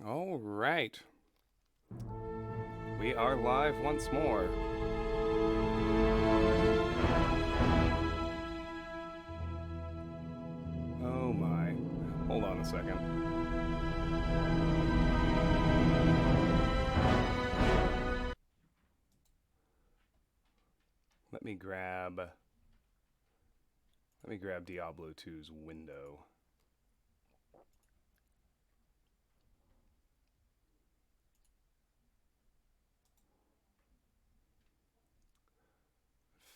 All right. We are live once more. Oh my. Hold on a second. Let me grab Diablo 2's window.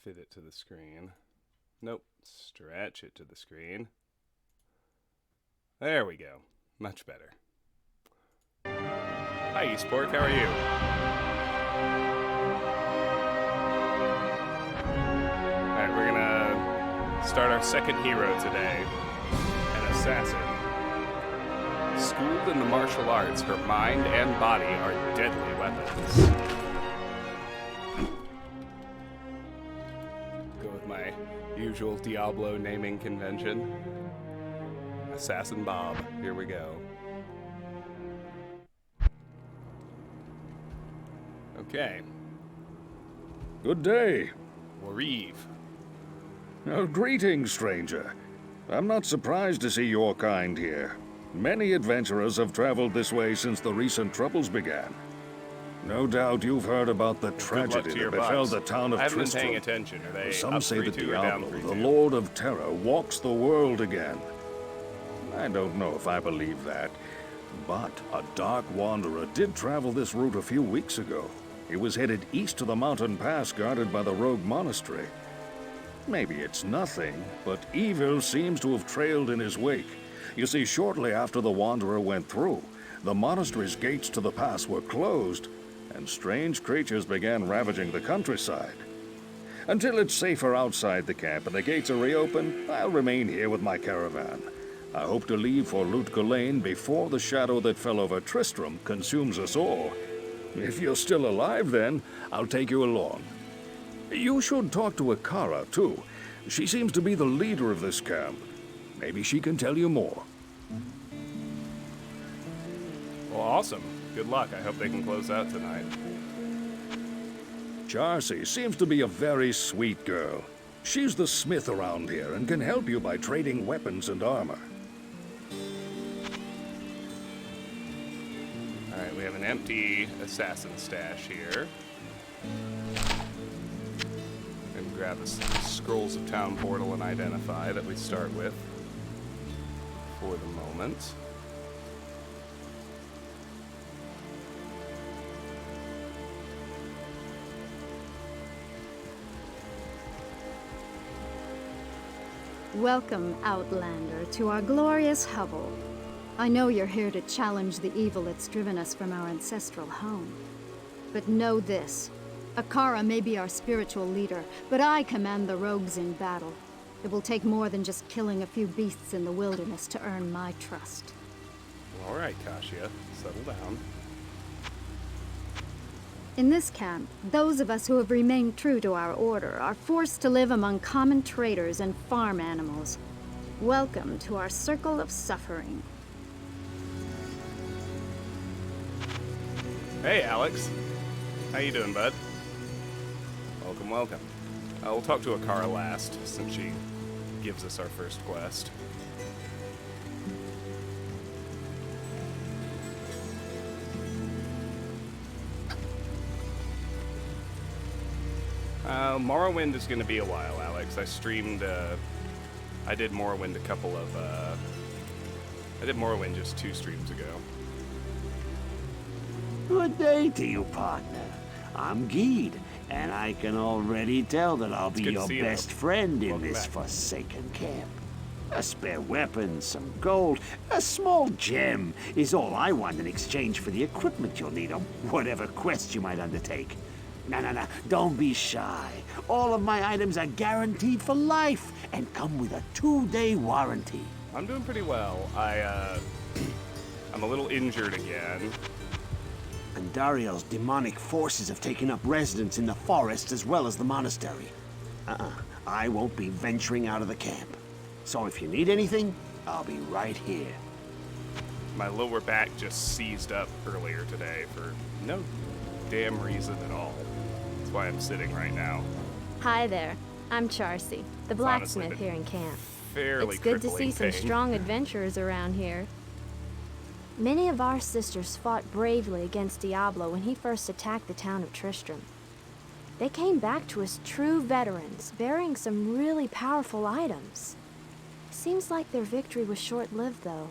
Fit it to the screen. Nope. Stretch it to the screen. There we go. Much better. Hi, eSport. How are you? Alright, we're gonna start our second hero today. An assassin. Schooled in the martial arts, her mind and body are deadly weapons. Go with my usual Diablo naming convention. Assassin Bob. Here we go. Okay. Good day. Wareve. Greetings, stranger. I'm not surprised to see your kind here. Many adventurers have traveled this way since the recent troubles began. No doubt you've heard about the tragedy that befell the town of I haven't been Tristram. paying attention. Are they Some up say that 3-2 or down Diablo, 3-2? the Lord of Terror, walks the world again. I don't know if I believe that, but a dark wanderer did travel this route a few weeks ago. He was headed east to the mountain pass guarded by the rogue monastery. Maybe it's nothing, but evil seems to have trailed in his wake. You see, shortly after the wanderer went through, the monastery's gates to the pass were closed, and strange creatures began ravaging the countryside. Until it's safer outside the camp and the gates are reopened, I'll remain here with my caravan. I hope to leave for Lut Ghislaine before the shadow that fell over Tristram consumes us all. If you're still alive then, I'll take you along. You should talk to Akara, too. She seems to be the leader of this camp. Maybe she can tell you more. Well, awesome. Good luck. I hope they can close out tonight. Charcy seems to be a very sweet girl. She's the smith around here and can help you by trading weapons and armor. Alright, we have an empty assassin stash here. And grab the Scrolls of Town portal and identify that we start with for the moment. Welcome, Outlander, to our glorious hovel. I know you're here to challenge the evil that's driven us from our ancestral home. But know this. Akara may be our spiritual leader, but I command the rogues in battle. It will take more than just killing a few beasts in the wilderness to earn my trust. Alright, Kasia, settle down. In this camp, those of us who have remained true to our order are forced to live among common traders and farm animals. Welcome to our circle of suffering. Hey, Alex. How you doing, bud? Welcome, welcome. We'll talk to Akara last, since she gives us our first quest. Morrowind is going to be a while, Alex. I did Morrowind I did Morrowind just 2 streams ago. Good day to you, partner. I'm Geed, and I can already tell that I'll be good to your see you, best though. friend in Welcome this back. forsaken camp. A spare weapon, some gold, a small gem is all I want in exchange for the equipment you'll need on whatever quest you might undertake. No, don't be shy. All of my items are guaranteed for life and come with a 2-day warranty. I'm doing pretty well. I'm a little injured again. Andariel's demonic forces have taken up residence in the forest as well as the monastery. I won't be venturing out of the camp. So if you need anything, I'll be right here. My lower back just seized up earlier today for no damn reason at all. That's why I'm sitting right now. Hi there. I'm Charcy, the It's honestly blacksmith been here in camp. Fairly It's good to see crippling some pain. strong adventurers around here. Many of our sisters fought bravely against Diablo when he first attacked the town of Tristram. They came back to us true veterans, bearing some really powerful items. Seems like their victory was short-lived, though.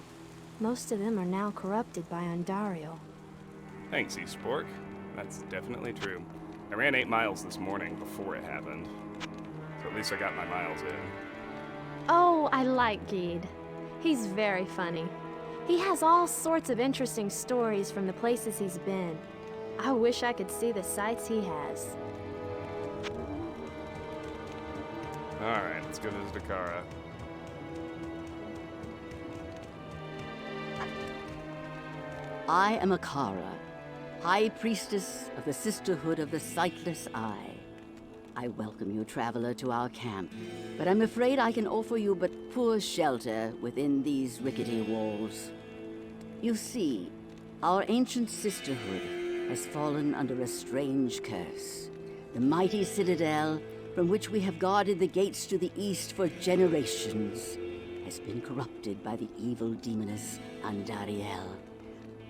Most of them are now corrupted by Ondario. Thanks, Eastbork. That's definitely true. I ran 8 miles this morning before it happened. So at least I got my miles in. Oh, I like Gede. He's very funny. He has all sorts of interesting stories from the places he's been. I wish I could see the sights he has. Alright, let's go to Dakara. I am Akara, High Priestess of the Sisterhood of the Sightless Eye. I welcome you, traveler, to our camp, but I'm afraid I can offer you but poor shelter within these rickety walls. You see, our ancient sisterhood has fallen under a strange curse. The mighty citadel, from which we have guarded the gates to the east for generations, has been corrupted by the evil demoness Andariel.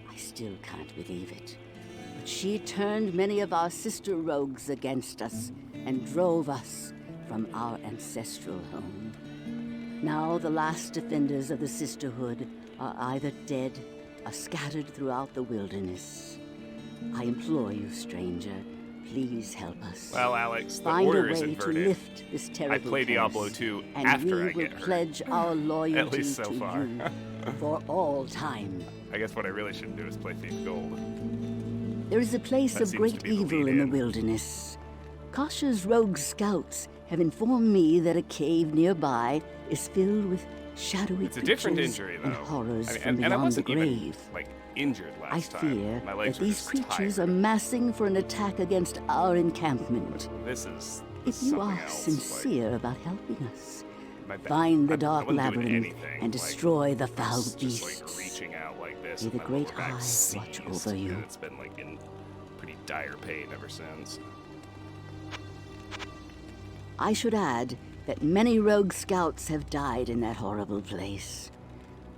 I still can't believe it, but she turned many of our sister rogues against us and drove us from our ancestral home. Now the last defenders of the sisterhood are either dead or scattered throughout the wilderness. I implore you, stranger, please help us. Well, Alex, the Find order a is way to inverted. lift this terrible I play curse, Diablo 2 and after we I will get hurt. pledge our loyalty At least so to far. you for all time. I guess what I really should do is play Thief Gold. There is a place That of seems great to be the evil in the lead-in. wilderness. Kasha's rogue scouts have informed me that a cave nearby is filled with shadowy It's a different creatures injury, though. and horrors I mean, from and I beyond the wasn't even, grave. like, injured I last time. fear My that legs are these just creatures tired. are massing for an attack against our encampment. This is If you something are else. sincere about helping us, Like, my find the I dark wasn't doing labyrinth anything, and like, destroy the I foul was just, like, beasts. reaching out like this. May and the my great lower back eye watch seized, over you. and it's been, like, in pretty dire pain ever since. I should add that many rogue scouts have died in that horrible place.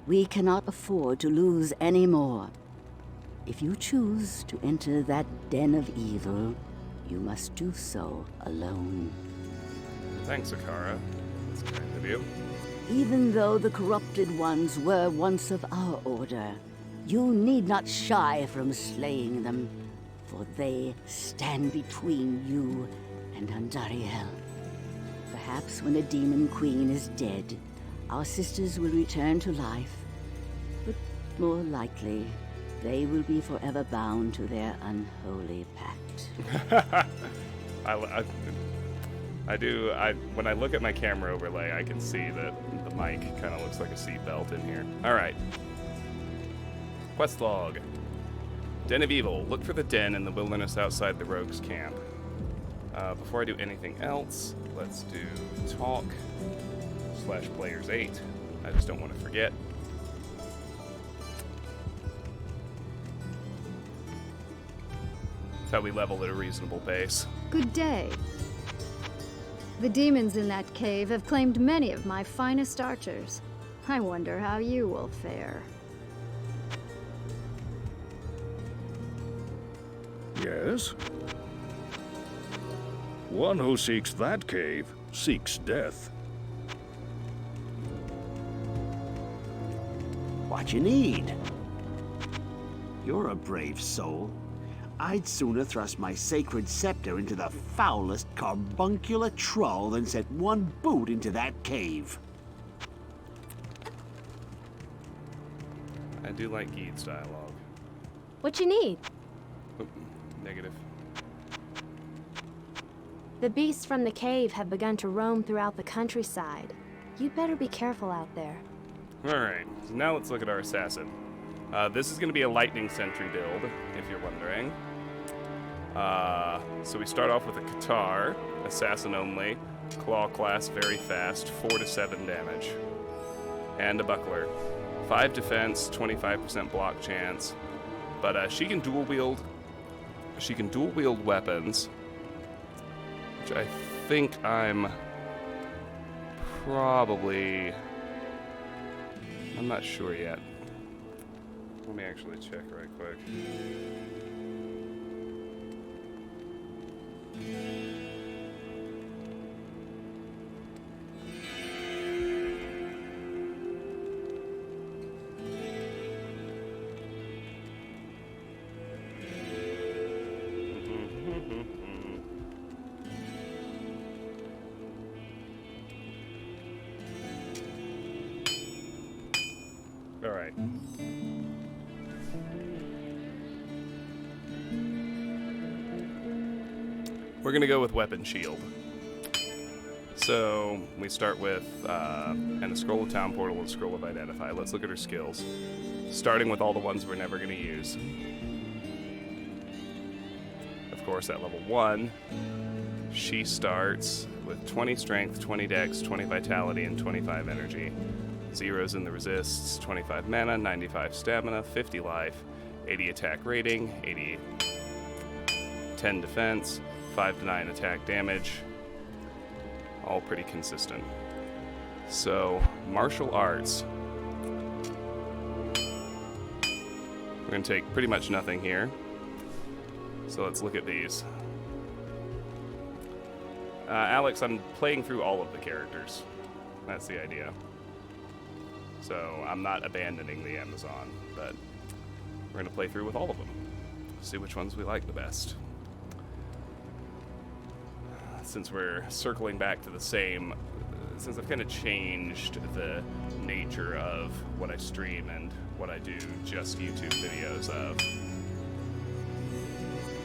We cannot afford to lose any more. If you choose to enter that den of evil, you must do so alone. Thanks, Akara. That's kind of you. Even though the corrupted ones were once of our order, you need not shy from slaying them, for they stand between you and Andariel. Perhaps when a demon queen is dead, our sisters will return to life, but more likely, they will be forever bound to their unholy pact. I do. When I look at my camera overlay, I can see that the mic kind of looks like a seatbelt in here. All right. Quest log. Den of Evil. Look for the den in the wilderness outside the rogues' camp. Before I do anything else, let's do talk /players 8. I just don't want to forget. That's how we level at a reasonable pace. Good day. The demons in that cave have claimed many of my finest archers. I wonder how you will fare. Yes? One who seeks that cave seeks death. What you need? You're a brave soul. I'd sooner thrust my sacred scepter into the foulest carbuncular troll than set one boot into that cave. I do like Gede's dialogue. What you need? Oop, negative. The beasts from the cave have begun to roam throughout the countryside. You better be careful out there. Alright, so now let's look at our assassin. This is going to be a Lightning Sentry build, if you're wondering. So we start off with a Qatar, assassin only, claw class, very fast, 4 to 7 damage. And a buckler, 5 defense, 25% block chance. But she can dual wield. She can dual wield weapons, which I think I'm probably. I'm not sure yet. Let me actually check right quick. All right. We're gonna go with weapon shield. So we start with and a scroll of town portal and a scroll of identify. Let's look at her skills, starting with all the ones we're never gonna use. Of course, at level 1, she starts with 20 strength, 20 dex, 20 vitality, and 25 energy. Zeros in the resists, 25 mana, 95 stamina, 50 life, 80 attack rating, 10 defense, 5 to 9 attack damage. All pretty consistent. So, martial arts. We're going to take pretty much nothing here. So let's look at these. Alex, I'm playing through all of the characters. That's the idea. So I'm not abandoning the Amazon, but we're going to play through with all of them. See which ones we like the best. Since we're circling back to the same, since I've kind of changed the nature of what I stream and what I do just YouTube videos of,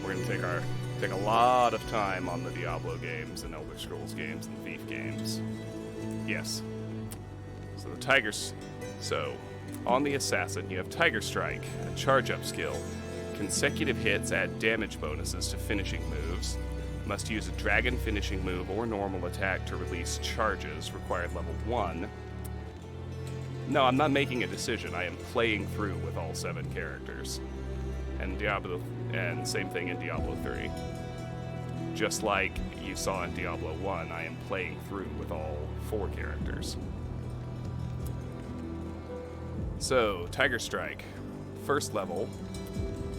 we're going to take a lot of time on the Diablo games and Elder Scrolls games and Thief games. Yes. So the Tigers. So on the Assassin, you have Tiger Strike, a charge-up skill. Consecutive hits add damage bonuses to finishing moves. Must use a dragon finishing move or normal attack to release charges, required level 1. No, I'm not making a decision. I am playing through with all 7 characters. And same thing in Diablo 3. Just like you saw in Diablo 1, I am playing through with all 4 characters. So, Tiger Strike. First level.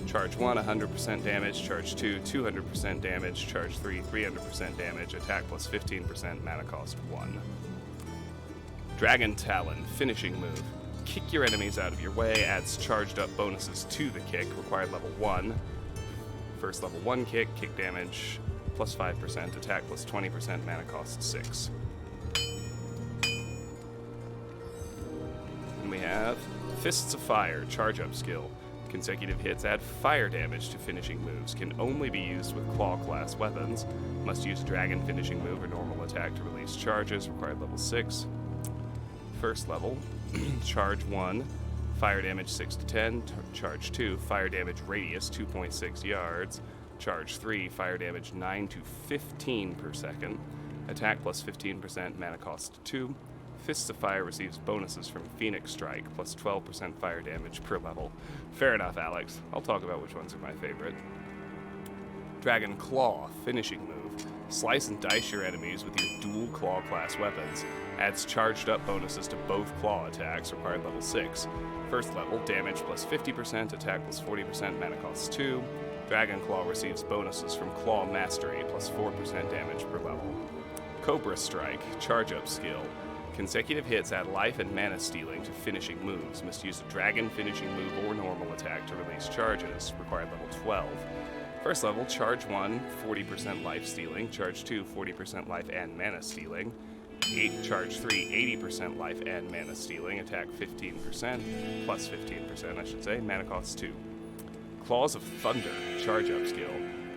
Charge 1, 100% damage. Charge 2, 200% damage. Charge 3, 300% damage. Attack plus 15%. Mana cost 1. Dragon Talon. Finishing move. Kick your enemies out of your way. Adds charged up bonuses to the kick. Required level 1. First level 1 kick. Kick damage plus 5%. Attack plus 20%. Mana cost 6. And we have Fists of Fire. Charge up skill. Consecutive hits add fire damage to finishing moves. Can only be used with claw class weapons. Must use dragon finishing move or normal attack to release charges. Required level 6. First level. Charge 1. Fire damage 6 to 10. Charge 2. Fire damage radius 2.6 yards. Charge 3. Fire damage 9 to 15 per second. Attack plus 15%. Mana cost 2. Fists of Fire receives bonuses from Phoenix Strike, plus 12% fire damage per level. Fair enough, Alex. I'll talk about which ones are my favorite. Dragon Claw, finishing move. Slice and dice your enemies with your dual claw class weapons. Adds charged up bonuses to both claw attacks, required level 6. First level, damage plus 50%, attack plus 40%, mana costs 2. Dragon Claw receives bonuses from Claw Mastery, plus 4% damage per level. Cobra Strike, charge up skill. Consecutive hits add life and mana stealing to finishing moves. Must use a dragon finishing move or normal attack to release charges. Required level 12. First level, charge 1, 40% life stealing. Charge 2, 40% life and mana stealing. Charge 3, 80% life and mana stealing. Attack 15%, plus 15% I should say. Mana costs 2. Claws of Thunder, charge up skill.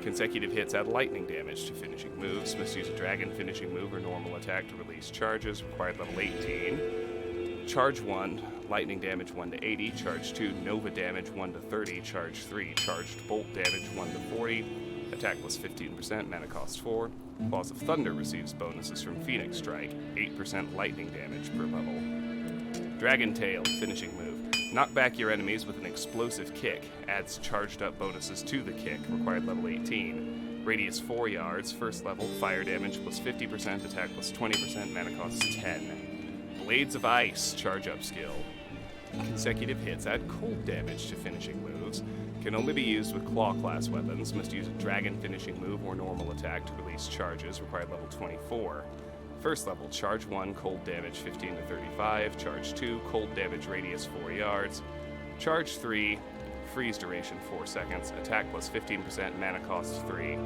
Consecutive hits add lightning damage to finishing moves. Must use a dragon finishing move or normal attack to release charges. Required level 18. Charge 1, lightning damage 1 to 80. Charge 2, nova damage 1 to 30. Charge 3, charged bolt damage 1 to 40. Attack plus 15%, mana cost 4. Claws of Thunder receives bonuses from Phoenix Strike. 8% lightning damage per level. Dragon Tail, finishing move. Knock back your enemies with an explosive kick. Adds charged up bonuses to the kick. Required level 18. Radius 4 yards. First level. Fire damage plus 50%. Attack plus 20%. Mana cost 10. Blades of Ice. Charge up skill. Consecutive hits add cold damage to finishing moves. Can only be used with claw class weapons. Must use a dragon finishing move or normal attack to release charges. Required level 24. First level, charge 1, cold damage 15 to 35. Charge 2, cold damage radius 4 yards. Charge 3, freeze duration 4 seconds. Attack plus 15%, mana cost 3.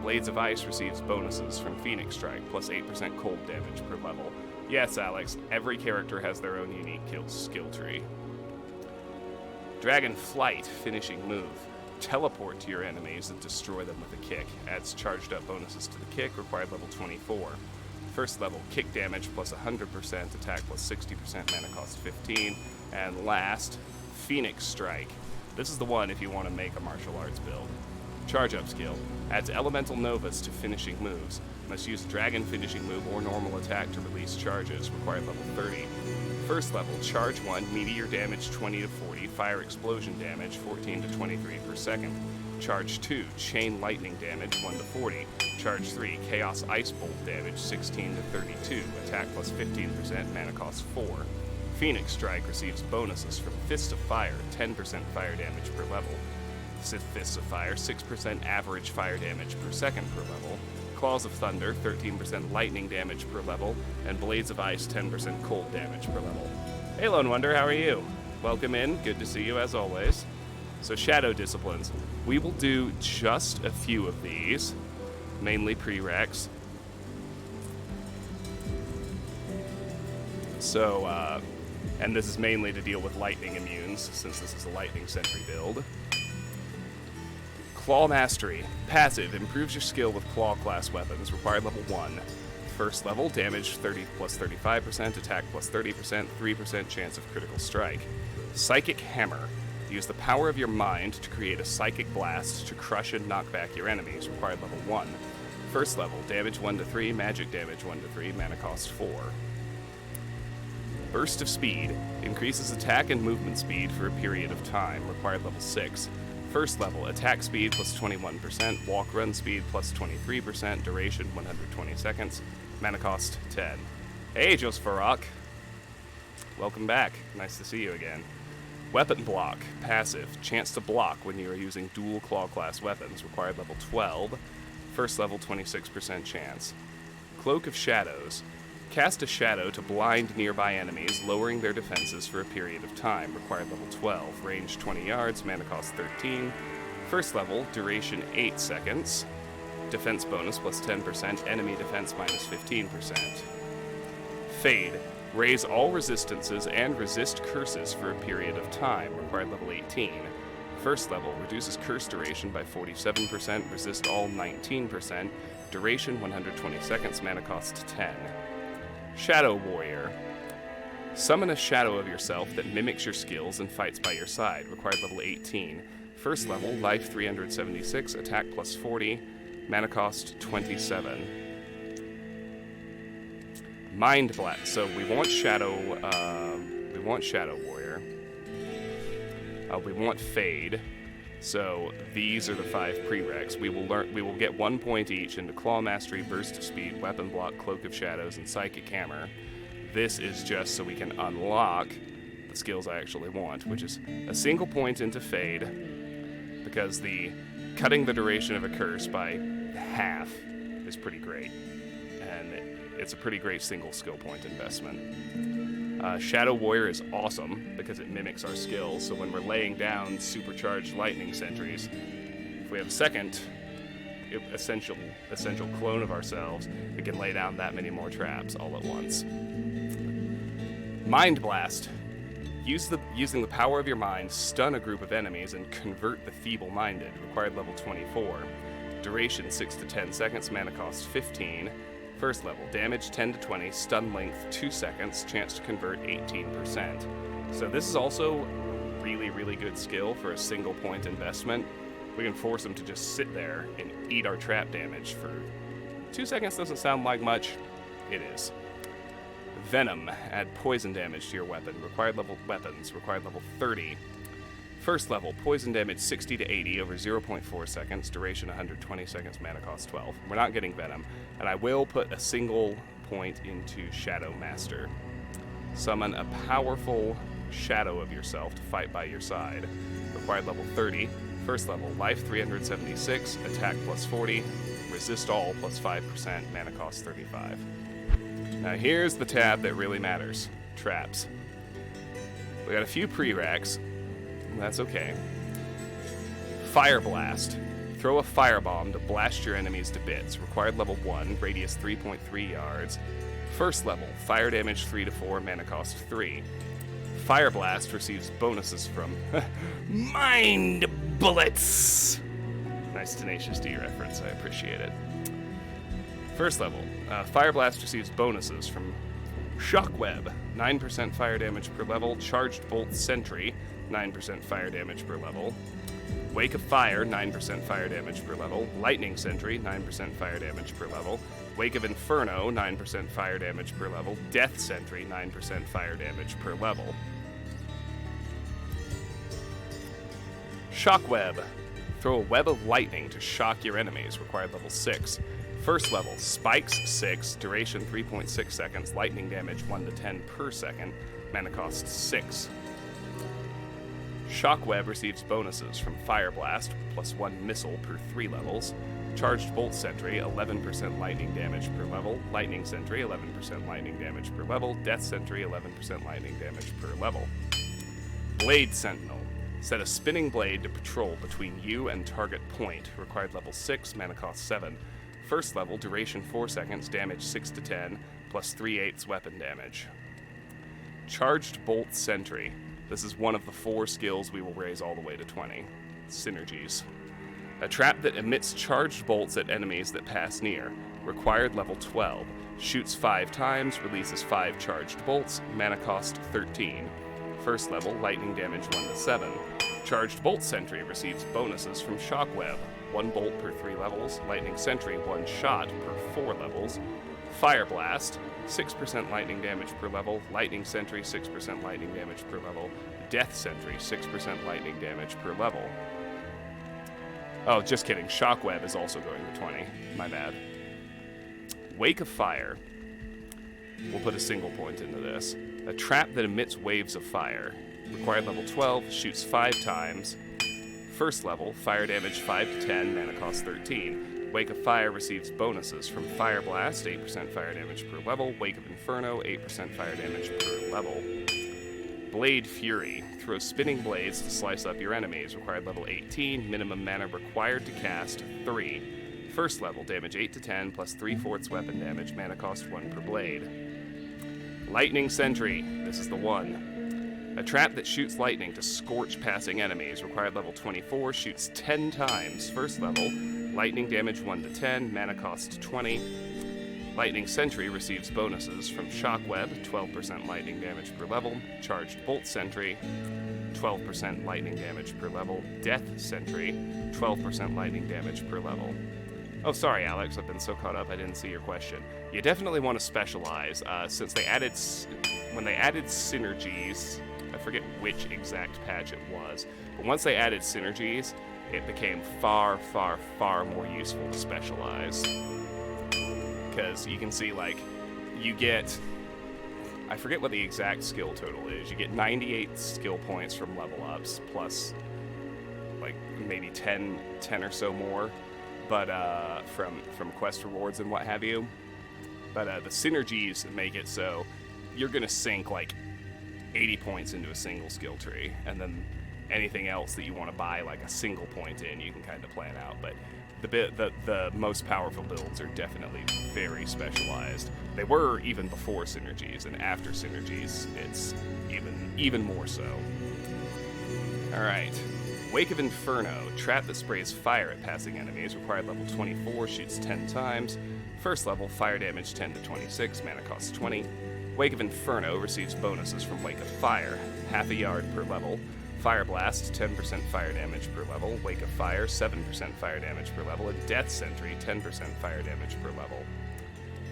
Blades of Ice receives bonuses from Phoenix Strike, plus 8% cold damage per level. Yes, Alex, every character has their own unique skill tree. Dragon Flight, finishing move. Teleport to your enemies and destroy them with a kick. Adds charged up bonuses to the kick, required level 24. First level, kick damage plus 100%, attack plus 60%, mana cost 15. And last, Phoenix Strike. This is the one if you want to make a martial arts build. Charge up skill. Adds elemental novas to finishing moves. Must use dragon finishing move or normal attack to release charges, required level 30. First level, charge 1, meteor damage 20 to 40, fire explosion damage 14 to 23 per second. Charge 2, chain lightning damage 1 to 40. Charge 3, chaos ice bolt damage 16 to 32, attack plus 15%, mana cost 4. Phoenix Strike receives bonuses from Fist of Fire, 10% fire damage per level. Fist of Fire, 6% average fire damage per second per level. Claws of Thunder, 13% lightning damage per level, and Blades of Ice, 10% cold damage per level. Hey Lone Wonder, how are you? Welcome in, good to see you as always. So Shadow Disciplines. We will do just a few of these, mainly prereqs. So, and this is mainly to deal with lightning immunes, since this is a Lightning Sentry build. Claw Mastery. Passive. Improves your skill with claw class weapons. Required level 1. First level, damage 30 plus 35%, attack plus 30%, 3% chance of critical strike. Psychic Hammer. Use the power of your mind to create a psychic blast to crush and knock back your enemies. Required level 1. First level, damage 1 to 3, magic damage 1 to 3, mana cost 4. Burst of Speed. Increases attack and movement speed for a period of time. Required level 6. First level, attack speed plus 21%, walk run speed plus 23%, duration 120 seconds, mana cost 10. Hey, Joseph Rock. Welcome back. Nice to see you again. Weapon Block. Passive. Chance to block when you are using dual claw class weapons. Required level 12. First level, 26% chance. Cloak of Shadows. Cast a shadow to blind nearby enemies, lowering their defenses for a period of time. Required level 12. Range 20 yards, mana cost 13. First level, duration 8 seconds. Defense bonus plus 10%, enemy defense minus 15%. Fade. Raise all resistances and resist curses for a period of time. Required level 18. First level, reduces curse duration by 47%, resist all 19%, duration 120 seconds, mana cost 10. Shadow Warrior. Summon a shadow of yourself that mimics your skills and fights by your side. Required level 18. First level, life 376, attack plus 40, mana cost 27. Mind Blast. So we want Shadow Warrior. We want Fade. So these are the 5 prereqs. We will get 1 point each into Claw Mastery, Burst of Speed, Weapon Block, Cloak of Shadows, and Psychic Hammer. This is just so we can unlock the skills I actually want, which is a single point into Fade, because the cutting the duration of a curse by half is pretty great, and it's a pretty great single skill point investment. Shadow Warrior is awesome because it mimics our skills, so when we're laying down supercharged lightning sentries, if we have a second essential clone of ourselves, we can lay down that many more traps all at once. Mind Blast. Using the power of your mind, stun a group of enemies and convert the feeble-minded. Required level 24. Duration 6 to 10 seconds, mana cost 15. First level, damage 10 to 20, stun length 2 seconds, chance to convert 18%. So this is also really, really good skill for a single point investment. We can force them to just sit there and eat our trap damage for 2 seconds. Doesn't sound like much. It is. Venom. Add poison damage to your weapon. Required level 30. First level, poison damage 60 to 80 over 0.4 seconds, duration 120 seconds, mana cost 12. We're not getting Venom, and I will put a single point into Shadow Master. Summon a powerful shadow of yourself to fight by your side. Required level 30. First level, life 376, attack plus 40, resist all plus 5%, mana cost 35. Now here's the tab that really matters. Traps. We got a few prereqs. That's okay. Fire Blast. Throw a firebomb to blast your enemies to bits. Required level 1, radius 3.3 yards. First level, fire damage 3 to 4, mana cost 3. Fire Blast receives bonuses from Mind Bullets. Nice Tenacious D reference, I appreciate it. First level, Fire Blast receives bonuses from Shockweb, 9% fire damage per level. Charged Bolt Sentry, 9% fire damage per level. Wake of Fire, 9% fire damage per level. Lightning Sentry, 9% fire damage per level. Wake of Inferno, 9% fire damage per level. Death Sentry, 9% fire damage per level. Shockweb. Throw a web of lightning to shock your enemies. Required level 6. First level, Spikes 6, duration 3.6 seconds, lightning damage 1 to 10 per second, mana cost 6. Shockweb receives bonuses from Fire Blast, plus 1 missile per 3 levels. Charged Bolt Sentry, 11% lightning damage per level. Lightning Sentry, 11% lightning damage per level. Death Sentry, 11% lightning damage per level. Blade Sentinel. Set a spinning blade to patrol between you and target point. Required level 6, mana cost 7. First level, duration 4 seconds, damage 6 to 10, plus 3/8 weapon damage. Charged Bolt Sentry. This is one of the 4 skills we will raise all the way to 20. Synergies. A trap that emits charged bolts at enemies that pass near. Required level 12. Shoots 5 times, releases 5 charged bolts, mana cost 13. First level, lightning damage 1 to 7. Charged Bolt Sentry receives bonuses from Shockweb. 1 bolt per 3 levels. Lightning Sentry, 1 shot per 4 levels. Fire Blast, 6% lightning damage per level. Lightning Sentry, 6% lightning damage per level. Death Sentry, 6% lightning damage per level. Oh, just kidding. Shockweb is also going to 20. My bad. Wake of Fire. We'll put a single point into this. A trap that emits waves of fire. Required level 12, shoots 5 times. First level, fire damage 5 to 10, mana cost 13. Wake of Fire receives bonuses from Fire Blast, 8% fire damage per level. Wake of Inferno, 8% fire damage per level. Blade Fury. Throw spinning blades to slice up your enemies. Required level 18, minimum mana required to cast 3. First level, damage 8 to 10, plus 3/4 weapon damage, mana cost 1 per blade. Lightning Sentry. This is the one. A trap that shoots lightning to scorch passing enemies. Required level 24, shoots 10 times. First level, lightning damage 1 to 10, mana cost 20. Lightning Sentry receives bonuses from Shockweb, 12% lightning damage per level. Charged Bolt Sentry, 12% lightning damage per level. Death Sentry, 12% lightning damage per level. Oh, sorry, Alex, I've been so caught up I didn't see your question. You definitely want to specialize, since they added, when they added synergies, I forget which exact patch it was, but once they added synergies, it became far, far, far more useful to specialize. Because you can see, like, you get, I forget what the exact skill total is, you get 98 skill points from level ups, plus, like, maybe 10 or so more, but from quest rewards and what have you. But the synergies make it so you're going to sink, like, 80 points into a single skill tree, and then anything else that you want to buy, like a single point in, you can kind of plan out. But the most powerful builds are definitely very specialized. They were even before synergies, and after synergies, it's even more so. All right. Wake of Inferno. Trap that sprays fire at passing enemies. Required level 24, shoots 10 times. First level, fire damage 10 to 26, mana cost 20. Wake of Inferno receives bonuses from Wake of Fire, half a yard per level. Fire Blast, 10% fire damage per level. Wake of Fire, 7% fire damage per level. And Death Sentry, 10% fire damage per level.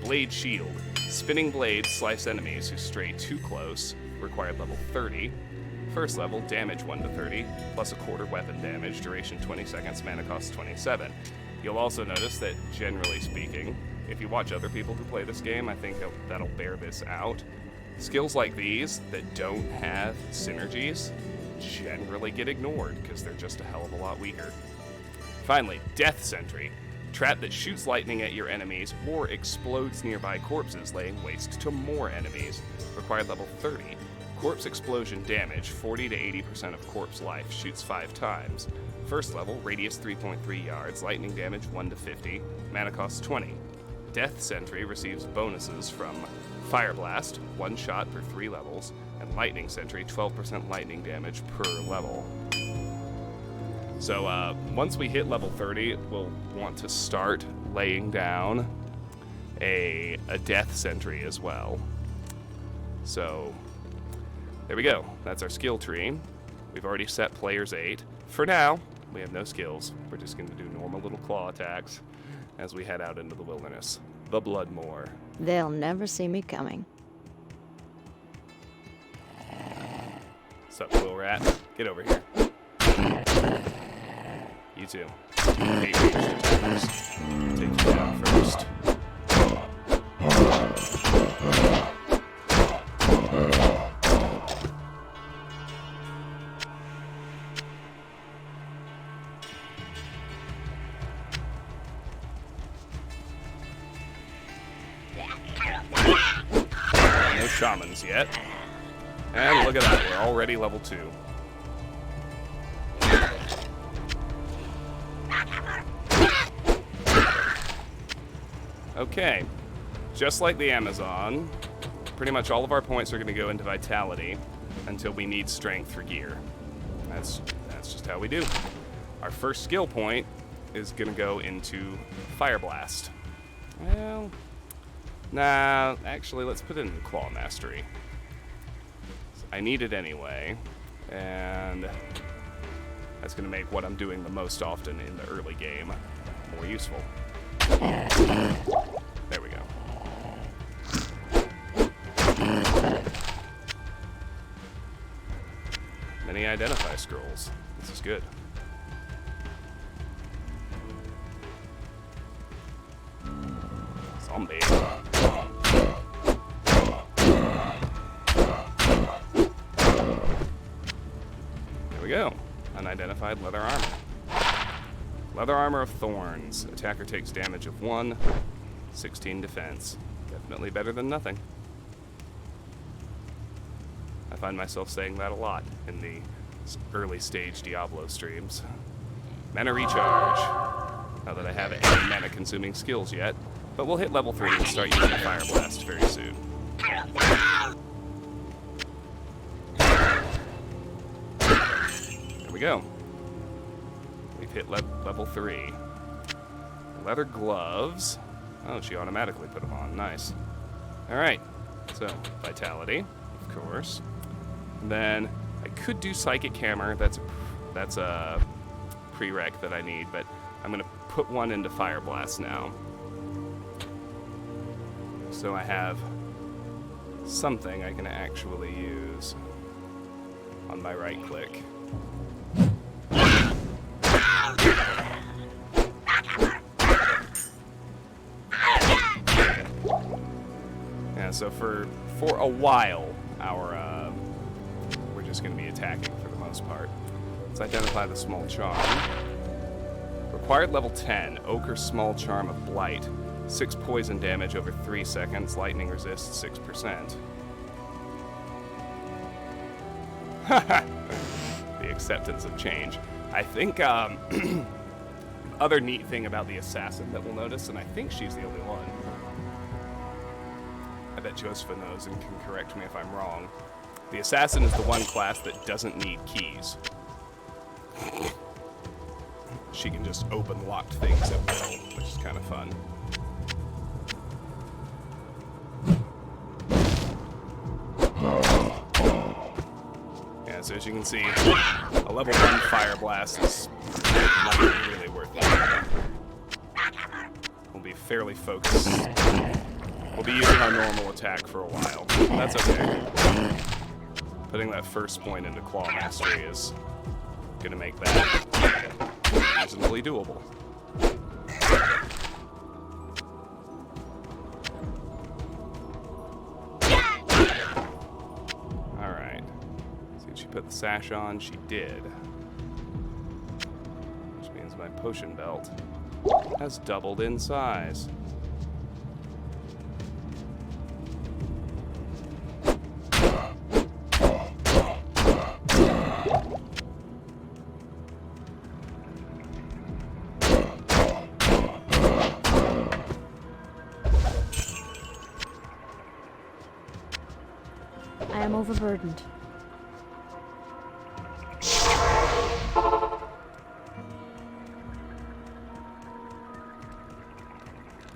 Blade Shield. Spinning blades slice enemies who stray too close. Required level 30. First level, damage 1 to 30, plus a quarter weapon damage, duration 20 seconds, mana cost 27. You'll also notice that, generally speaking, if you watch other people who play this game, I think that'll bear this out. Skills like these that don't have synergies generally get ignored because they're just a hell of a lot weaker. Finally, Death Sentry. Trap that shoots lightning at your enemies or explodes nearby corpses, laying waste to more enemies. Required level 30. Corpse explosion damage, 40 to 80% of corpse life, shoots 5 times. First level, radius 3.3 yards, lightning damage 1 to 50, mana cost 20. Death Sentry receives bonuses from Fire Blast, 1 shot per 3 levels, and Lightning Sentry, 12% lightning damage per level. So once we hit level 30, we'll want to start laying down a Death Sentry as well. So there we go. That's our skill tree. We've already set players 8. For now, we have no skills. We're just going to do normal little claw attacks as we head out into the wilderness. The Bloodmoor. They'll never see me coming. Sup, Quill Rat? Get over here. You too. Hate ranged attackers. Take you down first. No shamans yet. And look at that, we're already level 2. Okay, just like the Amazon, pretty much all of our points are going to go into Vitality until we need Strength for gear. That's just how we do. Our first skill point is going to go into Fire Blast. Well, nah, actually, let's put it in Claw Mastery. I need it anyway, and that's going to make what I'm doing the most often in the early game more useful. There we go. Many identify scrolls. This is good. Zombie. There we go. Unidentified leather armor. Leather armor of thorns. Attacker takes damage of 1, 16 defense. Definitely better than nothing. I find myself saying that a lot in the early stage Diablo streams. Mana recharge. Not that I have any mana consuming skills yet, but we'll hit level 3 and start using Fire Blast very soon. There we go. We've hit level 3. Leather gloves. Oh, she automatically put them on. Nice. Alright. So, Vitality, of course. And then I could do Psychic Hammer. That's a prereq that I need, but I'm going to put one into Fire Blast now. So I have something I can actually use on my right click. Yeah, so for a while, we're just going to be attacking for the most part. Let's identify the small charm. Required level 10, Ochre Small Charm of Blight. 6 poison damage over 3 seconds, lightning resists 6%. The acceptance of change. I think, other neat thing about the assassin that we'll notice, and I think she's the only one. I bet Josepha knows and can correct me if I'm wrong. The assassin is the one class that doesn't need keys. She can just open locked things at will, which is kind of fun. Yeah, so as you can see, a level 1 Fire Blast is not really worth it. We'll be fairly focused We'll be using our normal attack for a while. That's okay. Putting that first point into Claw Mastery is gonna make that reasonably doable. Alright. See if she put the sash on. She did. Which means my potion belt has doubled in size. I am overburdened.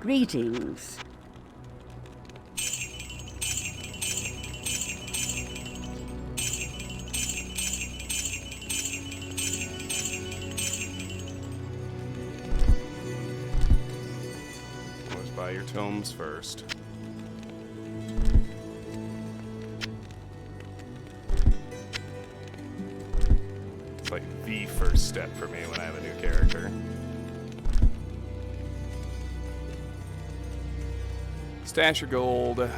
Greetings. Always buy your tomes first. It's like the first step for me when I have a new character. Stash your gold,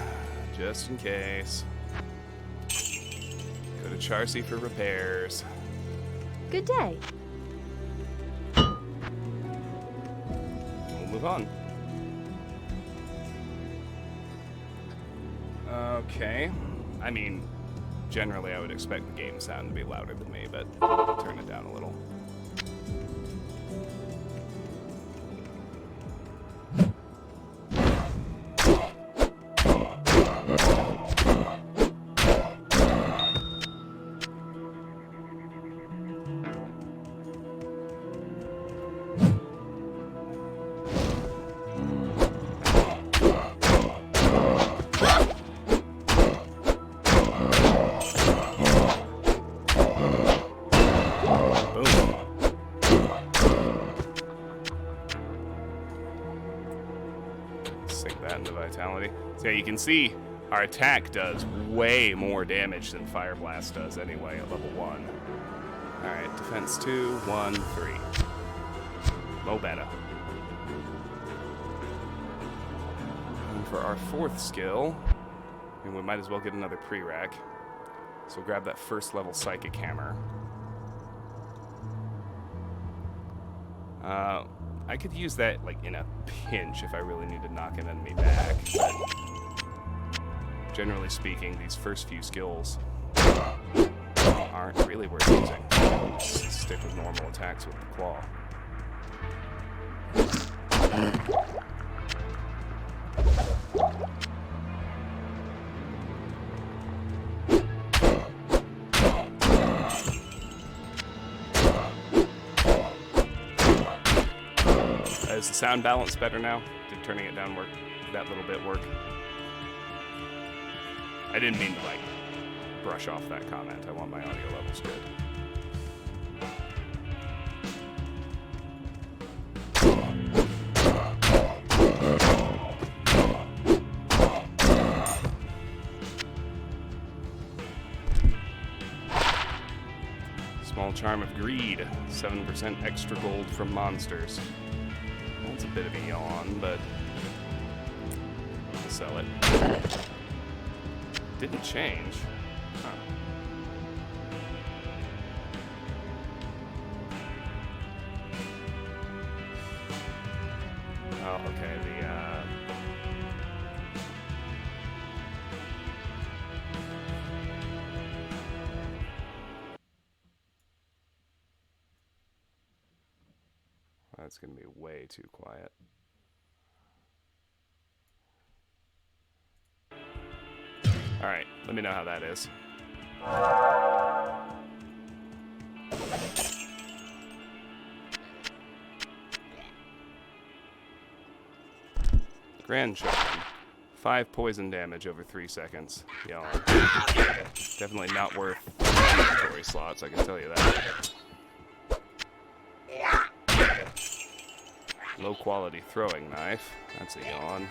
just in case. Go to Charcy for repairs. Good day. We'll move on. Okay. I mean, generally I would expect the game sound to be louder than me, but I'll turn it down a little. Sink that into vitality. So yeah, you can see our attack does way more damage than Fire Blast does anyway at level 1. Alright, defense 2, 1, 3. Mo better. And for our 4th skill, I mean, we might as well get another pre-rack. So we'll grab that first level Psychic Hammer. I could use that like in a pinch if I really need to knock an enemy back. But generally speaking, these first few skills aren't really worth using. Just stick with normal attacks with the claw. Is the sound balance better now? Did turning it down work? That little bit work? I didn't mean to like brush off that comment. I want my audio levels good. Small Charm of Greed, 7% extra gold from monsters. That's a bit of a yawn, but I'll sell it. Didn't change. Huh. Oh, okay, that's gonna be way too quiet. Alright, let me know how that is. Grand Charm. 5 poison damage over 3 seconds. Yawn. Definitely not worth inventory slots, I can tell you that. Low quality throwing knife. That's a yawn.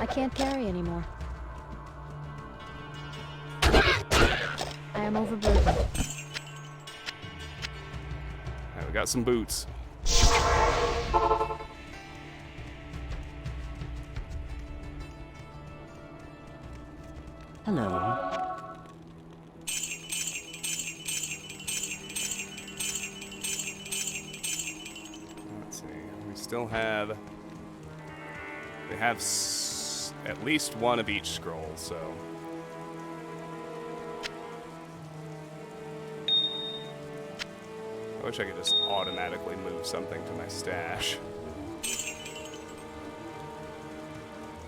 I can't carry anymore. I am overburdened. Alright, we got some boots. Hello. Let's see. We still have... We have at least one of each scroll, so... I wish I could just automatically move something to my stash.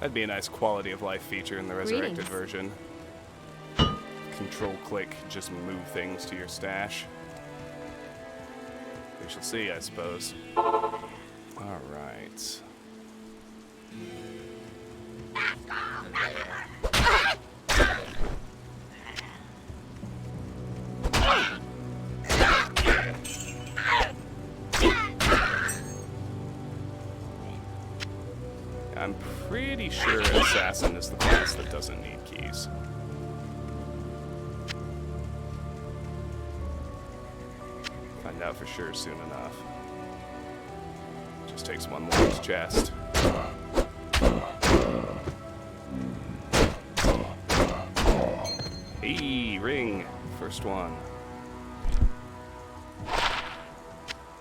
That'd be a nice quality of life feature in the resurrected version. Control-click, just move things to your stash. We shall see, I suppose. Alright. I'm pretty sure Assassin is the class that doesn't need keys. Find out for sure soon enough. Just takes one locked chest. Hey, ring. First one.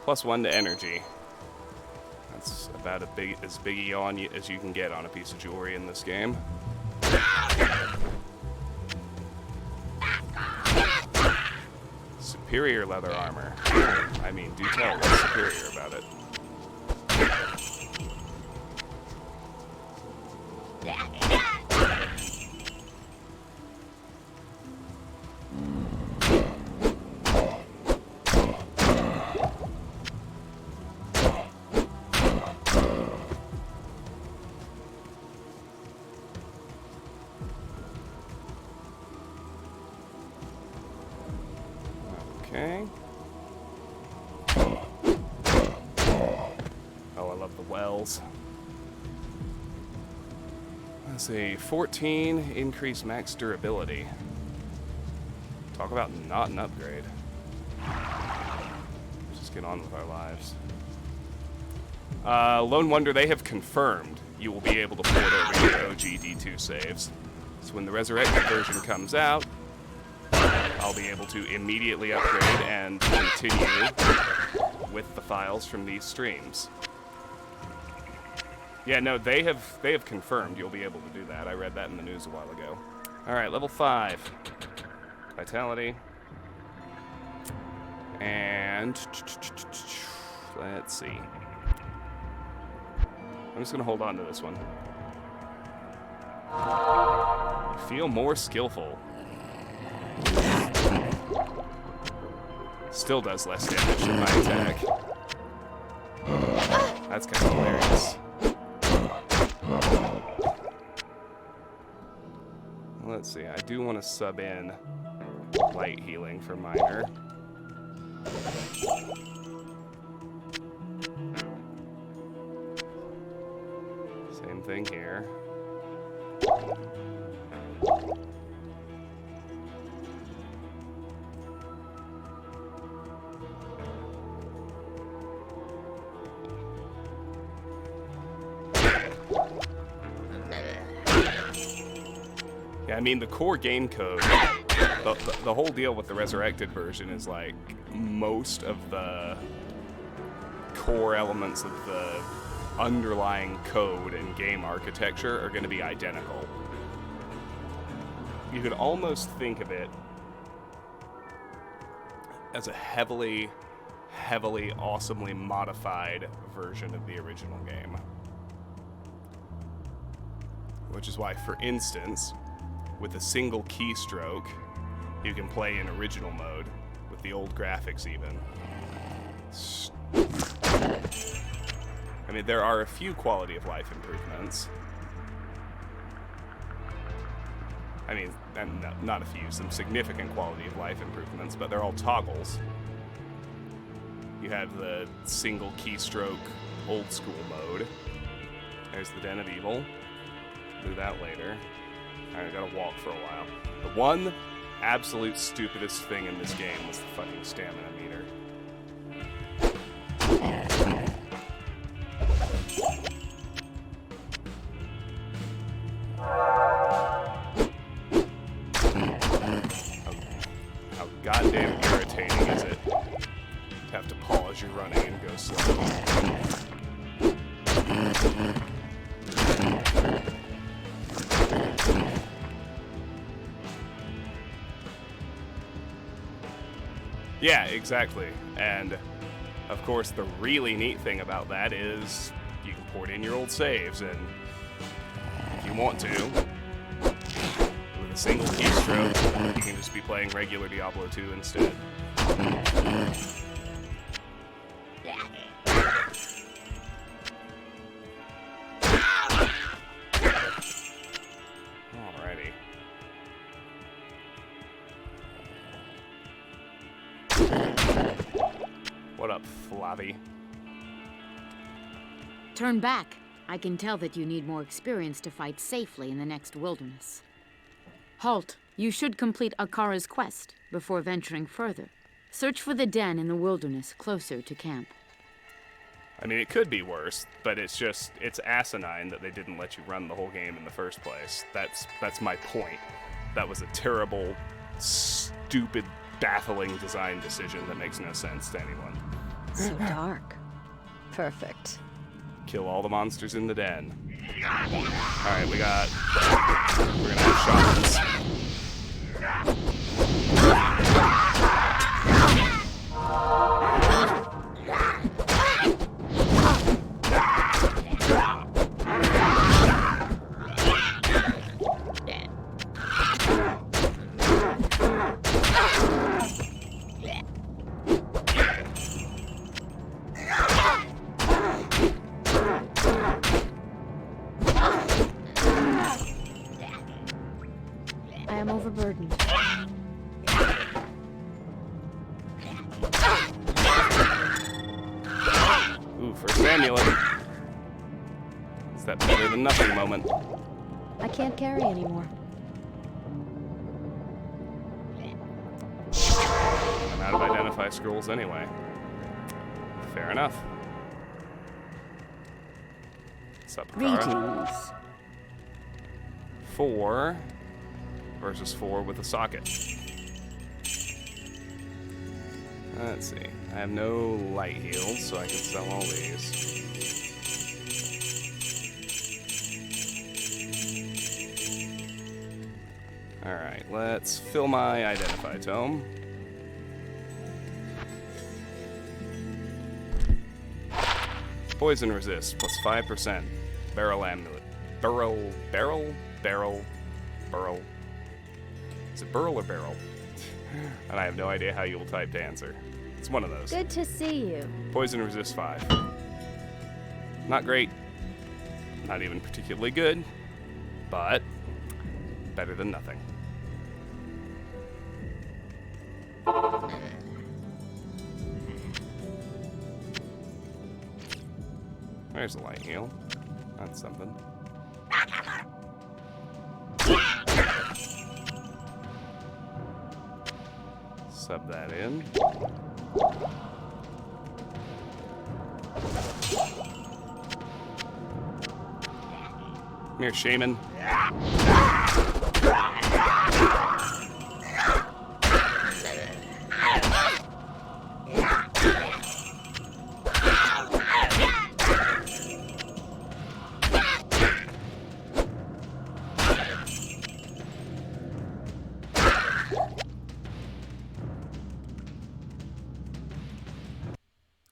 +1 to energy. That's about as big a yawn as you can get on a piece of jewelry in this game. Superior leather armor. I mean, do tell what's superior about it. Okay. Oh, I love the wells. Let's see, 14 increased max durability. Talk about not an upgrade. Let's just get on with our lives. Lone Wonder, they have confirmed you will be able to port over your OG D2 saves. So when the resurrected version comes out, I'll be able to immediately upgrade and continue with the files from these streams. Yeah, no, they have confirmed you'll be able to do that. I read that in the news a while ago. All right, level 5. Vitality. And let's see. I'm just going to hold on to this one. Feel more skillful. Still does less damage than my attack. That's kind of hilarious. Let's see, I do want to sub in light healing for minor. Same thing here. Yeah, I mean, the core game code, the whole deal with the resurrected version is like most of the core elements of the underlying code and game architecture are going to be identical. You could almost think of it as a heavily, awesomely modified version of the original game. Which is why, for instance, with a single keystroke, you can play in original mode, with the old graphics even. I mean, there are a few quality of life improvements. I mean, not a few, some significant quality of life improvements, but they're all toggles. You have the single keystroke old school mode. There's the Den of Evil. do that later. Alright, I gotta walk for a while. The one absolute stupidest thing in this game was the fucking stamina meter. How goddamn irritating is it to have to pause your running and go slow? Yeah, exactly. And of course, the really neat thing about that is you can port in your old saves, and if you want to, with a single keystroke, you can just be playing regular Diablo 2 instead. Alrighty. What up, Flavi? Turn back. I can tell that you need more experience to fight safely in the next wilderness. Halt. You should complete Akara's quest before venturing further. Search for the den in the wilderness closer to camp. I mean, it could be worse, but it's asinine that they didn't let you run the whole game in the first place. That's my point. That was a terrible, stupid, baffling design decision that makes no sense to anyone. So dark. Perfect. Kill all the monsters in the den. Alright, we're gonna have shamans. I am overburdened. Ooh, first amulet. It's that better than nothing moment. I can't carry anymore. I'm out of identify scrolls anyway. Fair enough. What's up, Kara? Greetings. 4 versus 4 with a socket. Let's see. I have no light heals, so I can sell all these. Alright, let's fill my identify tome. Poison resist, plus 5%. Barrel amulet. Burrow. Is it burl or barrel? And I have no idea how you will type to answer. It's one of those. Good to see you. Poison resist 5. Not great. Not even particularly good. But better than nothing. There's a light heal. That's something. Sub that in. Come here, shaman.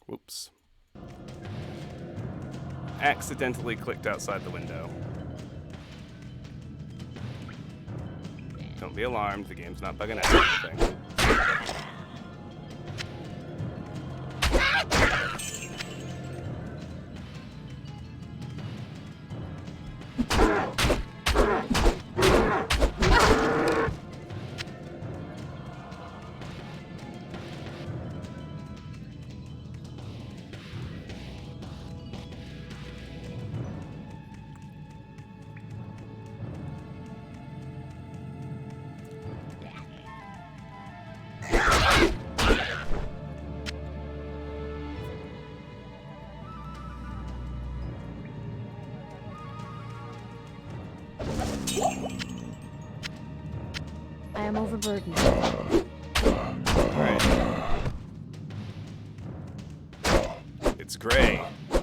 Whoops. Accidentally clicked outside the window. Don't be alarmed, the game's not bugging out or anything. I am overburdened. Alright. It's gray.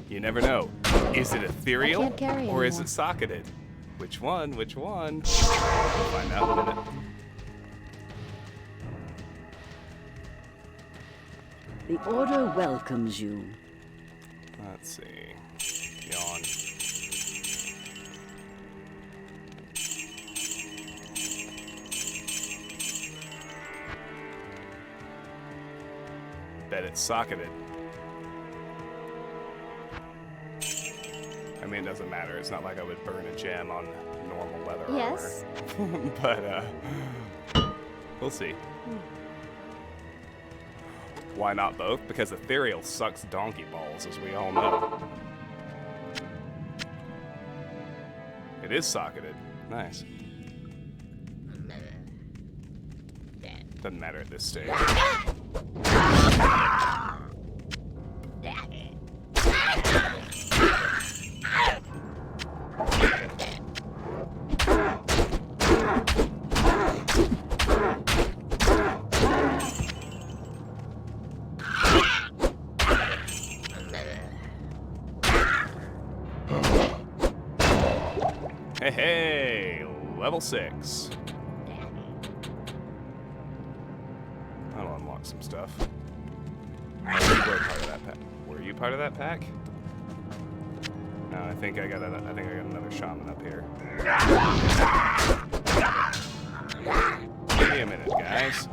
You never know. Is it ethereal? I can't carry or is anymore. it socketed? Which one? Which one? We'll find out in a minute. The Order welcomes you. Let's see. Yawn. Bet it's socketed. I mean, it doesn't matter. It's not like I would burn a gem on normal leather Yes. armor. But, we'll see. Why not both? Because ethereal sucks donkey balls, as we all know. It is socketed. Nice. Doesn't matter at this stage. Hey, hey, level 6. I'll unlock some stuff. Oh, you were part of that pack. Were you part of that pack? No, I think I got another shaman up here. Give me a minute, guys.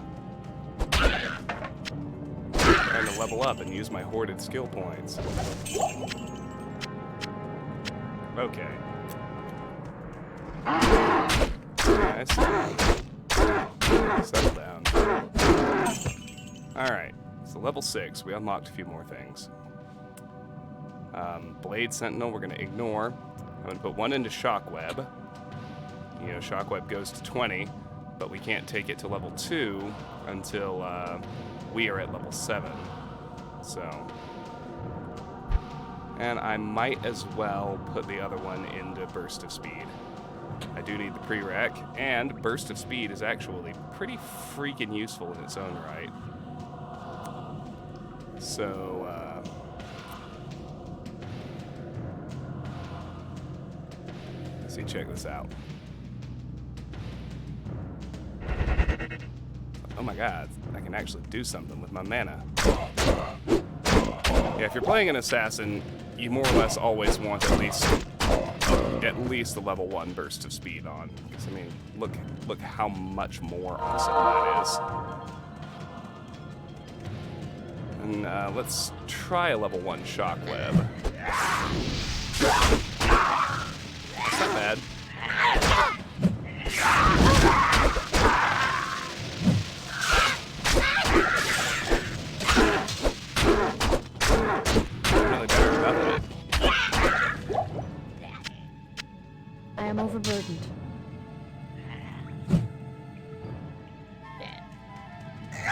I'm trying to level up and use my hoarded skill points. Okay. Nice. Settle down. Alright, so level 6, we unlocked a few more things. Blade Sentinel, we're going to ignore. I'm going to put one into Shockweb. You know, Shockweb goes to 20, but we can't take it to level 2 until we are at level 7. So. And I might as well put the other one into Burst of Speed. I do need the prereq, and Burst of Speed is actually pretty freaking useful in its own right. So, let's see, check this out. Oh my god, I can actually do something with my mana. Yeah, if you're playing an assassin, you more or less always want at least the level 1 burst of speed on. Because I mean, look how much more awesome that is. And let's try a level 1 shockweb. That's not bad. Really better about it. I am overburdened.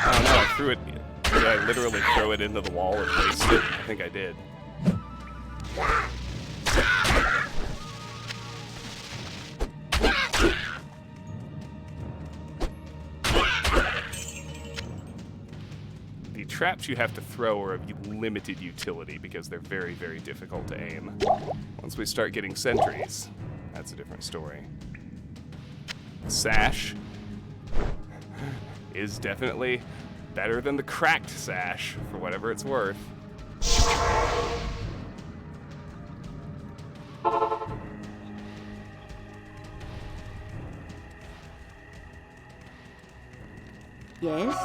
Oh no, I threw it. Did I literally throw it into the wall and waste it? I think I did. The traps you have to throw are of limited utility because they're very, very difficult to aim. Once we start getting sentries, that's a different story. Sash is definitely better than the cracked sash, for whatever it's worth. Yes?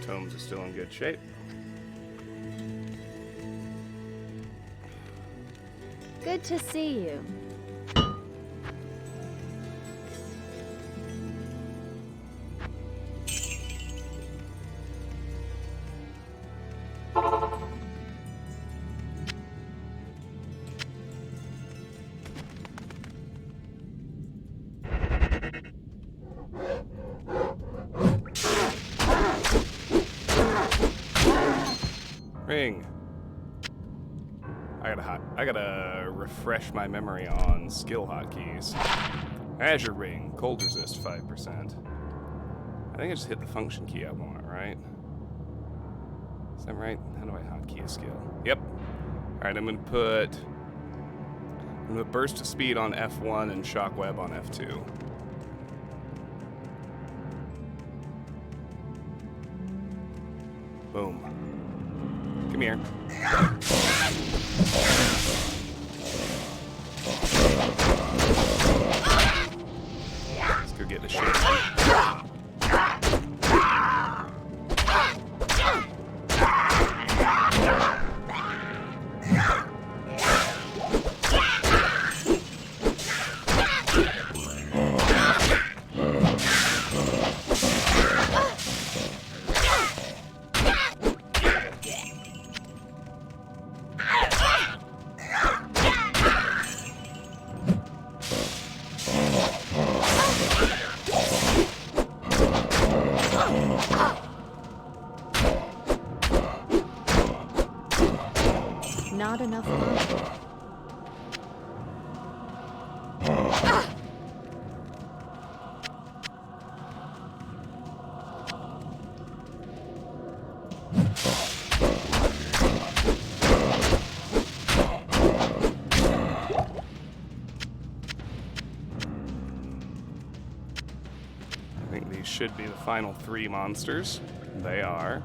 Tomes is still in good shape. Good to see you. Ring. I gotta refresh my memory on skill hotkeys. Azure Ring, cold resist 5%. I think I just hit the function key I want, right? Is that right? How do I hotkey a skill? Yep. Alright, I'm gonna burst of speed on F1 and shockweb on F2. Boom. Come here. Let's go get the shit. Not enough money. I think these should be the final 3 monsters. They are.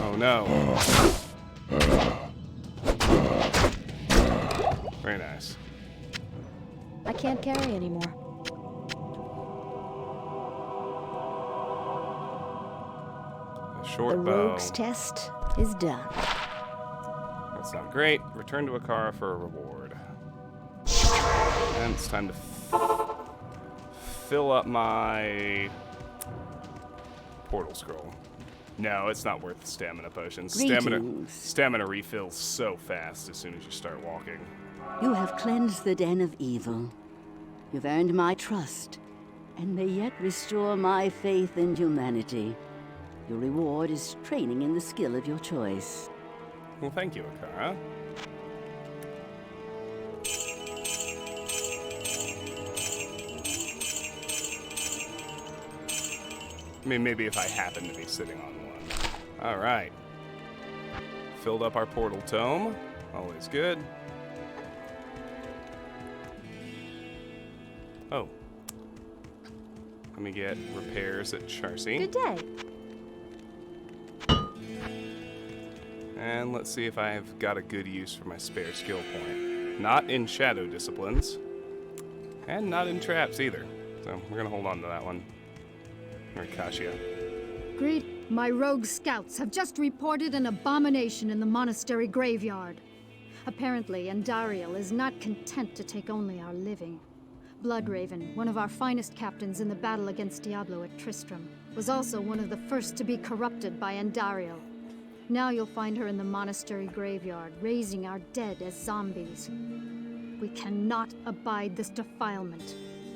Oh no. Very nice. I can't carry anymore. A short The bow. rogue's test is done. That's not great. Return to Akara for a reward. And it's time to fill up my portal scroll. No, it's not worth the stamina potions. Greetings. Stamina refills so fast as soon as you start walking. You have cleansed the den of evil. You've earned my trust, and may yet restore my faith in humanity. Your reward is training in the skill of your choice. Well, thank you, Akara. I mean, maybe if I happen to be sitting on one. All right. Filled up our portal tome. Always good. Oh. Let me get repairs at Charcy. Good day. And let's see if I've got a good use for my spare skill point. Not in Shadow Disciplines. And not in Traps either. So we're gonna hold on to that one. Or Kasia. Greet. My rogue scouts have just reported an abomination in the monastery graveyard. Apparently, Andariel is not content to take only our living. Bloodraven, one of our finest captains in the battle against Diablo at Tristram, was also one of the first to be corrupted by Andariel. Now you'll find her in the monastery graveyard, raising our dead as zombies. We cannot abide this defilement.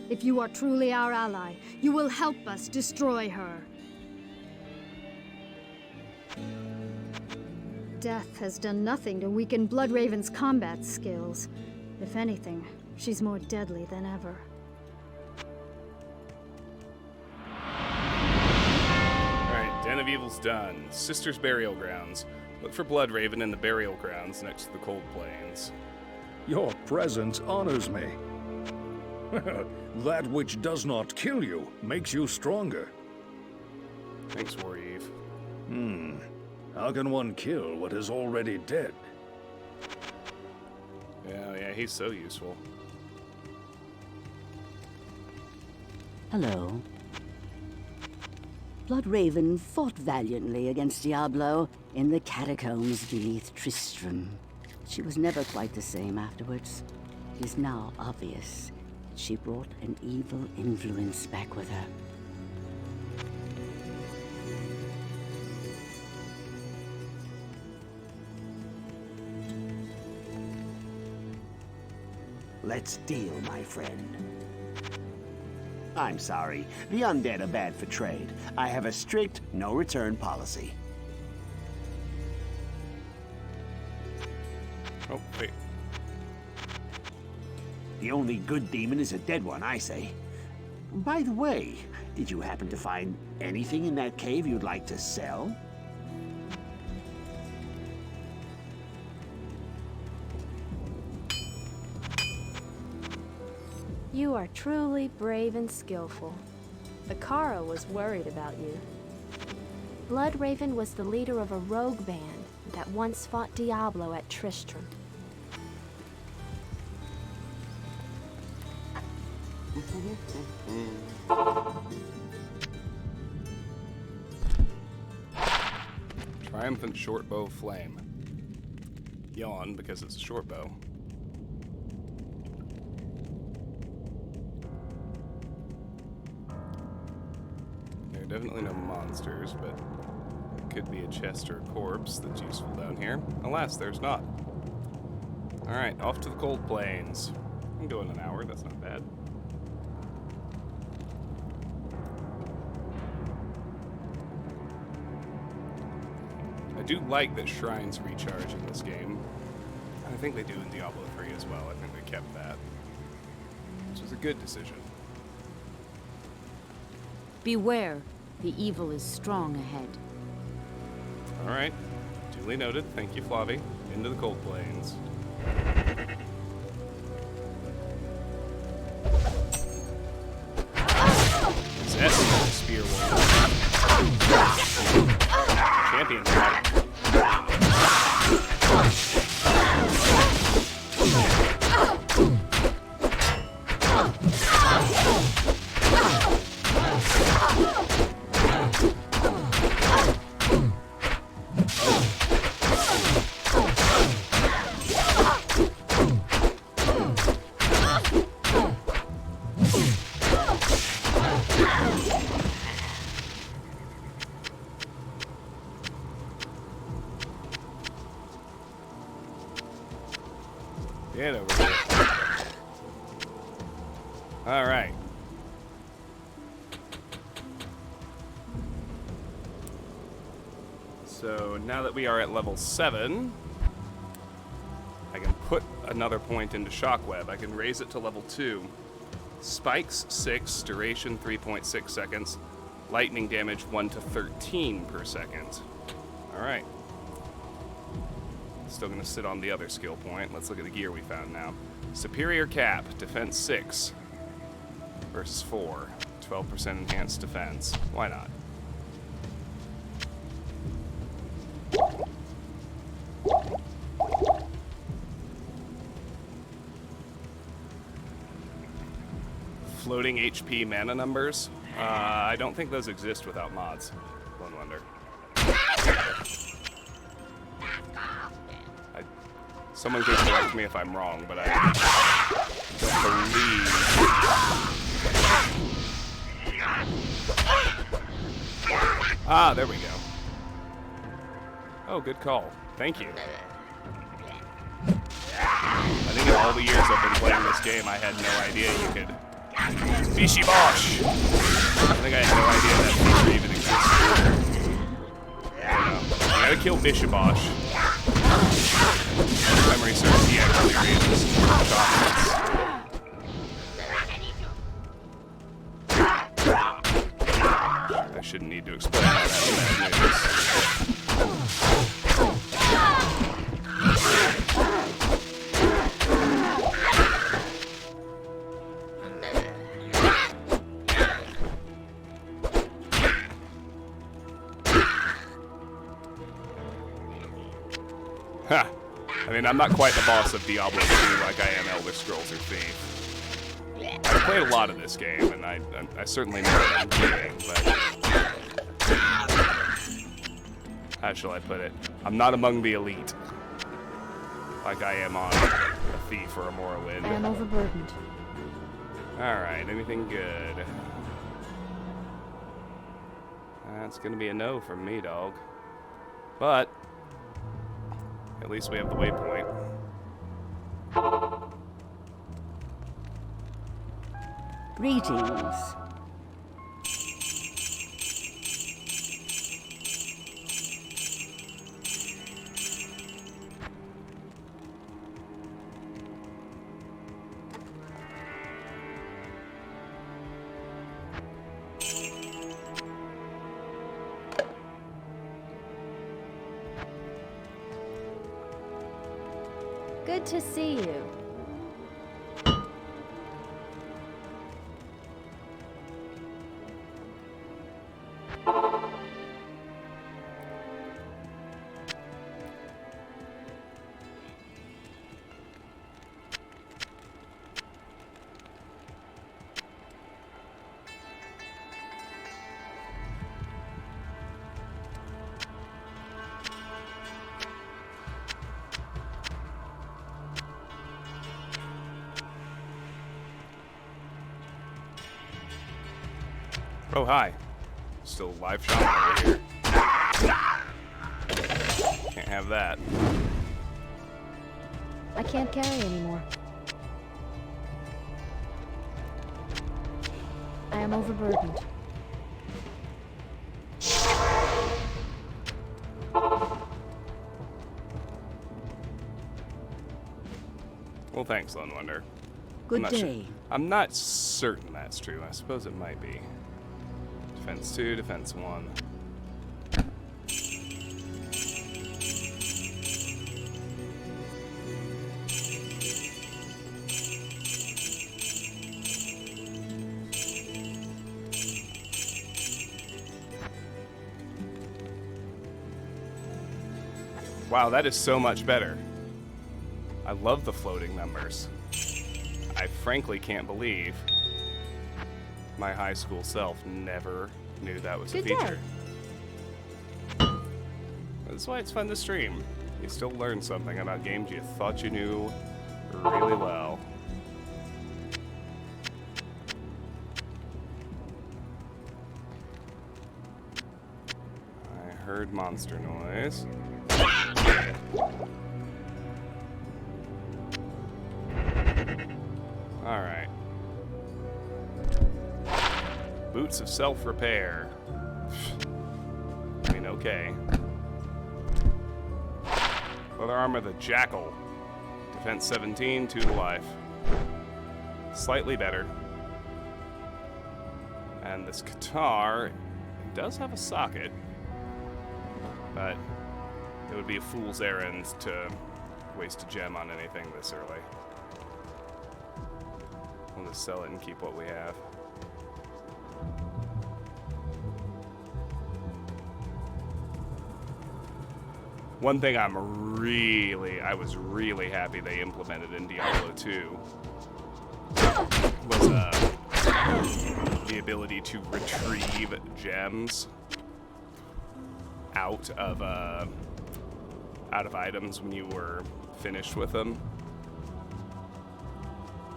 If you are truly our ally, you will help us destroy her. Death has done nothing to weaken Bloodraven's combat skills. If anything, she's more deadly than ever. Alright, Den of Evil's done. Sister's Burial Grounds. Look for Bloodraven in the burial grounds next to the Cold Plains. Your presence honors me. That which does not kill you makes you stronger. Thanks, Wareve. How can one kill what is already dead? Yeah, he's so useful. Hello. Bloodraven fought valiantly against Diablo in the catacombs beneath Tristram. She was never quite the same afterwards. It is now obvious She brought an evil influence back with her. Let's deal, my friend. I'm sorry. The undead are bad for trade. I have a strict no-return policy. Oh, wait. The only good demon is a dead one, I say. By the way, did you happen to find anything in that cave you'd like to sell? You are truly brave and skillful. Akara was worried about you. Bloodraven was the leader of a rogue band that once fought Diablo at Tristram. Triumphant shortbow flame. Yawn because it's a shortbow. There are definitely no monsters, but it could be a chest or a corpse that's useful down here. Alas, there's not. Alright, off to the cold plains. I'm going an hour, that's not bad. I do like that shrines recharge in this game. I think they do in Diablo 3 as well. I think they kept that, which is a good decision. Beware, the evil is strong ahead. Alright, duly noted. Thank you, Flavi. Into the cold plains. Zest spear wall. Champion fight. Get over here. All right. So now that we are at level 7, I can put another point into Shockweb. I can raise it to level 2. Spikes 6, duration 3.6 seconds, lightning damage 1 to 13 per second. All right. Still gonna sit on the other skill point. Let's look at the gear we found now. Superior cap, defense 6 versus 4. 12% enhanced defense. Why not? Floating HP mana numbers? I don't think those exist without mods. One wonder. Someone could correct me if I'm wrong, but I don't believe. Ah, there we go. Oh, good call. Thank you. I think in all the years I've been playing this game, I had no idea you could. Bishi Bosh! I think I had no idea that feature even existed. I don't know. You gotta kill Bishibosh. Memory serves, he actually raises chocolates. I shouldn't need to explain how that's bad news. Ha! I mean, I'm not quite the boss of Diablo 2 like I am Elder Scrolls or Thief. I've played a lot of this game, and I certainly know what I'm doing, but... How shall I put it? I'm not among the elite. Like I am on a Thief or a Morrowind. I am overburdened. Alright, anything good? That's gonna be a no from me, dog. But at least we have the waypoint. Greetings. Good to see you. Oh, hi. Still live shot over here. Can't have that. I can't carry anymore. I am overburdened. Well, thanks, Lone Wonder. Good day. I'm not certain that's true. I suppose it might be. Defense 2, defense 1. Wow, that is so much better. I love the floating numbers. I frankly can't believe my high school self never knew that was a Good day. feature. That's why it's fun to stream. You still learn something about games you thought you knew really well. I heard monster noise. Alright. Boots of self-repair. I mean, okay. Leather armor, the Jackal. Defense 17, 2 to life. Slightly better. And this guitar, it does have a socket, but it would be a fool's errand to waste a gem on anything this early. We'll just sell it and keep what we have. One thing I was really happy they implemented in Diablo 2 was the ability to retrieve gems out of items when you were finished with them.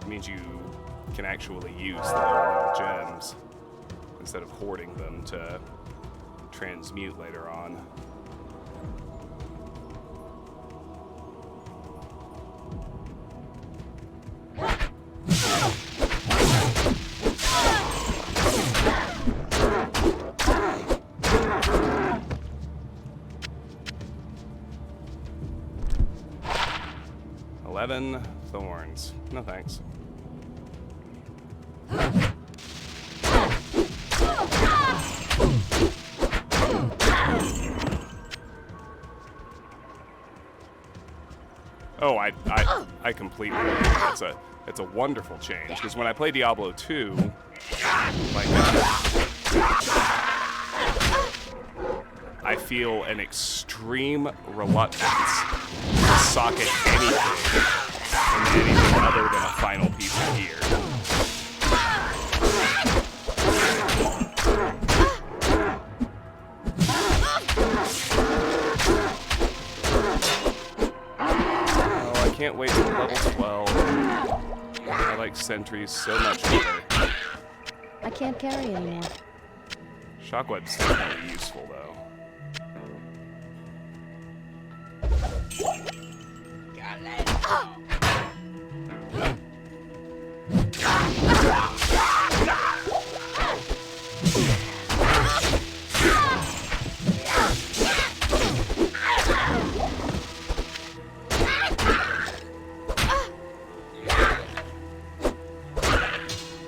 It means you can actually use the lower level gems instead of hoarding them to transmute later on. Thorns. No thanks. Oh, I completely agree. It's a wonderful change, because when I play Diablo 2, like I feel an extreme reluctance to socket anything into anything other than a final piece of gear. Oh, I can't wait till level 12. I like sentries so much better. I can't carry anymore. Shockweb's definitely useful, though.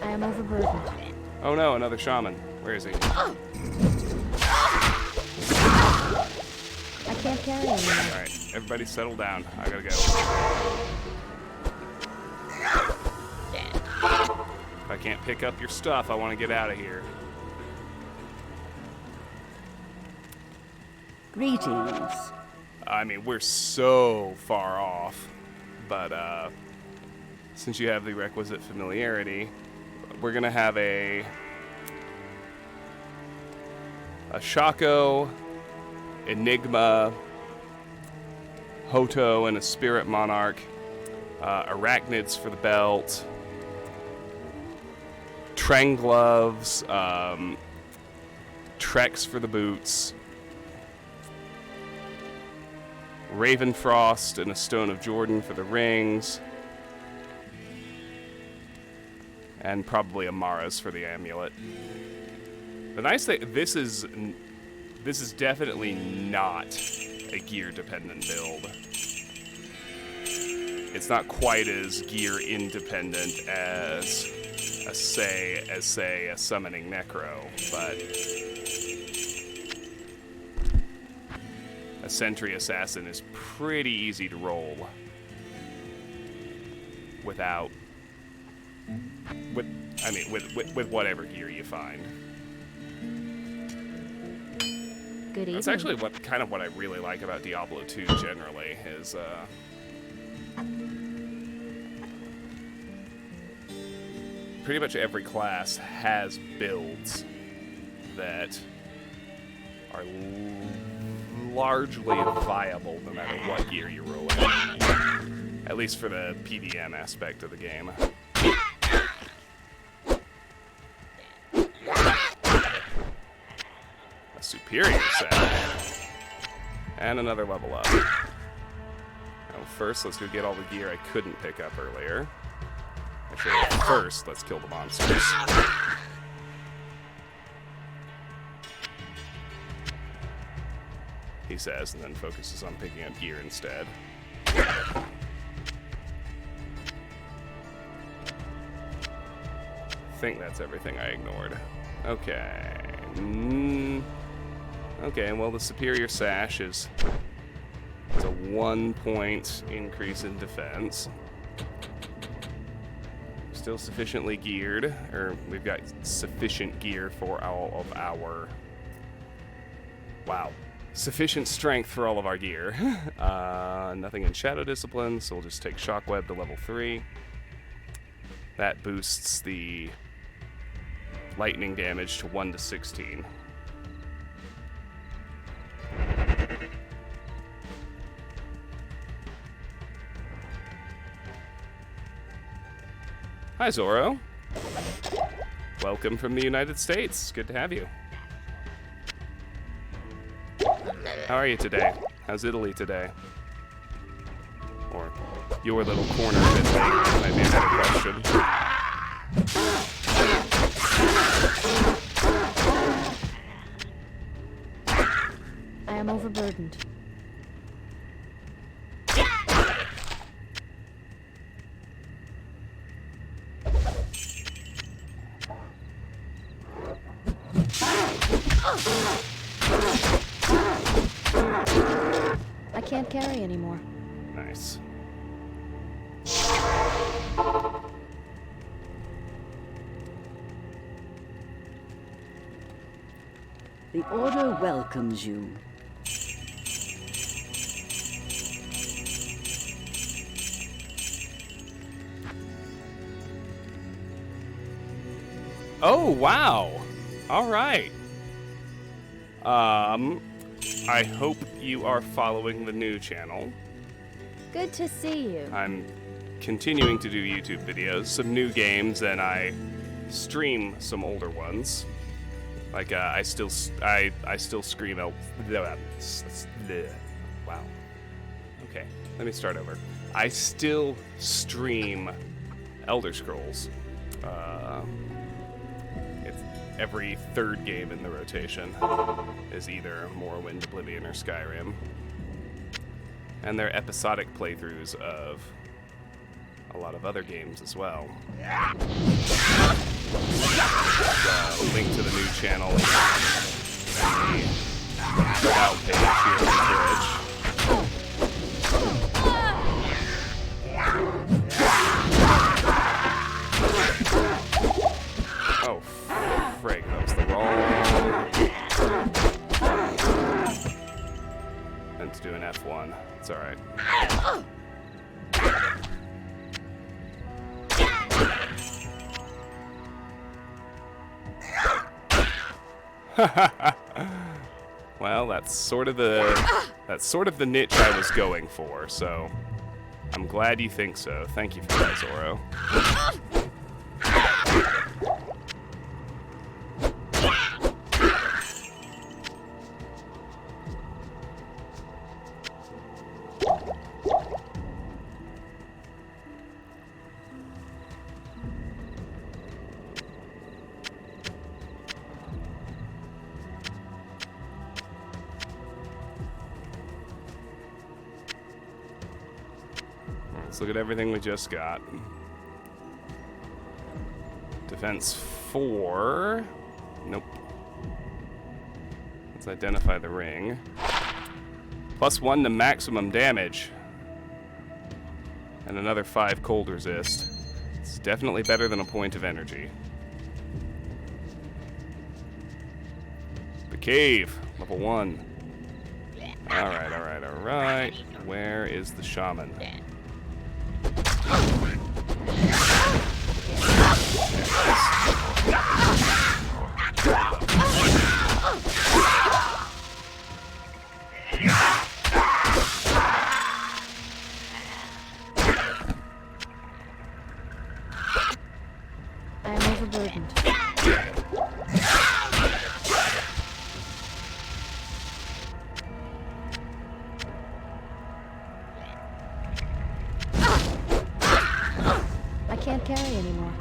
I am overburdened. Oh no, another shaman. Where is he? I can't carry anymore. Alright, everybody settle down. I gotta go. If I can't pick up your stuff, I want to get out of here. Greetings. I mean, we're so far off, but since you have the requisite familiarity, we're gonna have a Shaco, Enigma, Hoto, and a Spirit Monarch, Arachnids for the belt, Trang gloves, Treks for the boots, Ravenfrost and a Stone of Jordan for the rings, and probably Amara's for the amulet. The nice thing, this is definitely not a gear-dependent build. It's not quite as gear-independent as say a summoning Necro, but a Sentry Assassin is pretty easy to roll with whatever gear you find. Good evening. That's actually what I really like about Diablo 2 generally is pretty much every class has builds that are largely viable no matter what gear you roll in. At least for the PvM aspect of the game. A superior set. And another level up. Now first, let's go get all the gear I couldn't pick up earlier. Actually, first, let's kill the monsters. He says, and then focuses on picking up gear instead. I think that's everything I ignored. Okay. Okay, well, the Superior Sash is it's a 1 point increase in defense. Still sufficiently geared, or we've got sufficient gear for all of our... Wow. Sufficient strength for all of our gear. Nothing in Shadow Discipline, so we'll just take Shockweb to level 3. That boosts the lightning damage to 1 to 16. Hi, Zoro. Welcome from the United States. Good to have you. How are you today? How's Italy today? Or your little corner of Italy might be a better question. I am overburdened. I can't carry anymore. Nice. The Order welcomes you. Oh, wow. All right. I hope you are following the new channel. Good to see you. I'm continuing to do YouTube videos, some new games, and I stream some older ones. Like I still scream out. Wow. Okay, let me start over. I still stream Elder Scrolls. It's every third game in the rotation is either Morrowind, Oblivion, or Skyrim. And they're episodic playthroughs of a lot of other games as well. Link to the new channel in the About page here on Twitch. Oh, frig, that was the wrong. Meant to do an F1. It's alright. Well, that's sort of the niche I was going for, so I'm glad you think so. Thank you for that, Zoro. Let's look at everything we just got. Defense 4. Nope. Let's identify the ring. +1 to maximum damage. And another 5 cold resist. It's definitely better than a point of energy. The cave, level 1. Alright, alright, alright. Where is the shaman? I am overburdened. I can't carry anymore.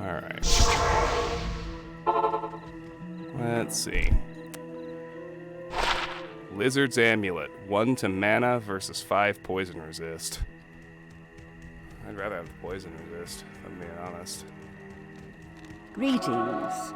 Alright. Let's see. Lizard's Amulet. 1 to mana versus 5 poison resist. I'd rather have the poison resist, if I'm being honest. Greetings.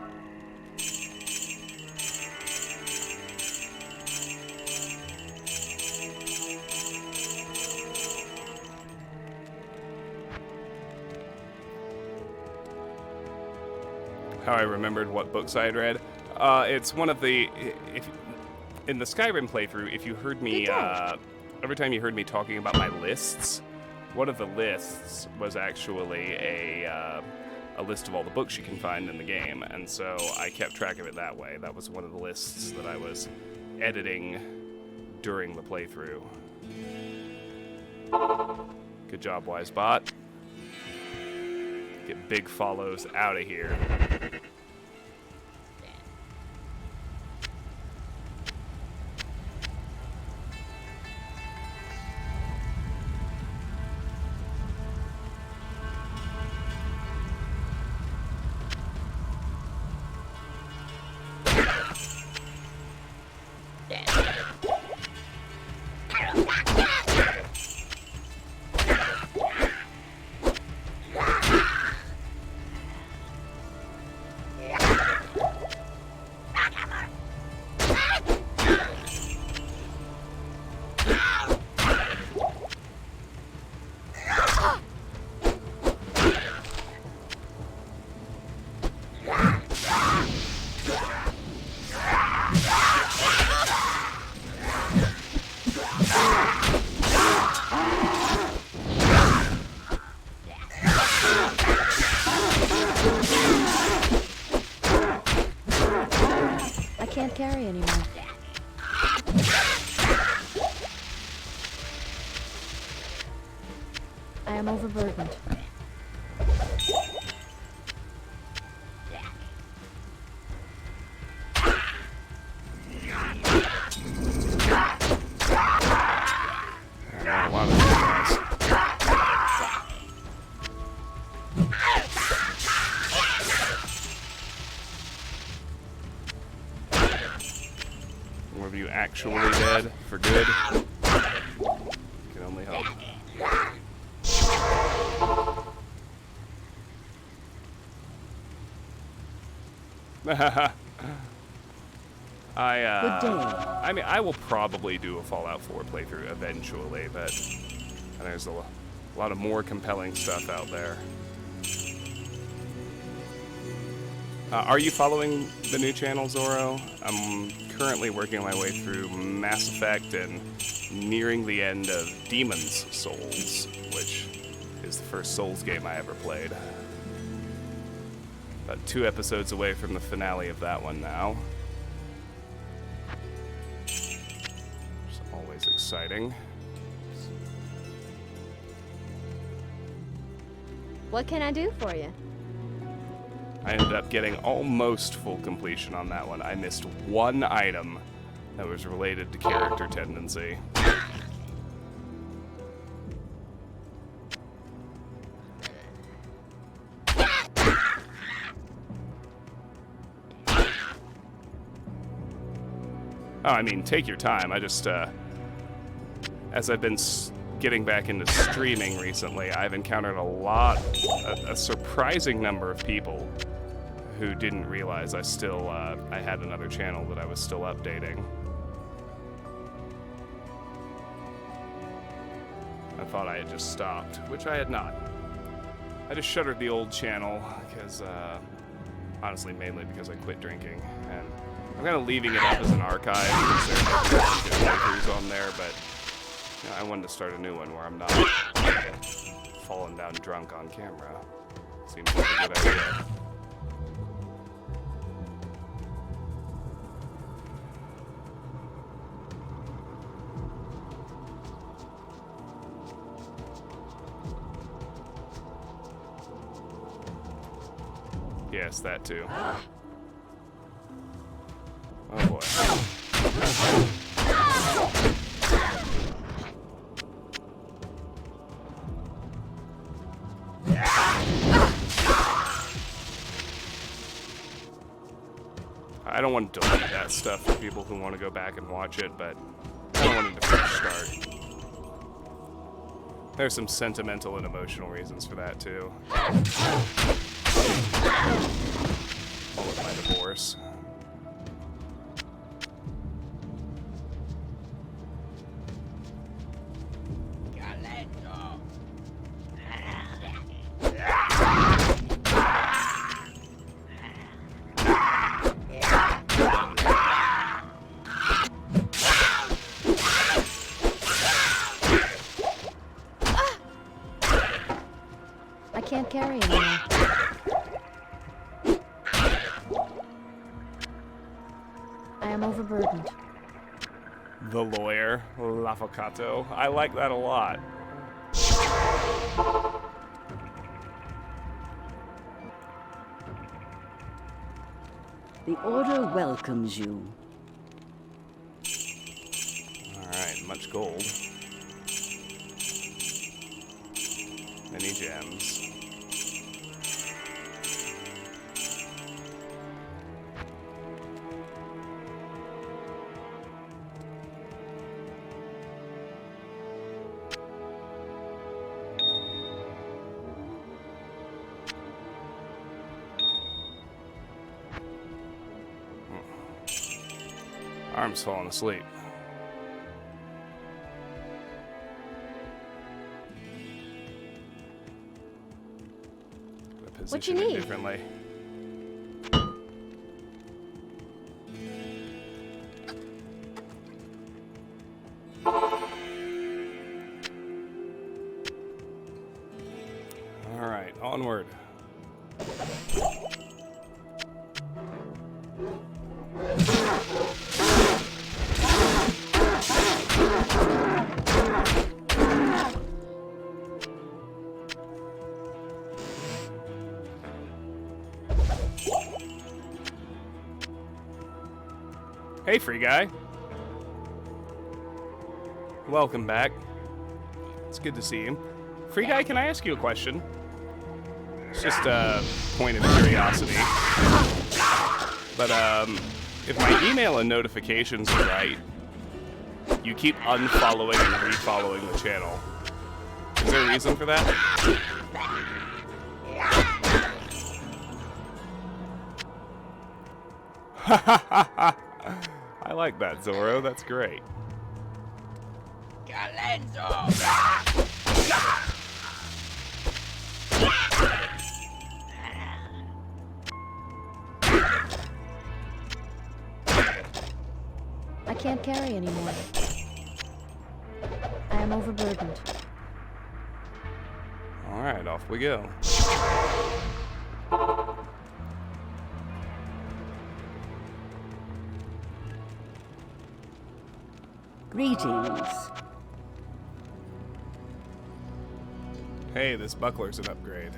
How I remembered what books I had read. It's one of the... in the Skyrim playthrough, if you heard me... every time you heard me talking about my lists, one of the lists was actually a list of all the books you can find in the game, and so I kept track of it that way. That was one of the lists that I was editing during the playthrough. Good job, Wisebot. Get big follows out of here. overburdened. A lot of these guys. One of you actually dead for good? Can only hope. I mean, I will probably do a Fallout 4 playthrough eventually, but there's a lot of more compelling stuff out there. Are you following the new channel, Zorro? I'm currently working my way through Mass Effect and nearing the end of Demon's Souls, which is the first Souls game I ever played. About 2 episodes away from the finale of that one now. It's always exciting. What can I do for you? I ended up getting almost full completion on that one. I missed one item that was related to character tendency. Oh, I mean, take your time. I just, as I've been getting back into streaming recently, I've encountered a surprising number of people who didn't realize I had another channel that I was still updating. I thought I had just stopped, which I had not. I just shuttered the old channel because, honestly, mainly because I quit drinking, and I'm kind of leaving it up as an archive because there are playthroughs on there, but you know, I wanted to start a new one where I'm not falling down drunk on camera. Seems like a good idea. Yes, that too. Oh boy. I don't want to delete that stuff for people who want to go back and watch it, but I don't want it to fresh start. There's some sentimental and emotional reasons for that too. All of my divorce. I can't carry anymore. I am overburdened. The lawyer, L'Avvocato. I like that a lot. The Order welcomes you. Alright, much gold. Many gems. Arm's falling asleep. What you need? Differently. All right, onward. Hey, free guy. Welcome back. It's good to see you. Free guy, can I ask you a question? It's just a point of curiosity. But, if my email and notifications are right, you keep unfollowing and refollowing the channel. Is there a reason for that? I like that, Zoro. That's great. I can't carry anymore. I am overburdened. Alright, off we go. Greetings. Hey, this buckler's an upgrade.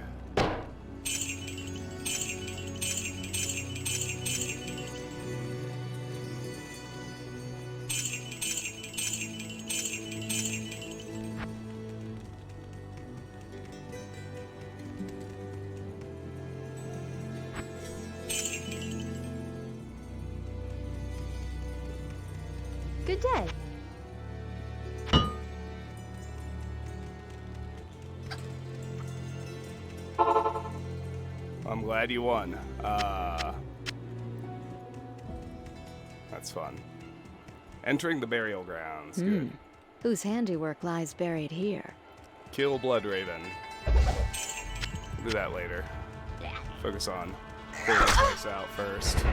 Good day. I'm glad you won. That's fun. Entering the burial grounds. Good. Whose handiwork lies buried here? Kill Bloodraven. Do that later. Focus on clearing this place out first.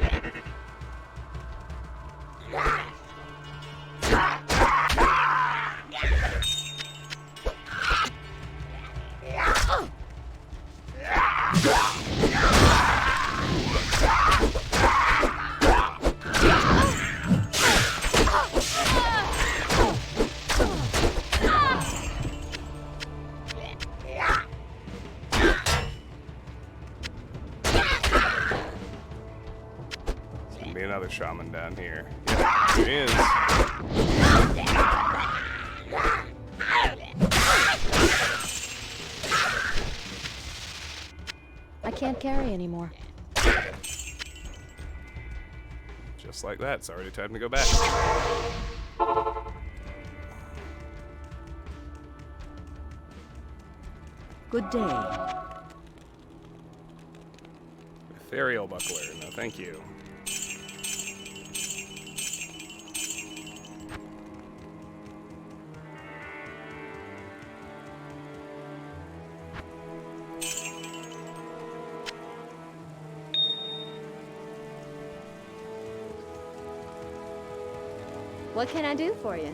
Be another shaman down here. Yeah, it is. I can't carry anymore. Just like that, it's already time to go back. Good day. Ethereal buckler, no thank you. What can I do for you?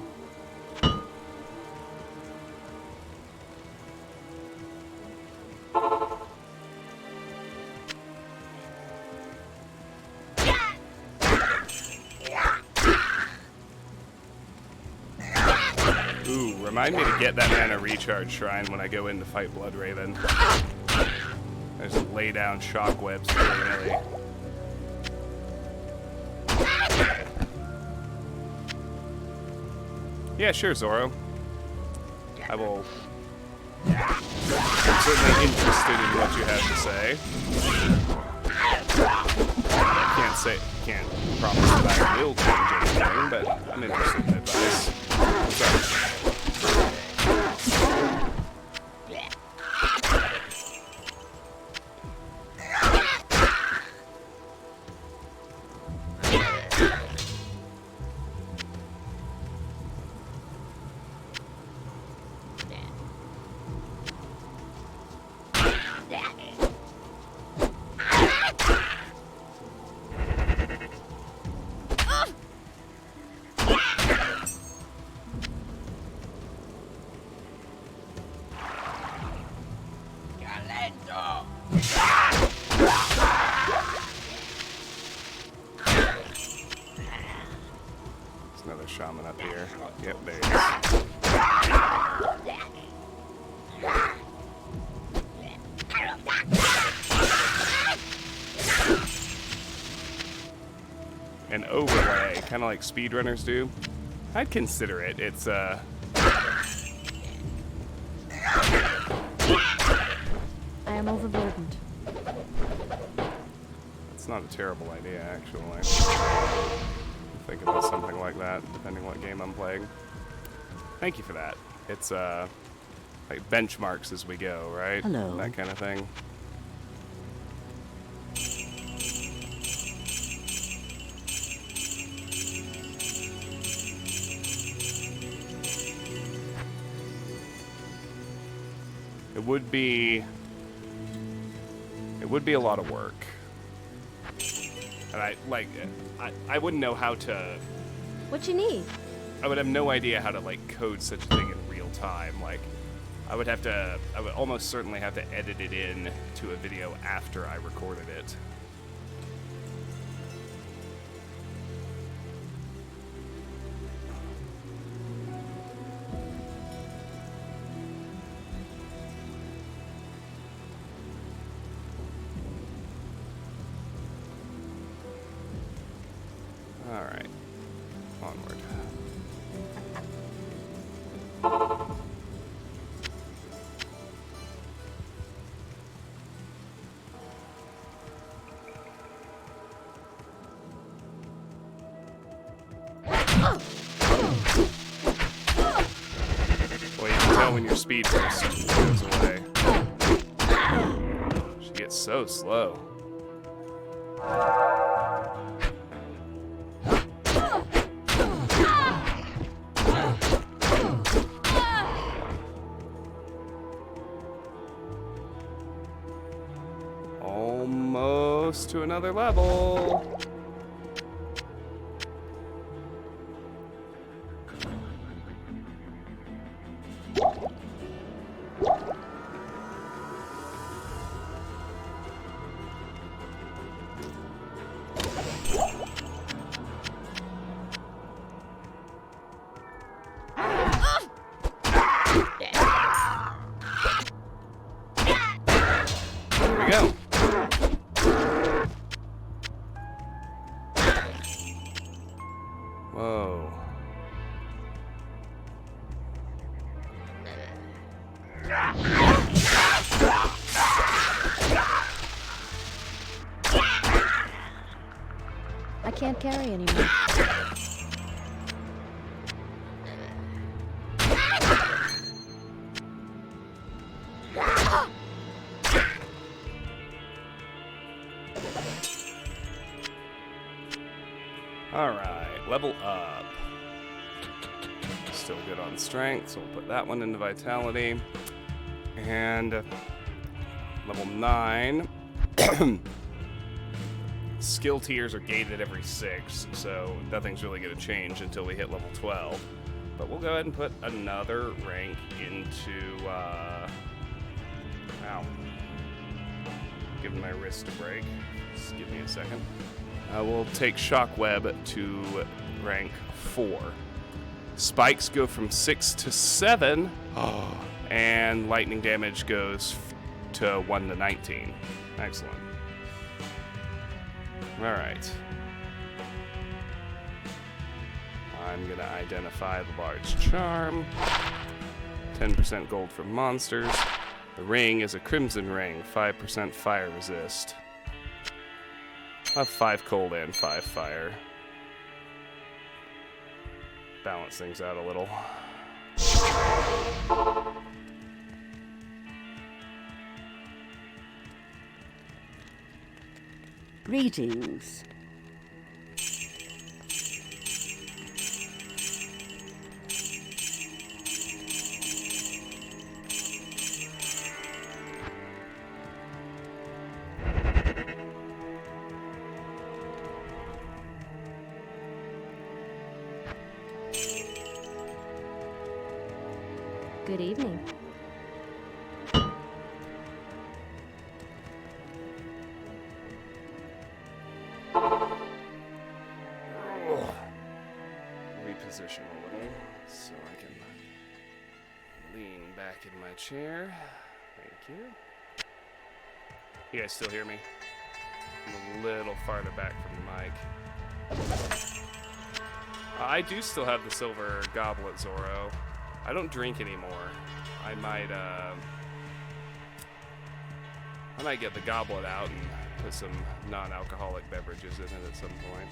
Ooh, remind me to get that mana recharge shrine when I go in to fight Bloodraven. I just lay down shock webs willy-nilly. Yeah, sure, Zoro. I will. I'm certainly interested in what you have to say. Can't promise that I will change anything, but I'm interested in advice. What's up? There's another shaman up here. Yep, there he is. An overlay. kind of like speedrunners do, I'd consider it. It's I am overburdened. it's not a terrible idea, actually. Think about something like that, depending what game I'm playing. Thank you for that. It's like benchmarks as we go, right? Hello. That kind of thing. It would be a lot of work. And I wouldn't know how to, What you need? I would have no idea how to like code such a thing in real time. Like I would almost certainly have to edit it in to a video after I recorded it. All right, onward. Well, you can tell when your speed boost goes away. She gets so slow. Almost to another level. There we go. Whoa. I can't carry anymore. Alright, level up. Still good on strength, so we'll put that one into vitality. And level 9. Skill tiers are gated every 6, so nothing's really going to change until we hit level 12. But we'll go ahead and put another rank into, ow. Giving my wrist a break. Just give me a second. We'll take Shockweb to rank 4. Spikes go from 6 to 7. And lightning damage goes to 1 to 19. Excellent. Alright. I'm going to identify the large charm. 10% gold from monsters. The ring is a crimson ring, 5% fire resist. I'll have 5 cold and 5 fire. Balance things out a little. Greetings. Good evening. Reposition a little so I can lean back in my chair. Thank you. You guys still hear me? I'm a little farther back from the mic. I do still have the silver goblet, Zoro. I don't drink anymore. I might get the goblet out and put some non-alcoholic beverages in it at some point.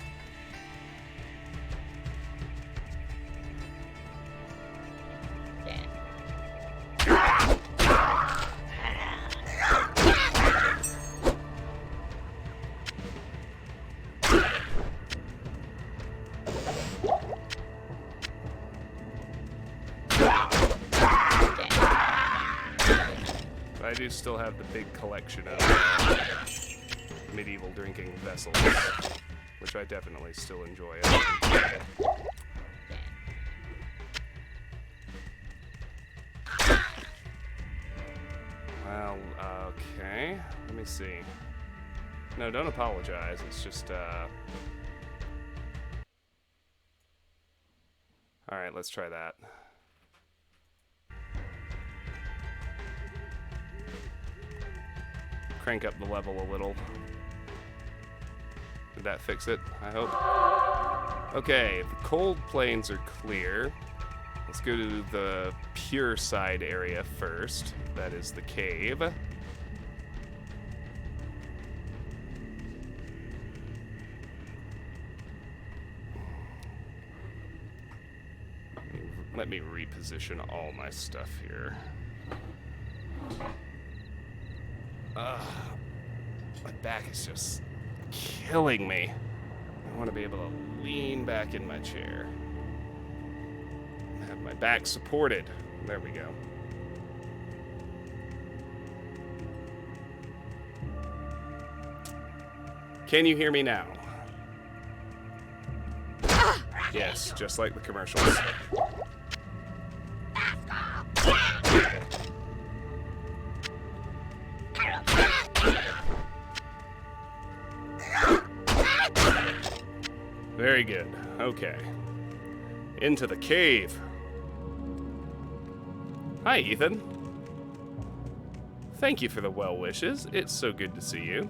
I do still have the big collection of medieval drinking vessels, which I definitely still enjoy. Well, okay. Let me see. No, don't apologize. It's just, Alright, let's try that. Crank up the level a little. Did that fix it? I hope. Okay, the cold plains are clear. Let's go to the pure side area first. That is the cave. Let me reposition all my stuff here. My back is just killing me. I want to be able to lean back in my chair. Have my back supported. There we go. Can you hear me now? Yes, just like the commercials. Very good. Okay. Into the cave. Hi, Ethan. Thank you for the well wishes. It's so good to see you.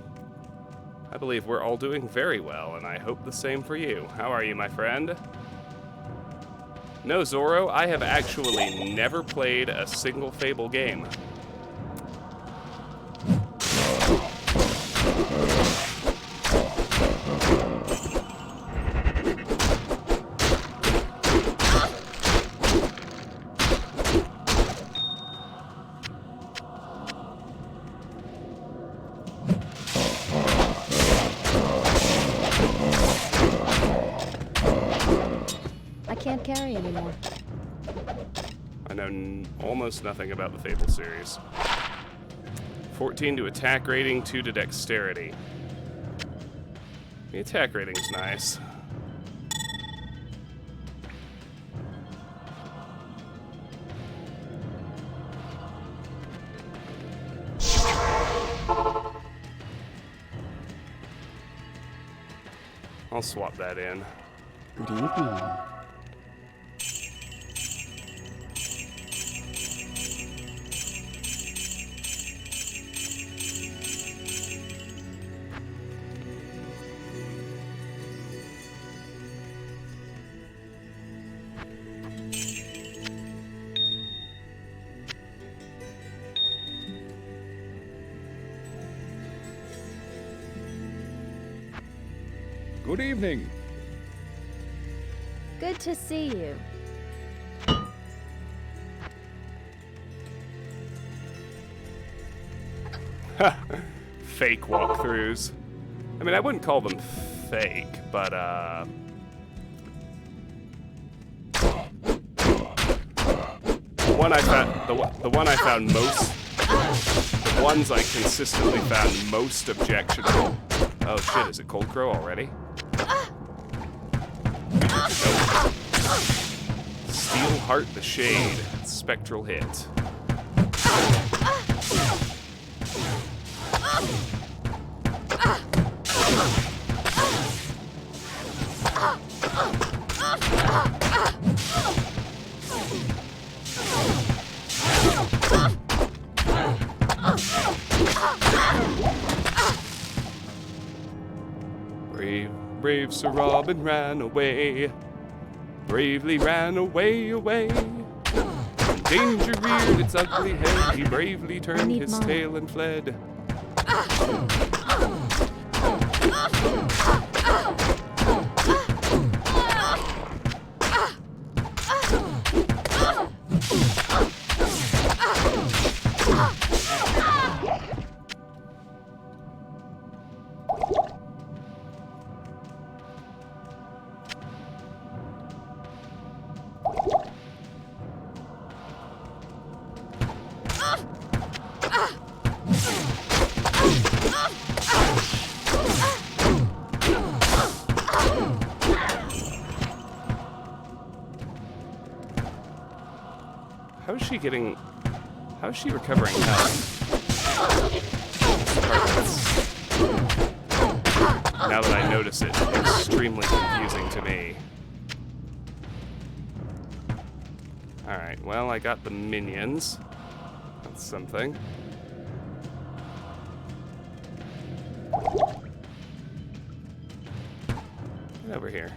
I believe we're all doing very well, and I hope the same for you. How are you, my friend? No, Zoro, I have actually never played a single Fable game. Carry anymore. I know almost nothing about the Fable series. 14 to attack rating, 2 to dexterity. The attack rating's nice. I'll swap that in. Good evening. Good evening. Good to see you. Fake walkthroughs. I mean, I wouldn't call them fake, but the ones I consistently found most objectionable. Oh shit, is it Cold Crow already? Nope. Steel Heart the Shade. Spectral hit. Brave Sir Robin ran away. bravely ran away, away. When danger reared its ugly head, he bravely turned need his mine. tail and fled. How is she recovering health? Now that I notice it, extremely confusing to me. Alright, well, I got the minions. That's something. Get over here.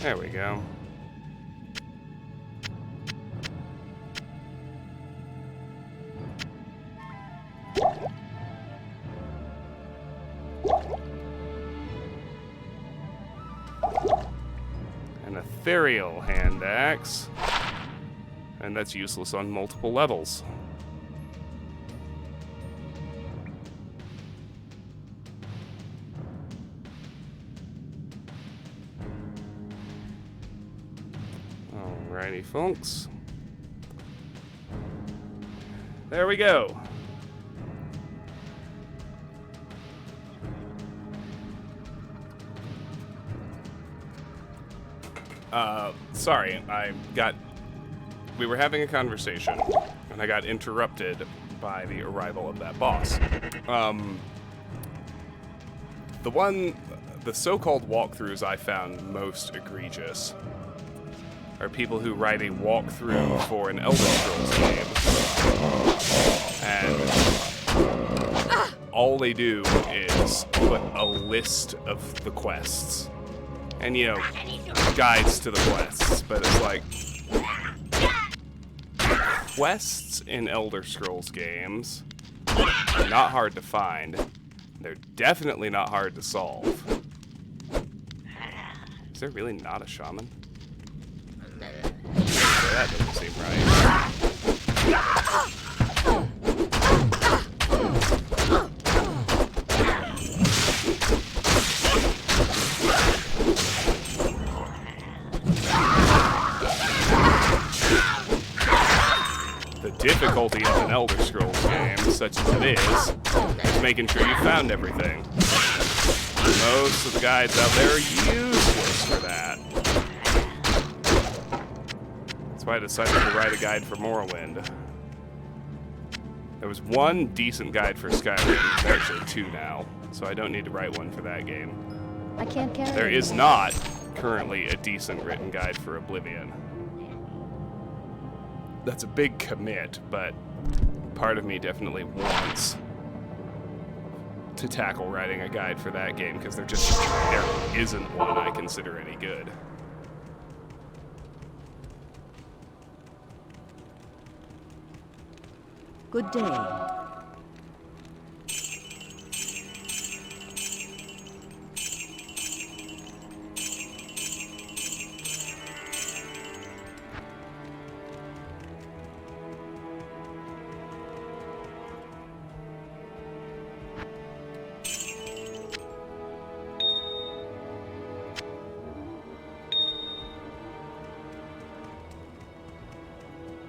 There we go. An ethereal hand axe. And that's useless on multiple levels. Alrighty, folks. There we go. Sorry, we were having a conversation, and I got interrupted by the arrival of that boss. The so-called walkthroughs I found most egregious are people who write a walkthrough for an Elder Scrolls game, and all they do is put a list of the quests. And, you know, guides to the quests, but it's like, quests in Elder Scrolls games are not hard to find. They're definitely not hard to solve. Is there really not a shaman? That doesn't seem right. The difficulty of an Elder Scrolls game, such as it is making sure you found everything. Most of the guides out there are useless for that. That's why I decided to write a guide for Morrowind. There was one decent guide for Skyrim, there's actually two now, so I don't need to write one for that game. I can't carry There it. is not currently a decent written guide for Oblivion. That's a big commit, but part of me definitely wants to tackle writing a guide for that game, because there isn't one I consider any good. Good day.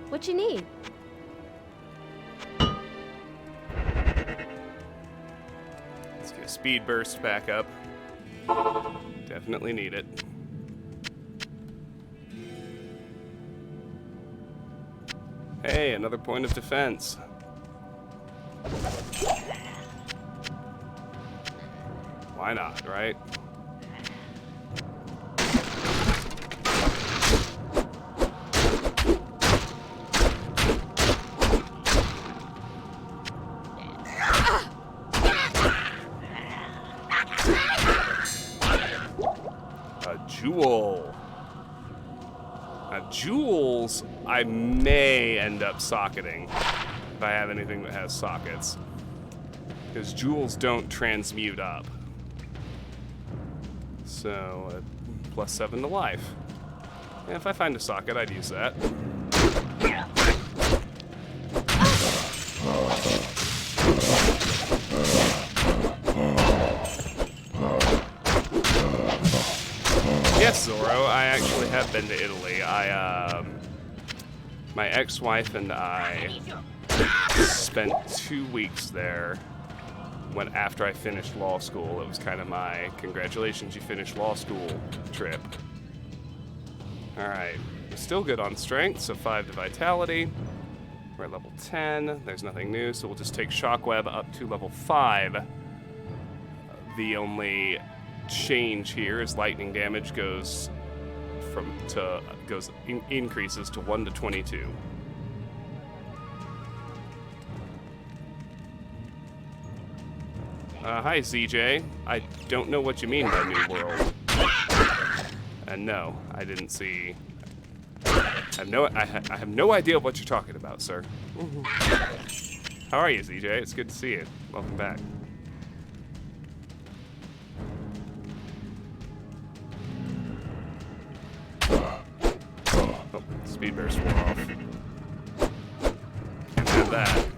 What you need? Let's get a speed burst back up. Definitely need it. Hey, another point of defense. Why not, right? A jewel. Now, jewels, I may end up socketing if I have anything that has sockets. Because jewels don't transmute up. So, +7 to life. And if I find a socket, I'd use that. Yes, Zorro, I actually have been to Italy. My ex-wife and I spent 2 weeks there after I finished law school. It was kind of my congratulations, you finished law school trip. Alright, we're still good on strength, so 5 to vitality. We're at level 10, there's nothing new, so we'll just take Shockweb up to level 5. The only change here is lightning damage increases to 1 to 22. Hi, ZJ. I don't know what you mean by New World. And no, I didn't see. I have no idea what you're talking about, sir. How are you, ZJ? It's good to see you. Welcome back. Oh, speed burst wore off. Can't have that.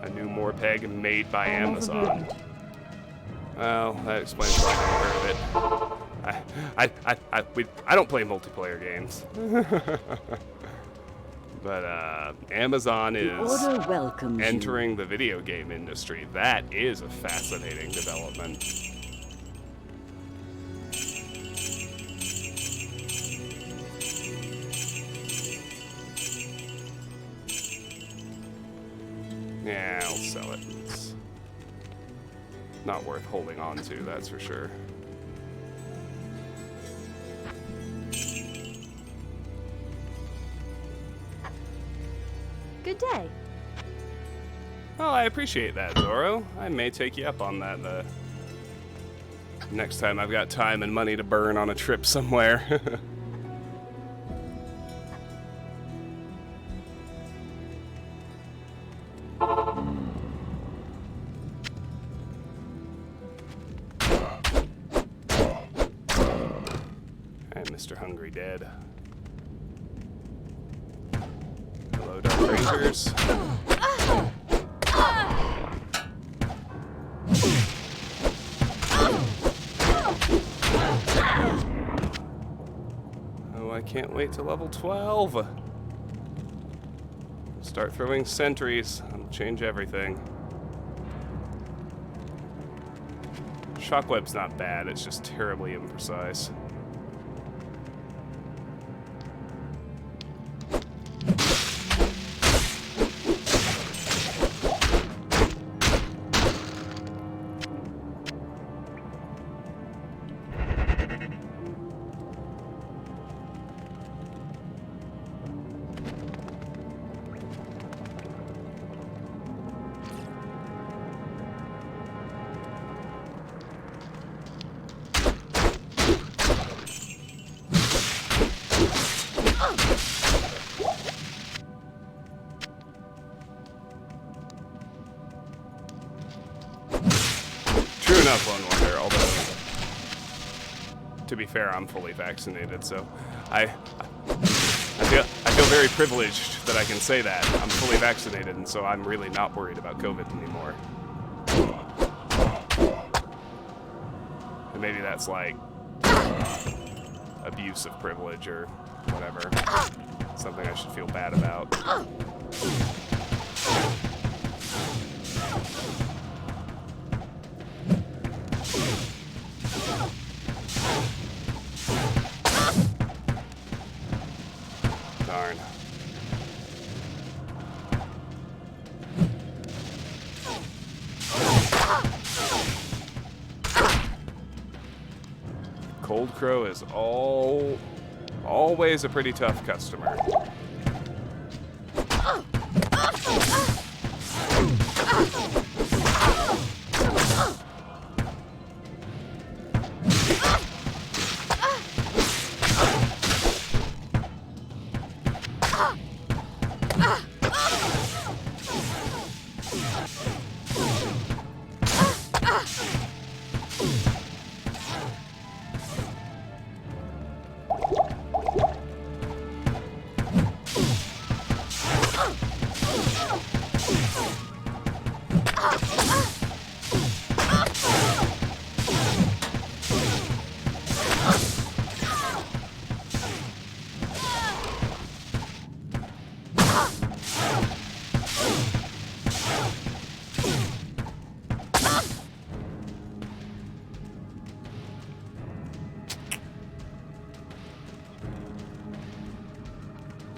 A new Morpeg made by Amazon. Well, that explains why I never heard of it. I don't play multiplayer games. But Amazon is entering the video game industry. That is a fascinating development. Yeah, I'll sell it. It's not worth holding on to, that's for sure. Good day. Well, I appreciate that, Zorro. I may take you up on that next time I've got time and money to burn on a trip somewhere. Mr. Hungry Dead. Hello, Dark Rangers. Oh, I can't wait to level 12. Start throwing sentries. I'll change everything. Shockweb's not bad, it's just terribly imprecise. True enough, Lone Wonder, although, to be fair, I'm fully vaccinated, so I feel very privileged that I can say that. I'm fully vaccinated, and so I'm really not worried about COVID anymore. And maybe that's like abuse of privilege or whatever. Something I should feel bad about. Darn. Cold Crow is always a pretty tough customer.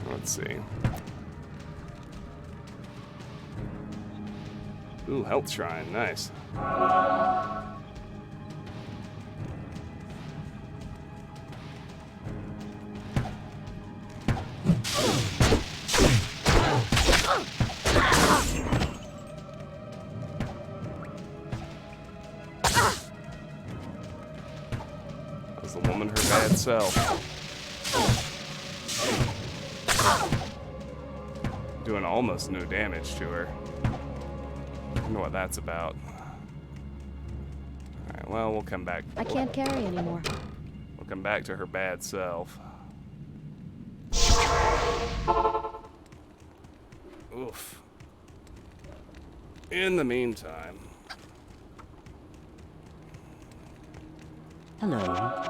Let's see. Ooh, health shrine, nice. That's the woman her bad self. Doing almost no damage to her. I don't know what that's about. Alright, well, we'll come back. I can't carry anymore. We'll come back to her bad self. Oof. In the meantime. Hello.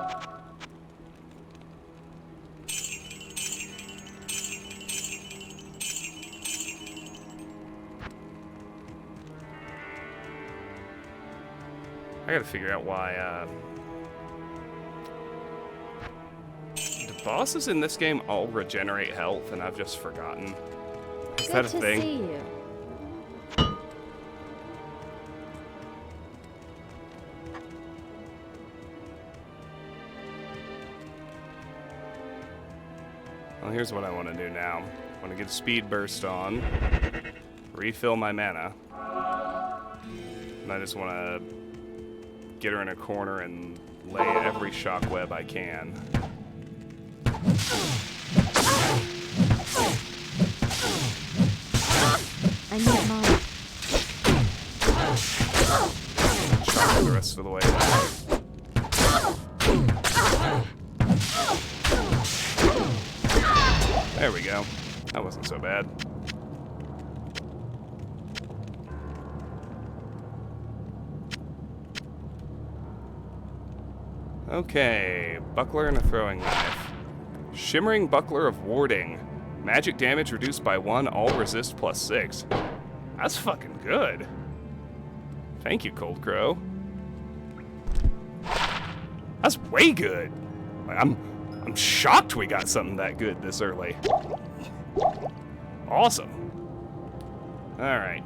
I gotta figure out why, do bosses in this game all regenerate health and I've just forgotten? Is that a thing? Good to see you. Well, here's what I want to do now. I want to get a speed burst on, refill my mana, and I just want to get her in a corner and lay every shockweb I can. I need mine. Shock her the rest of the way back. There we go. That wasn't so bad. Okay, buckler and a throwing knife. Shimmering buckler of warding. Magic damage reduced by 1, all resist +6. That's fucking good. Thank you, Cold Crow. That's way good. Like, I'm shocked we got something that good this early. Awesome. All right.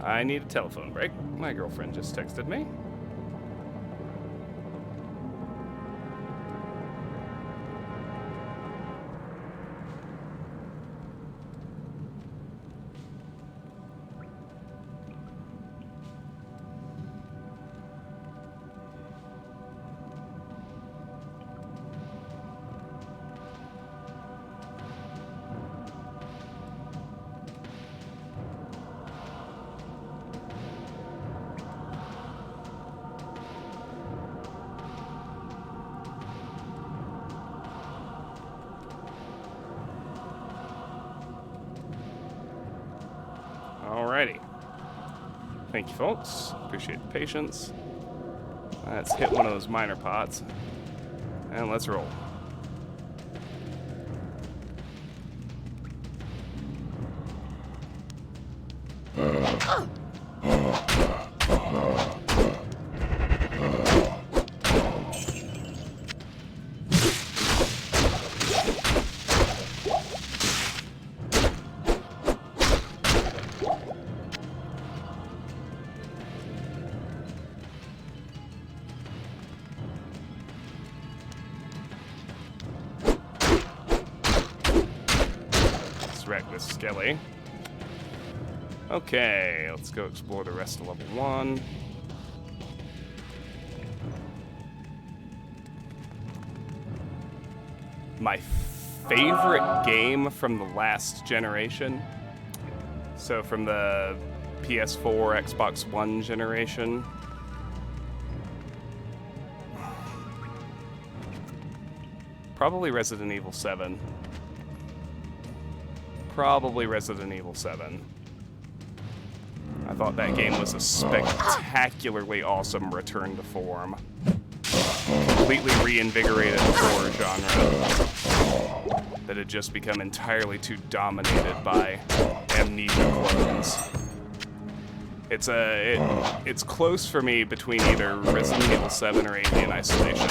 I need a telephone break. My girlfriend just texted me. Alrighty. Thank you, folks. Appreciate the patience. Let's hit one of those minor pots. And let's roll. wreck this skelly. Okay, let's go explore the rest of level 1. My favorite game from the last generation. So from the PS4, Xbox One generation. Probably Resident Evil 7. Probably Resident Evil 7. I thought that game was a spectacularly awesome return to form. Completely reinvigorated the horror genre that had just become entirely too dominated by amnesia clones. It's close for me between either Resident Evil 7 or Alien Isolation.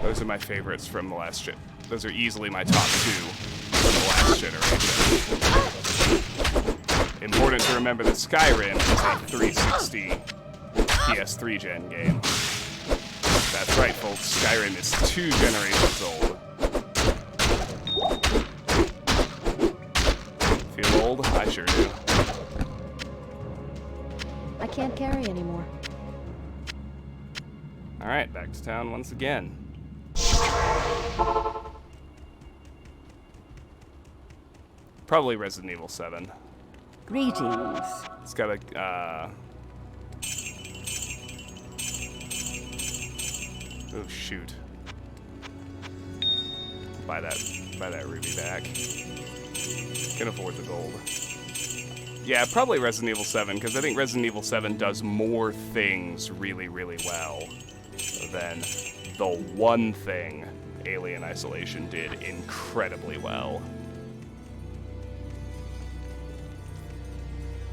Those are my favorites from the last gen. Those are easily my top 2 from the last generation. Important to remember that Skyrim is a 360 PS3 gen game. That's right, folks. Skyrim is 2 generations old. Feel old? I sure do. I can't carry anymore. Alright, back to town once again. Probably Resident Evil 7. Greetings. It's got a, oh, shoot. Buy that ruby back. Can afford the gold. Yeah, probably Resident Evil 7, because I think Resident Evil 7 does more things really, really well than the one thing Alien Isolation did incredibly well.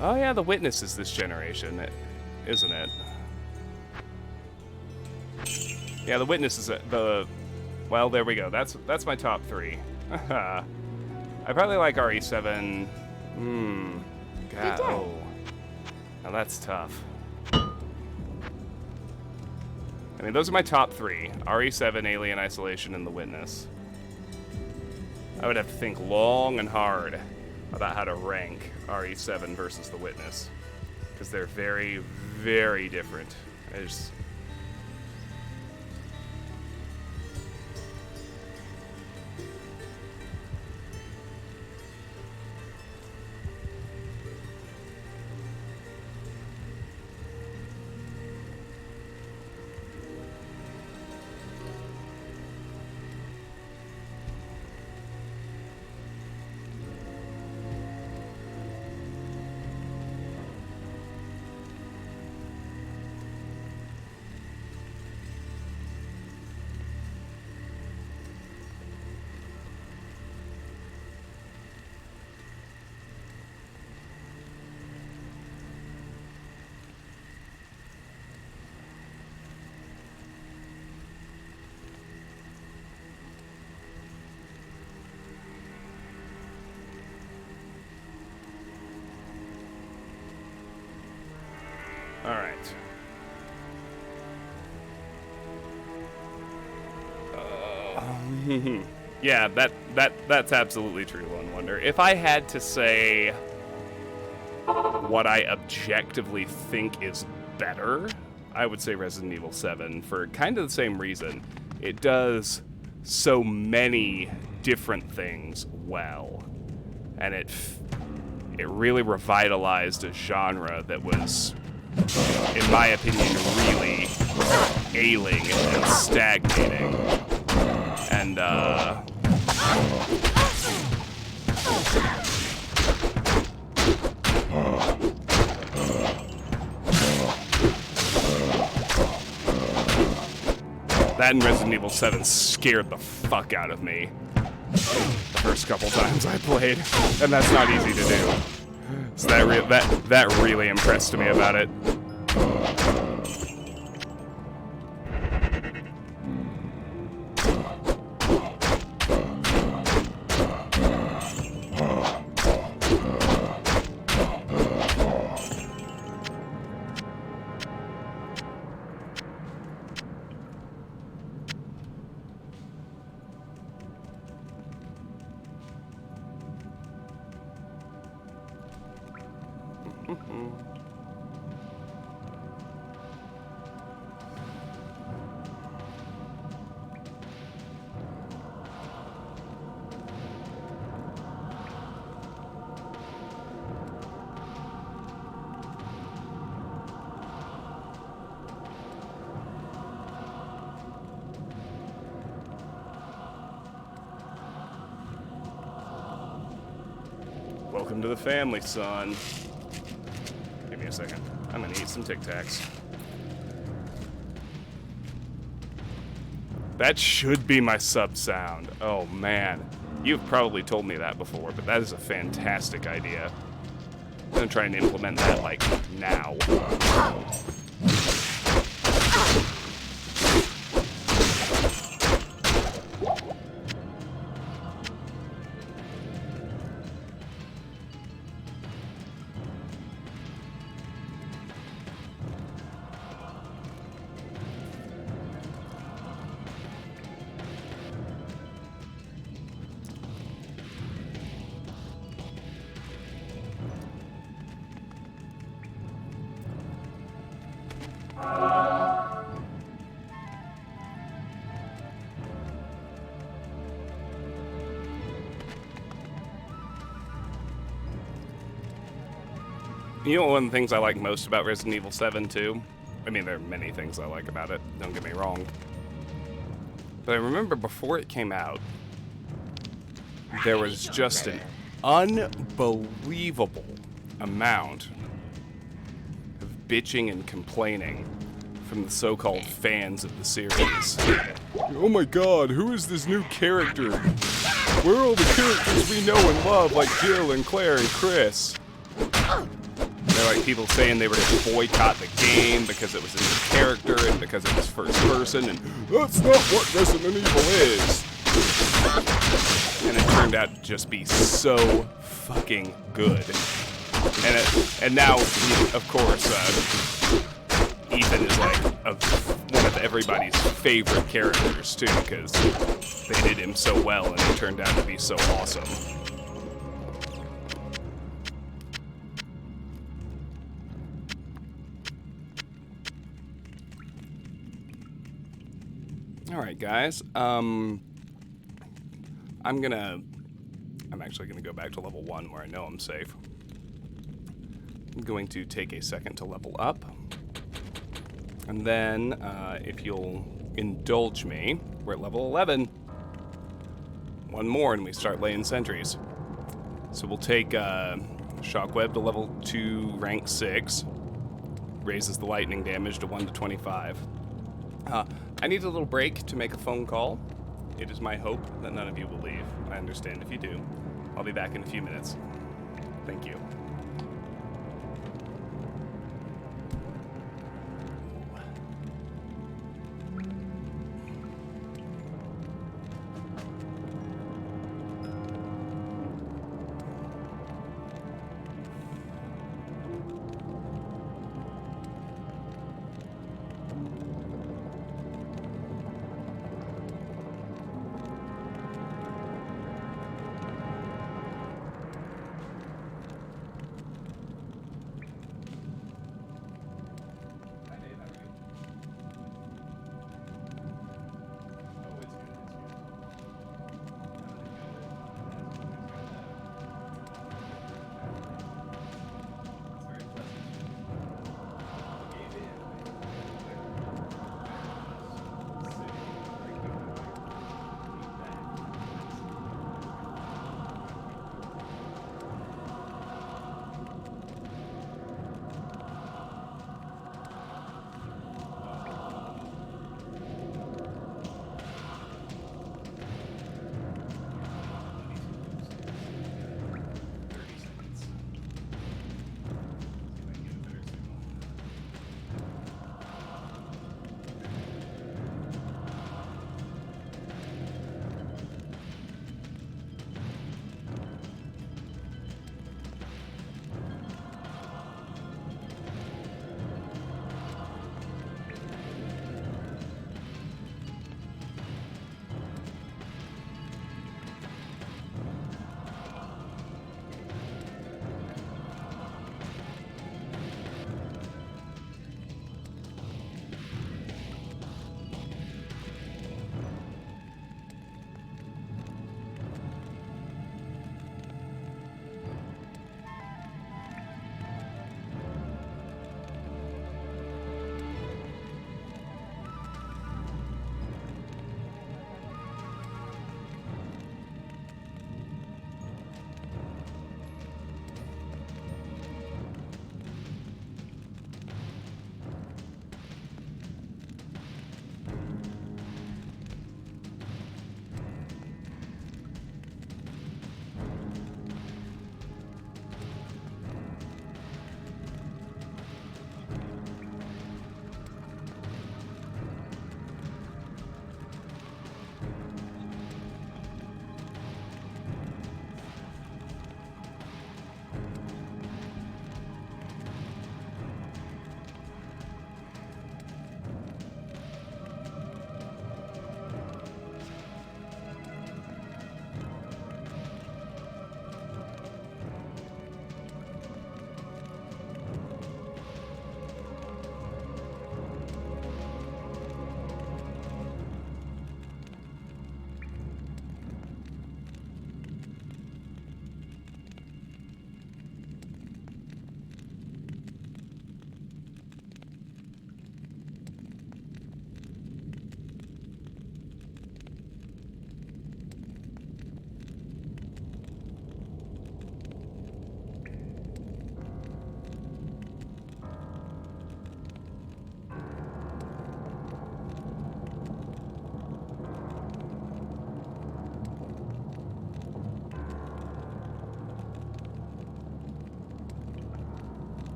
Oh yeah, The Witness is this generation, isn't it? Yeah, The Witness is well, there we go. That's my top 3. I probably like RE7. God, oh. Now that's tough. I mean, those are my top 3. RE7, Alien Isolation, and The Witness. I would have to think long and hard about how to rank RE7 versus The Witness, because they're very, very different. All right. Yeah, that's absolutely true, Lone Wonder. If I had to say what I objectively think is better, I would say Resident Evil 7 for kind of the same reason. It does so many different things well, and it really revitalized a genre that was, in my opinion, really ailing and stagnating. And, that and Resident Evil 7 scared the fuck out of me the first couple times I played, and that's not easy to do. So that really impressed me about it. Welcome to the family, son. Give me a second. I'm gonna eat some Tic Tacs. That should be my sub sound. Oh man. You've probably told me that before, but that is a fantastic idea. I'm gonna try and implement that, like, now. You know, one of the things I like most about Resident Evil 7, too? I mean, there are many things I like about it, don't get me wrong. But I remember before it came out, there was just an unbelievable amount of bitching and complaining from the so-called fans of the series. Oh my god, who is this new character? Where are all the characters we know and love, like Jill and Claire and Chris? They're like people saying they were going to boycott the game because it was a new character and because it was first person, and that's not what Resident Evil is. And it turned out to just be so fucking good. And now, of course, Ethan is like one of everybody's favorite characters too, because they did him so well and it turned out to be so awesome. Alright guys, I'm actually gonna go back to level 1 where I know I'm safe. I'm going to take a second to level up. And then, if you'll indulge me, we're at level 11. One more and we start laying sentries. So we'll take Shockweb to level 2, rank 6. Raises the lightning damage to 1 to 25. I need a little break to make a phone call. It is my hope that none of you will leave. I understand if you do. I'll be back in a few minutes. Thank you.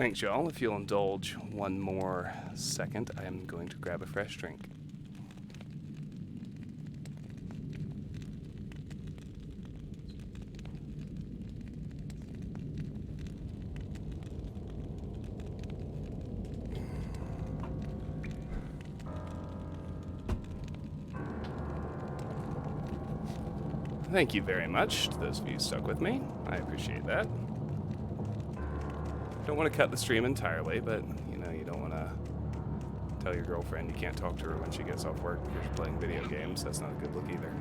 Thanks, y'all. If you'll indulge one more second, I am going to grab a fresh drink. Thank you very much to those of you who stuck with me. I appreciate that. Don't want to cut the stream entirely, but you know, you don't want to tell your girlfriend you can't talk to her when she gets off work because you're playing video games. That's not a good look either.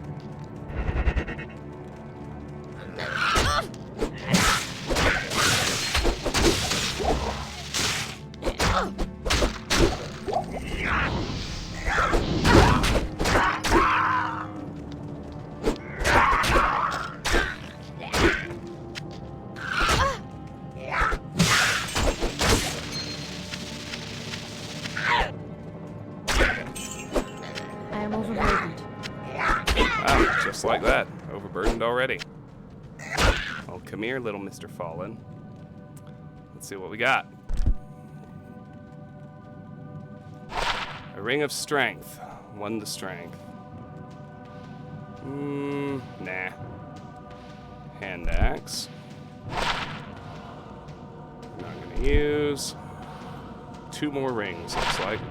Just like that. Overburdened already. Well, come here, little Mr. Fallen. Let's see what we got. A ring of strength. 1 to strength. Nah. Hand axe. Not gonna use. 2 more rings, looks like.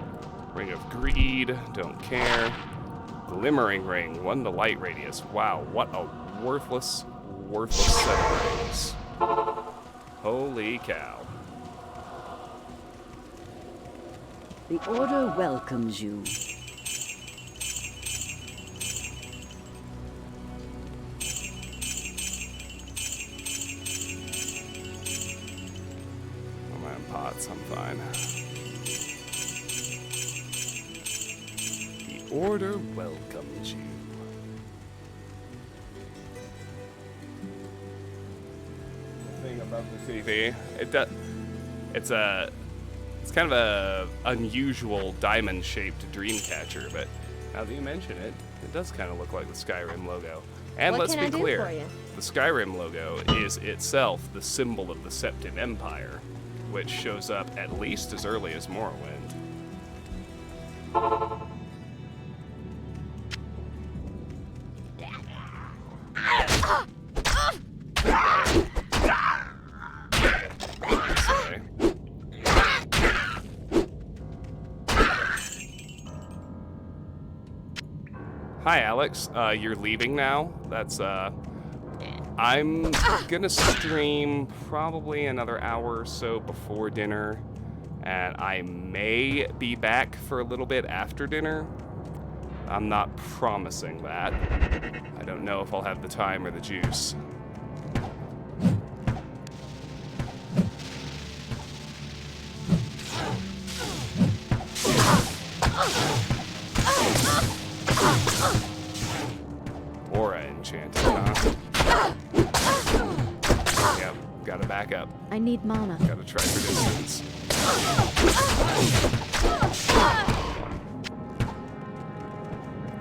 Ring of greed. Don't care. Glimmering ring, 1 to light radius. Wow, what a worthless set of rings. Holy cow. The Order welcomes you. I'm in pots, I'm fine. Order welcomes you. The thing above the TV, it's kind of a unusual diamond-shaped dream catcher, but now that you mention it, it does kind of look like the Skyrim logo. And What let's can be I do clear, for you? the Skyrim logo is itself the symbol of the Septim Empire, which shows up at least as early as Morrowind. Hi, Alex. You're leaving now? That's, I'm gonna stream probably another hour or so before dinner, and I may be back for a little bit after dinner. I'm not promising that. I don't know if I'll have the time or the juice. Aura enchanted, huh? Yep, gotta back up. I need mana. Gotta try for distance.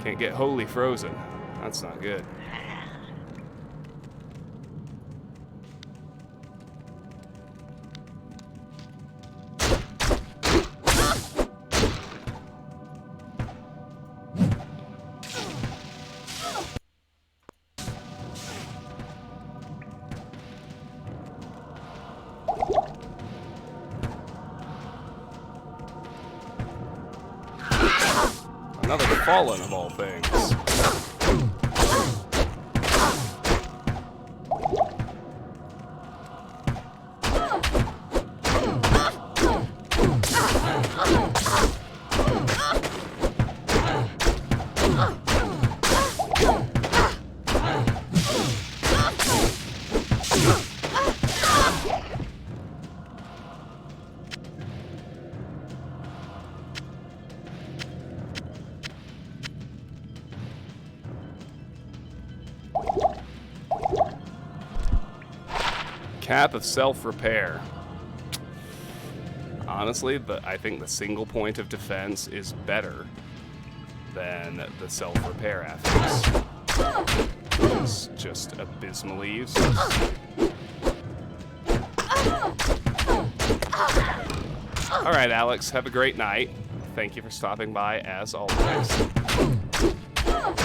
Can't get wholly frozen. That's not good. Another fallen of all things. Cap of self-repair. Honestly, I think the single point of defense is better than the self-repair affix. It's just abysmally useless. All right, Alex, have a great night. Thank you for stopping by, as always.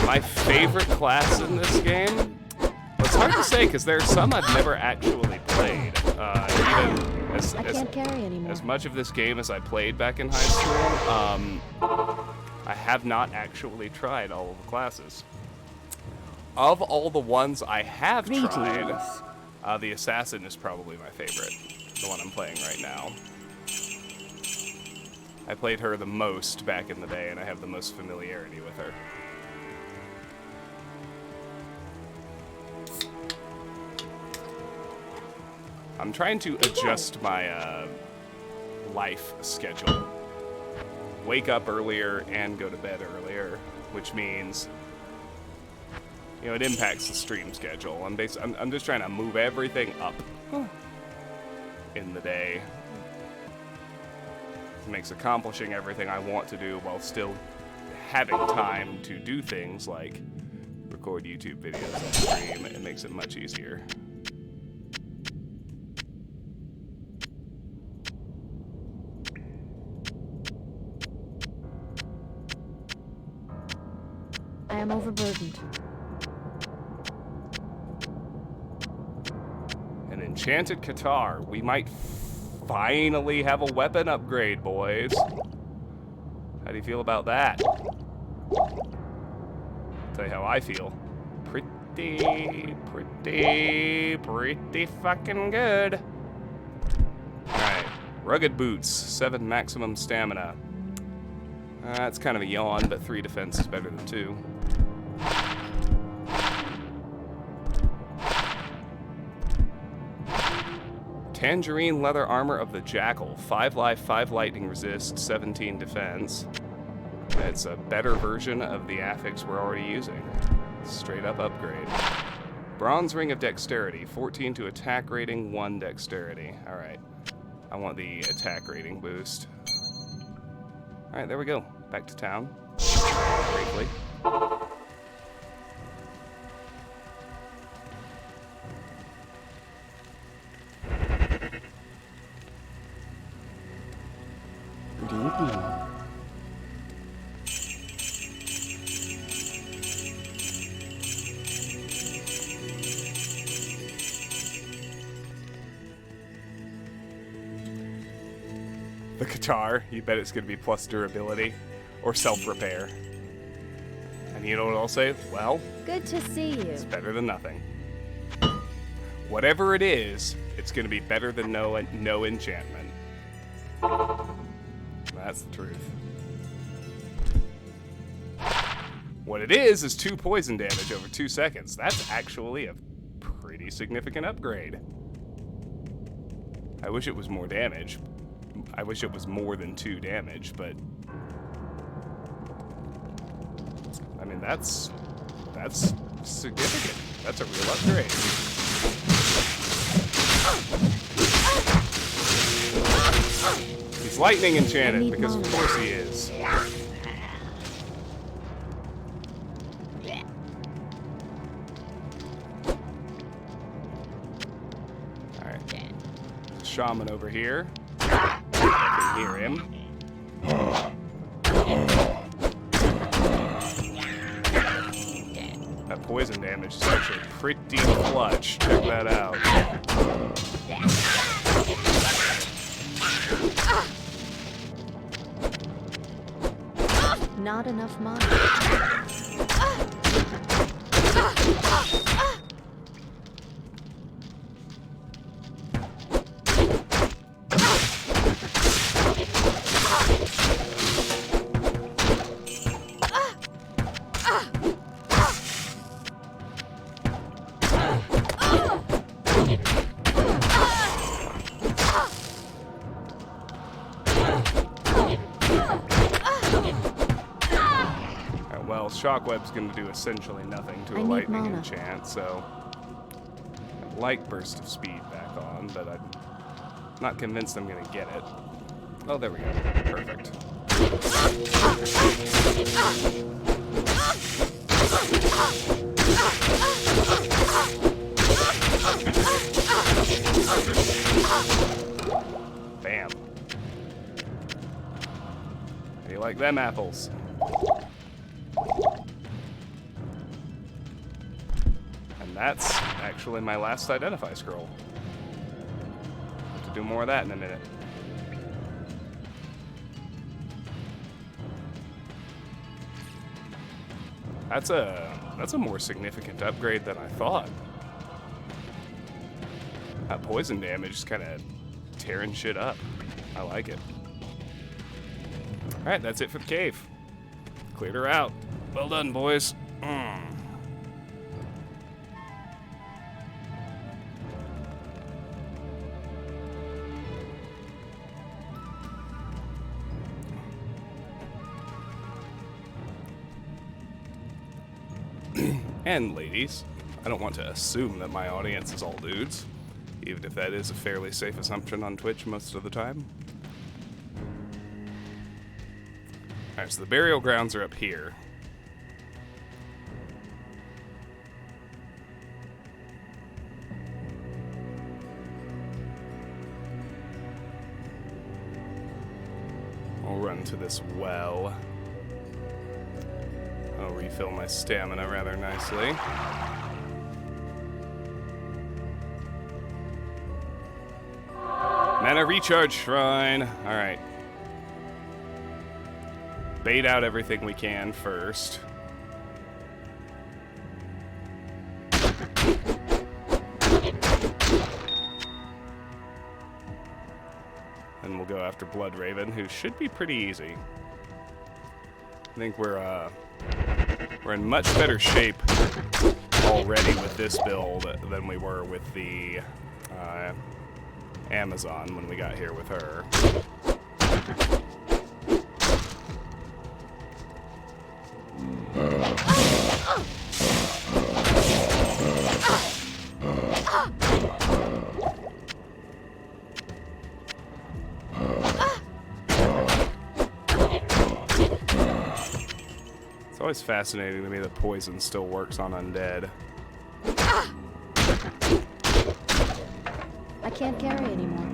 My favorite class in this game? Well, it's hard to say, because there are some I've never actually played. Even I can't carry anymore. as much of this game as I played back in high school, I have not actually tried all of the classes. Of all the ones I have tried, the Assassin is probably my favorite, the one I'm playing right now. I played her the most back in the day, and I have the most familiarity with her. I'm trying to adjust my life schedule. Wake up earlier and go to bed earlier, which means, you know, it impacts the stream schedule. I'm just trying to move everything up in the day. It makes accomplishing everything I want to do while still having time to do things like record YouTube videos and stream. It makes it much easier. I am overburdened. An enchanted Qatar. We might finally have a weapon upgrade, boys. How do you feel about that? I'll tell you how I feel. Pretty fucking good. Alright. Rugged boots. 7 maximum stamina. That's kind of a yawn, but 3 defense is better than 2. Tangerine leather armor of the Jackal. 5 life, 5 lightning resist, 17 defense. It's a better version of the affix we're already using. Straight up upgrade. Bronze ring of dexterity. 14 to attack rating, 1 dexterity. Alright. I want the attack rating boost. Alright, there we go. Back to town. Briefly. Good evening. The Qatar, you bet it's going to be plus durability or self-repair. And you know what I'll say? Well, Good to see you. it's better than nothing. Whatever it is, it's going to be better than no enchantment. That's the truth. What it is 2 poison damage over 2 seconds. That's actually a pretty significant upgrade. I wish it was more damage. I wish it was more than 2 damage, but I mean that's significant. That's a real upgrade. He's lightning enchanted because of course he is. Alright. Shaman over here. I can hear him. That poison damage is actually pretty clutch. Check that out. Not enough mana. Well, Shockweb's going to do essentially nothing to I a need lightning mana. enchant, so I'd like Burst of Speed back on, but I'm not convinced I'm going to get it. Oh, there we go. Perfect. Bam. like them apples. And that's actually my last identify scroll. Have to do more of that in a minute. That's a more significant upgrade than I thought. That poison damage is kind of tearing shit up. I like it. Alright, that's it for the cave. Cleared her out. Well done, boys. And ladies, I don't want to assume that my audience is all dudes, even if that is a fairly safe assumption on Twitch most of the time. Alright, so the burial grounds are up here. I'll run to this well. I'll refill my stamina rather nicely. Mana recharge shrine. Alright. Bait out everything we can first. And we'll go after Blood Raven, who should be pretty easy. I think we're in much better shape already with this build than we were with the Amazon when we got here with her. It's always fascinating to me that poison still works on undead. I can't carry anymore.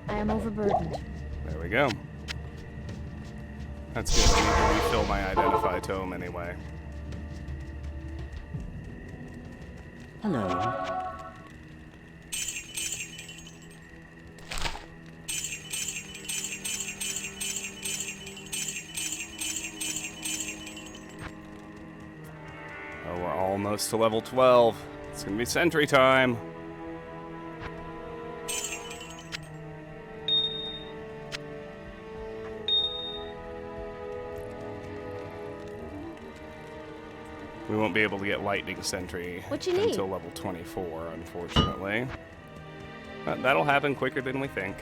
I am overburdened. There we go. That's good. I need to refill my identify tome anyway. Hello. Oh, we're almost to level 12. It's gonna be sentry time. We won't be able to get Lightning Sentry What you need? until level 24, unfortunately. But that'll happen quicker than we think.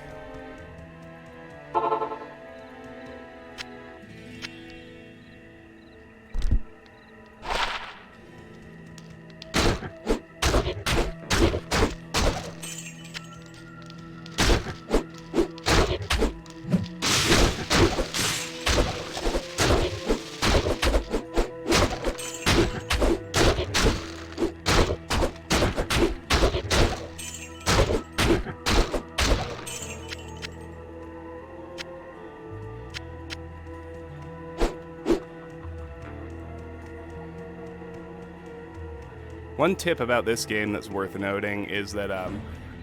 One tip about this game that's worth noting is that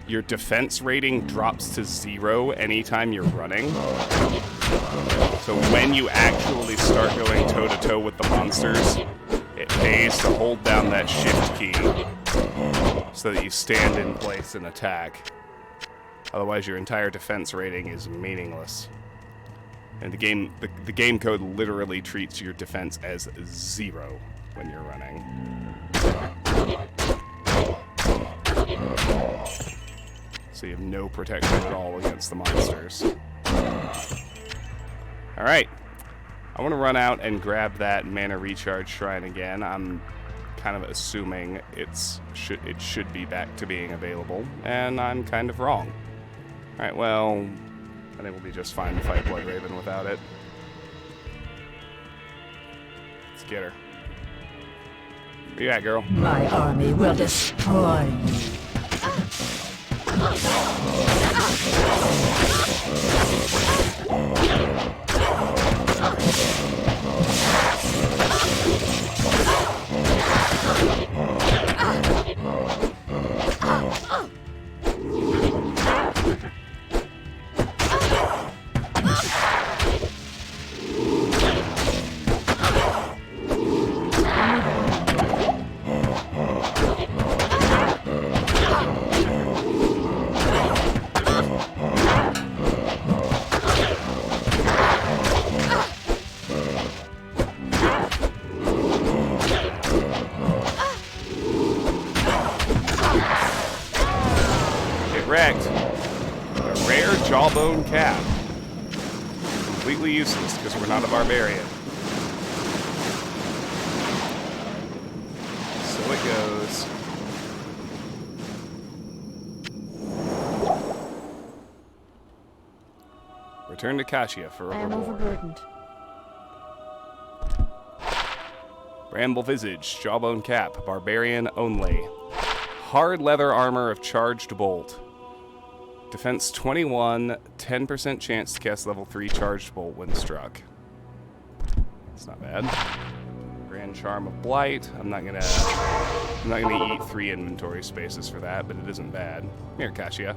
your defense rating drops to 0 anytime you're running. So when you actually start going toe-to-toe with the monsters, it pays to hold down that shift key so that you stand in place and attack. Otherwise, your entire defense rating is meaningless. And the game code literally treats your defense as 0 when you're running. So you have no protection at all against the monsters. Alright. I want to run out and grab that mana recharge shrine again. I'm kind of assuming it should be back to being available, and I'm kind of wrong. Alright, well, I think we'll be just fine to fight Blood Raven without it. Let's get her. Where you at, girl? My army will destroy you. Wrecked. A rare jawbone cap. Completely useless because we're not a barbarian. So it goes. Return to Kashia for a I am reward. overburdened. Bramble visage, jawbone cap, barbarian only. Hard leather armor of charged bolt. Defense 21, 10% chance to cast level 3 charged bolt when struck. That's not bad. Grand charm of blight. I'm not gonna eat 3 inventory spaces for that, but it isn't bad. Here, Kashia.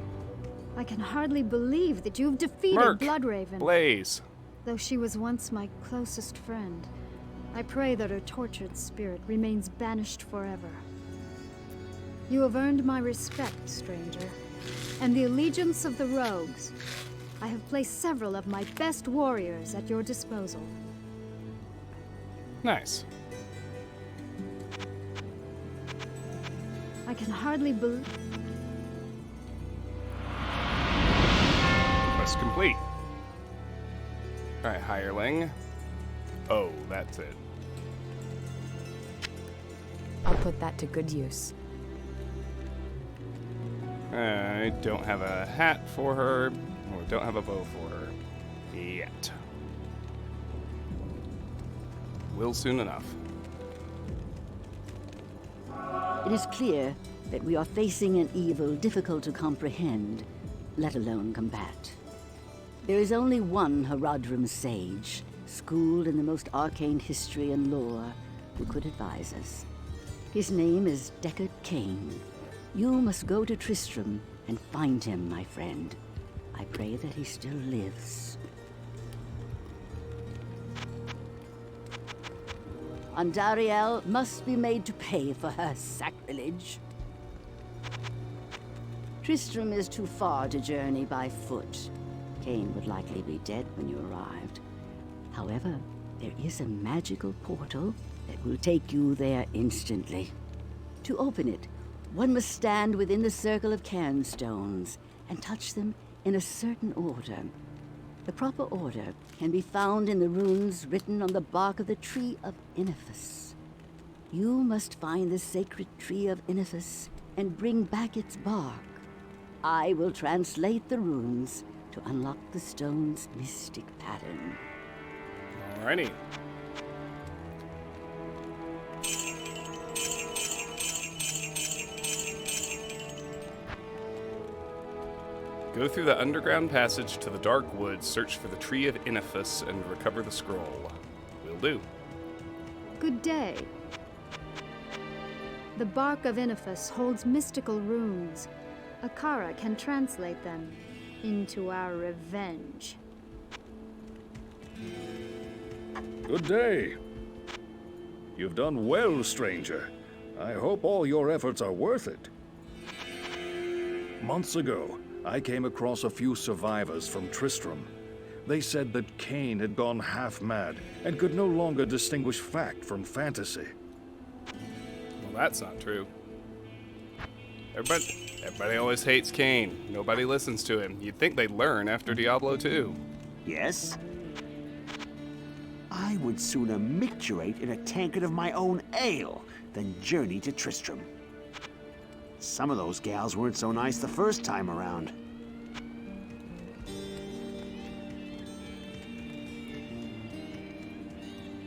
I can hardly believe that you've defeated Merc. Bloodraven. Blaze. Though she was once my closest friend, I pray that her tortured spirit remains banished forever. You have earned my respect, stranger, and the allegiance of the rogues. I have placed several of my best warriors at your disposal. Nice. I can hardly believe... Quest complete. Alright, hireling. Oh, that's it. I'll put that to good use. I don't have a hat for her, or don't have a bow for her. Yet. Will soon enough. It is clear that we are facing an evil difficult to comprehend, let alone combat. There is only one Haradrim sage, schooled in the most arcane history and lore, who could advise us. His name is Deckard Cain. You must go to Tristram and find him, my friend. I pray that he still lives. Andariel must be made to pay for her sacrilege. Tristram is too far to journey by foot. Cain would likely be dead when you arrived. However, there is a magical portal that will take you there instantly. To open it, one must stand within the circle of cairnstones and touch them in a certain order. The proper order can be found in the runes written on the bark of the Tree of Inifis. You must find the sacred Tree of Inifis and bring back its bark. I will translate the runes to unlock the stone's mystic pattern. Alrighty. Go through the underground passage to the dark woods, search for the Tree of Inifis, and recover the scroll. Will do. Good day. The bark of Inifis holds mystical runes. Akara can translate them into our revenge. Good day. You've done well, stranger. I hope all your efforts are worth it. Months ago, I came across a few survivors from Tristram. They said that Cain had gone half-mad and could no longer distinguish fact from fantasy. Well, that's not true. Everybody always hates Cain. Nobody listens to him. You'd think they'd learn after Diablo 2. Yes? I would sooner micturate in a tankard of my own ale than journey to Tristram. Some of those gals weren't so nice the first time around.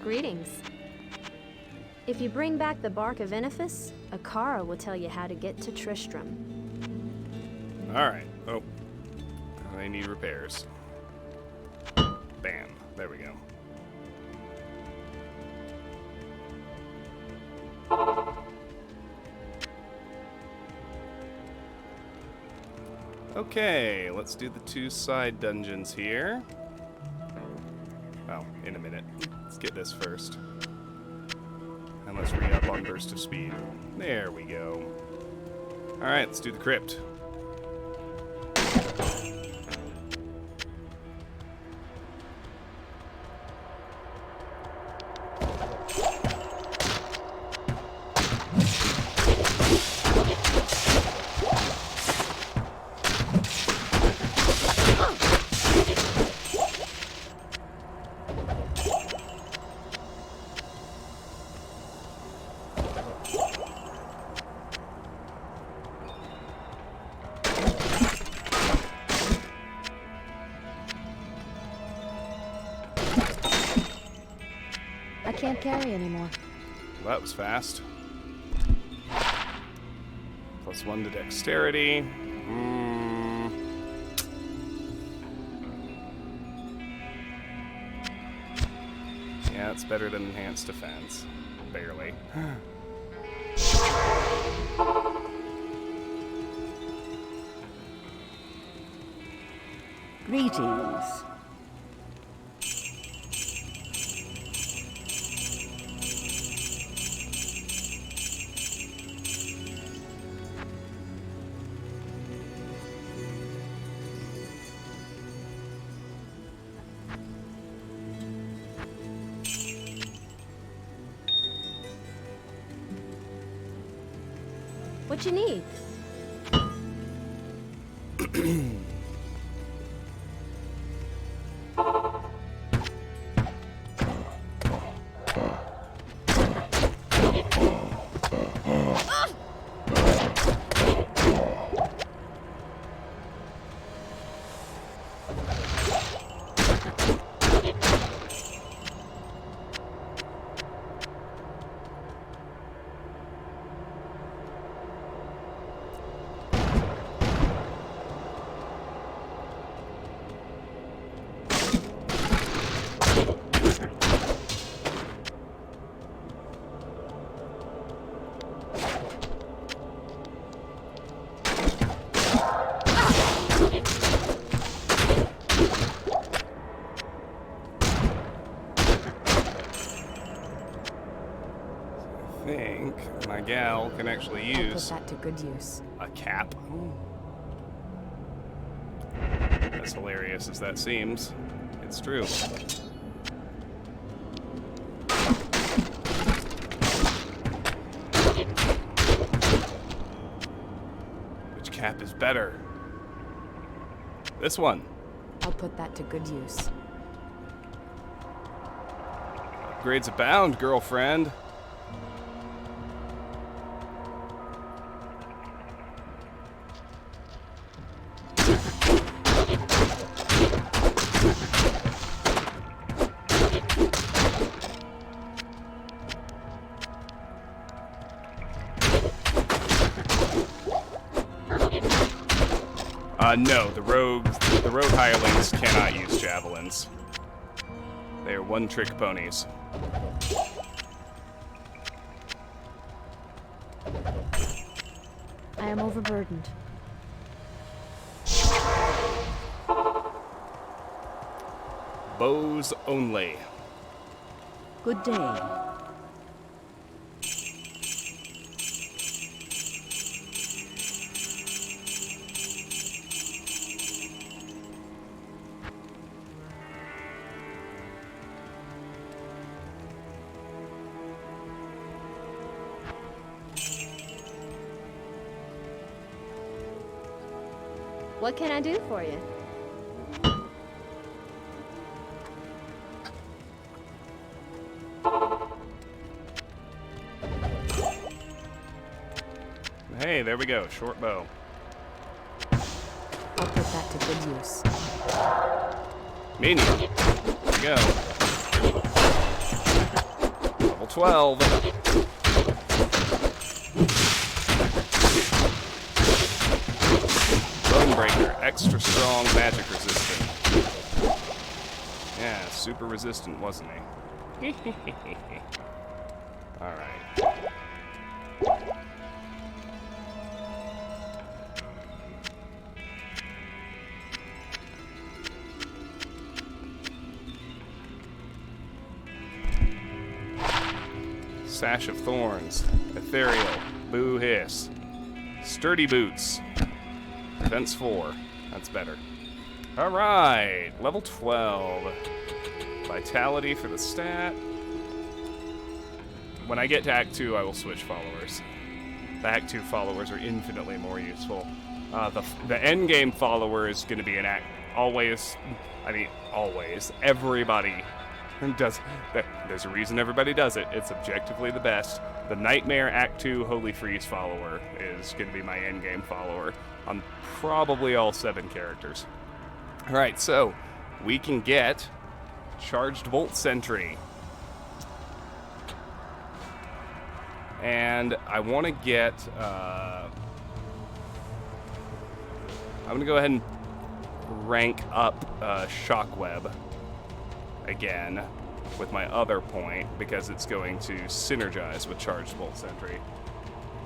Greetings. If you bring back the bark of Inifis, Akara will tell you how to get to Tristram. Alright. Oh. They need repairs. Bam. There we go. Okay, let's do the 2 side dungeons here. Oh, in a minute. Let's get this first. And let's re-up on burst of speed. There we go. Alright, let's do the crypt. I can't carry anymore. Well, that was fast. +1 to dexterity. Yeah, it's better than enhanced defense. Barely. Greetings. What you need? I think my gal can actually I'll put use that to good use. a cap. As hilarious as that seems, it's true. Which cap is better? This one. I'll put that to good use. Upgrades abound, girlfriend. No, the rogue hirelings cannot use javelins. They are one-trick ponies. I am overburdened. Bows only. Good day. What can I do for you? Hey, there we go. Short bow. I'll put that to good use. Minion. There we go. Level 12. Bonebreaker, extra strong, magic resistant. Yeah, super resistant, wasn't he? Alright. Sash of Thorns, Ethereal, Boo Hiss, Sturdy Boots, Defense 4, that's better. Alright, level 12. Vitality for the stat. When I get to Act 2, I will switch followers. The Act 2 followers are infinitely more useful. The endgame follower is going to be an Act... Always... Everybody does... There's a reason everybody does it. It's objectively the best. The Nightmare Act 2 Holy Freeze follower is going to be my endgame follower on probably all 7 characters. Alright, so we can get Charged Bolt Sentry. And I want to get... I'm going to go ahead and rank up Shockweb again with my other point because it's going to synergize with Charged Bolt Sentry.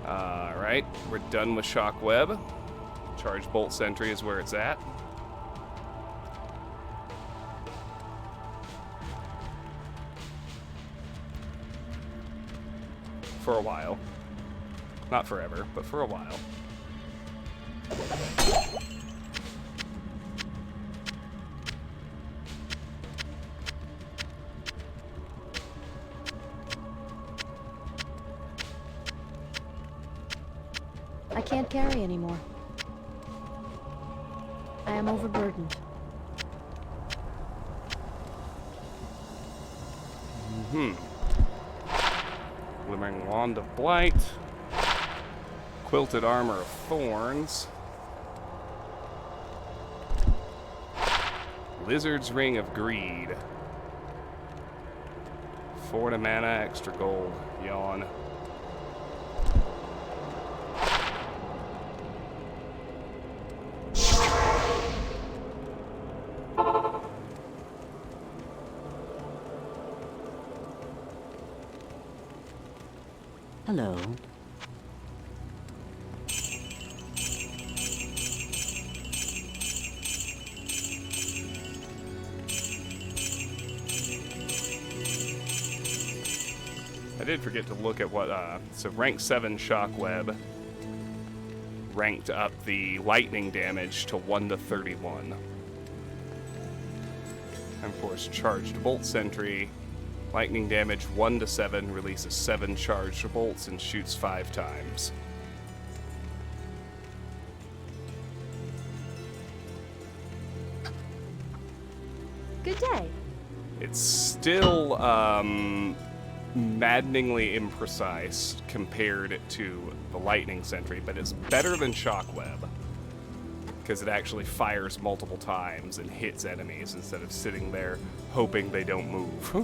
Alright, we're done with Shockweb. Charged Bolt Sentry is where it's at. For a while. Not forever, but for a while. I can't carry anymore. I am overburdened. Glimmering Wand of Blight. Quilted Armor of Thorns. Lizard's Ring of Greed. 4 to mana, extra gold. Yawn. Hello. I did forget to look at what, so rank 7 Shockweb ranked up the lightning damage to 1 to 31. And of course, Charged Bolt Sentry, lightning damage 1 to 7, releases 7 charged bolts and shoots 5 times. Good day. It's still, maddeningly imprecise compared to the Lightning Sentry, but it's better than Shockweb because it actually fires multiple times and hits enemies instead of sitting there hoping they don't move.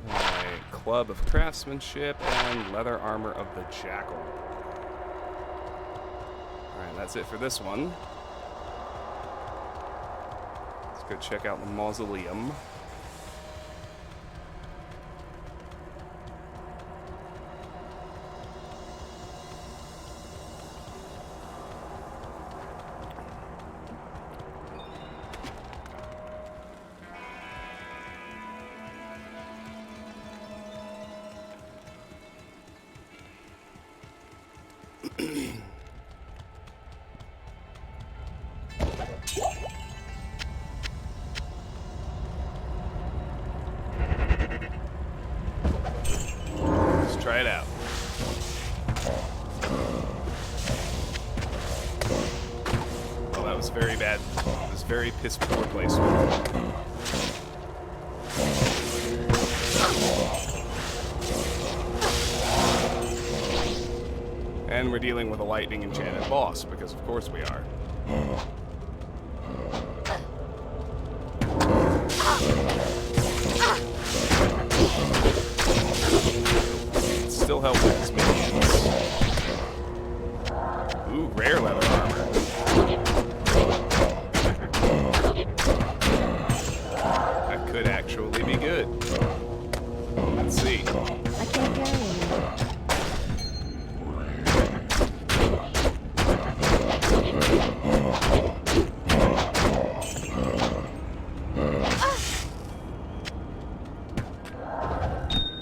Alright, Club of Craftsmanship and Leather Armor of the Jackal. Alright, that's it for this one. Go check out the mausoleum. Try it out. Oh, that was very bad. It was very piss poor placement. And we're dealing with a lightning enchanted boss, because of course we are. still help with his minions. Ooh, rare leather armor. That could actually be good. Let's see. I can't carry anymore.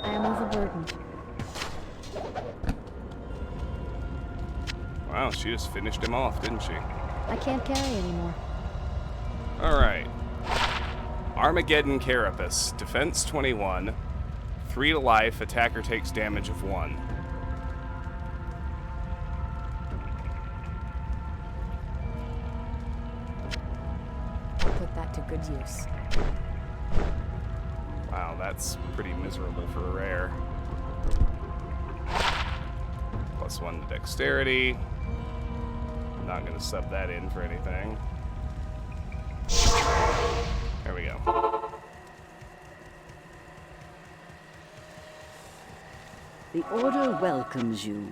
I am overburdened. Wow, she just finished him off, didn't she? I can't carry anymore. Alright. Armageddon Carapace. Defense 21. 3 to life. Attacker takes damage of 1. I'll put that to good use. Wow, that's pretty miserable for a rare. +1 to dexterity. I'm not going to sub that in for anything. There we go. The Order welcomes you.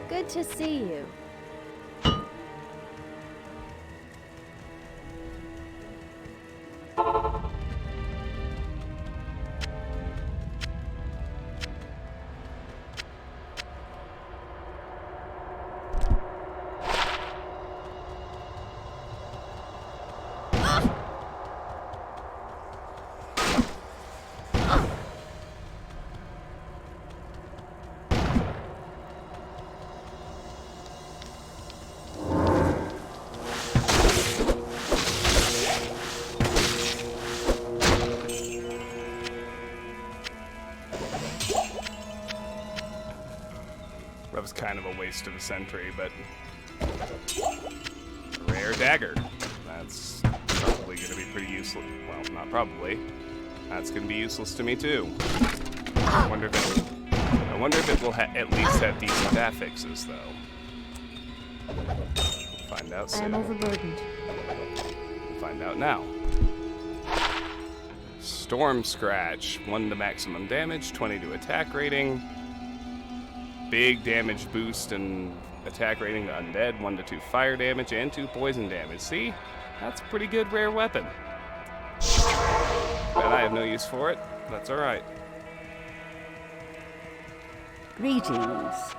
Good to see you. That was kind of a waste of a sentry, but rare dagger. That's probably going to be pretty useless. Well, not probably. That's going to be useless to me too. I wonder if it will at least have decent affixes, though. We'll find out I soon. am overburdened. We'll find out now. Storm Scratch, 1 to maximum damage, 20 to attack rating. Big damage boost and attack rating to undead, 1 to 2 fire damage, and 2 poison damage. See? That's a pretty good rare weapon. Bet I have no use for it. That's alright. Greetings.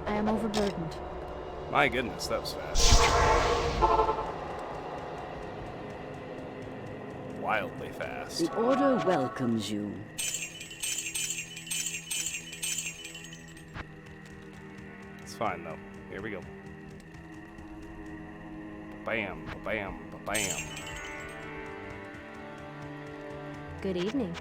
I am overburdened. My goodness, that was fast. Wildly fast. The Order welcomes you. It's fine, though. Here we go. Bam, bam, bam. Good evening.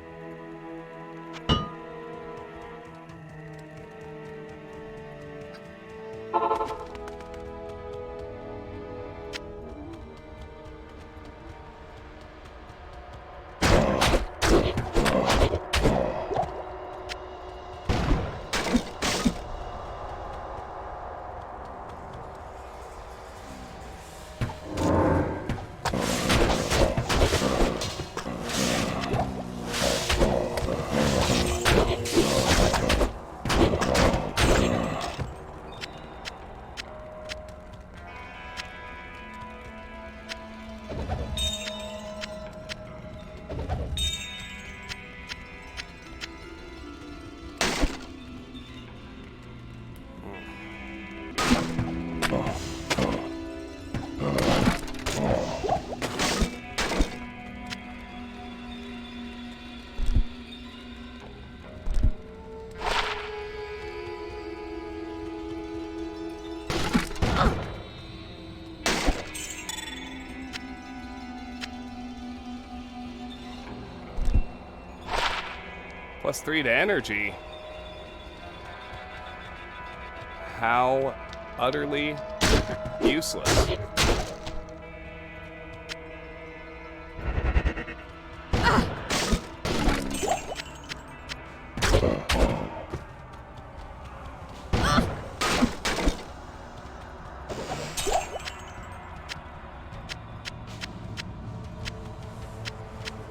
+3 to energy. How utterly useless.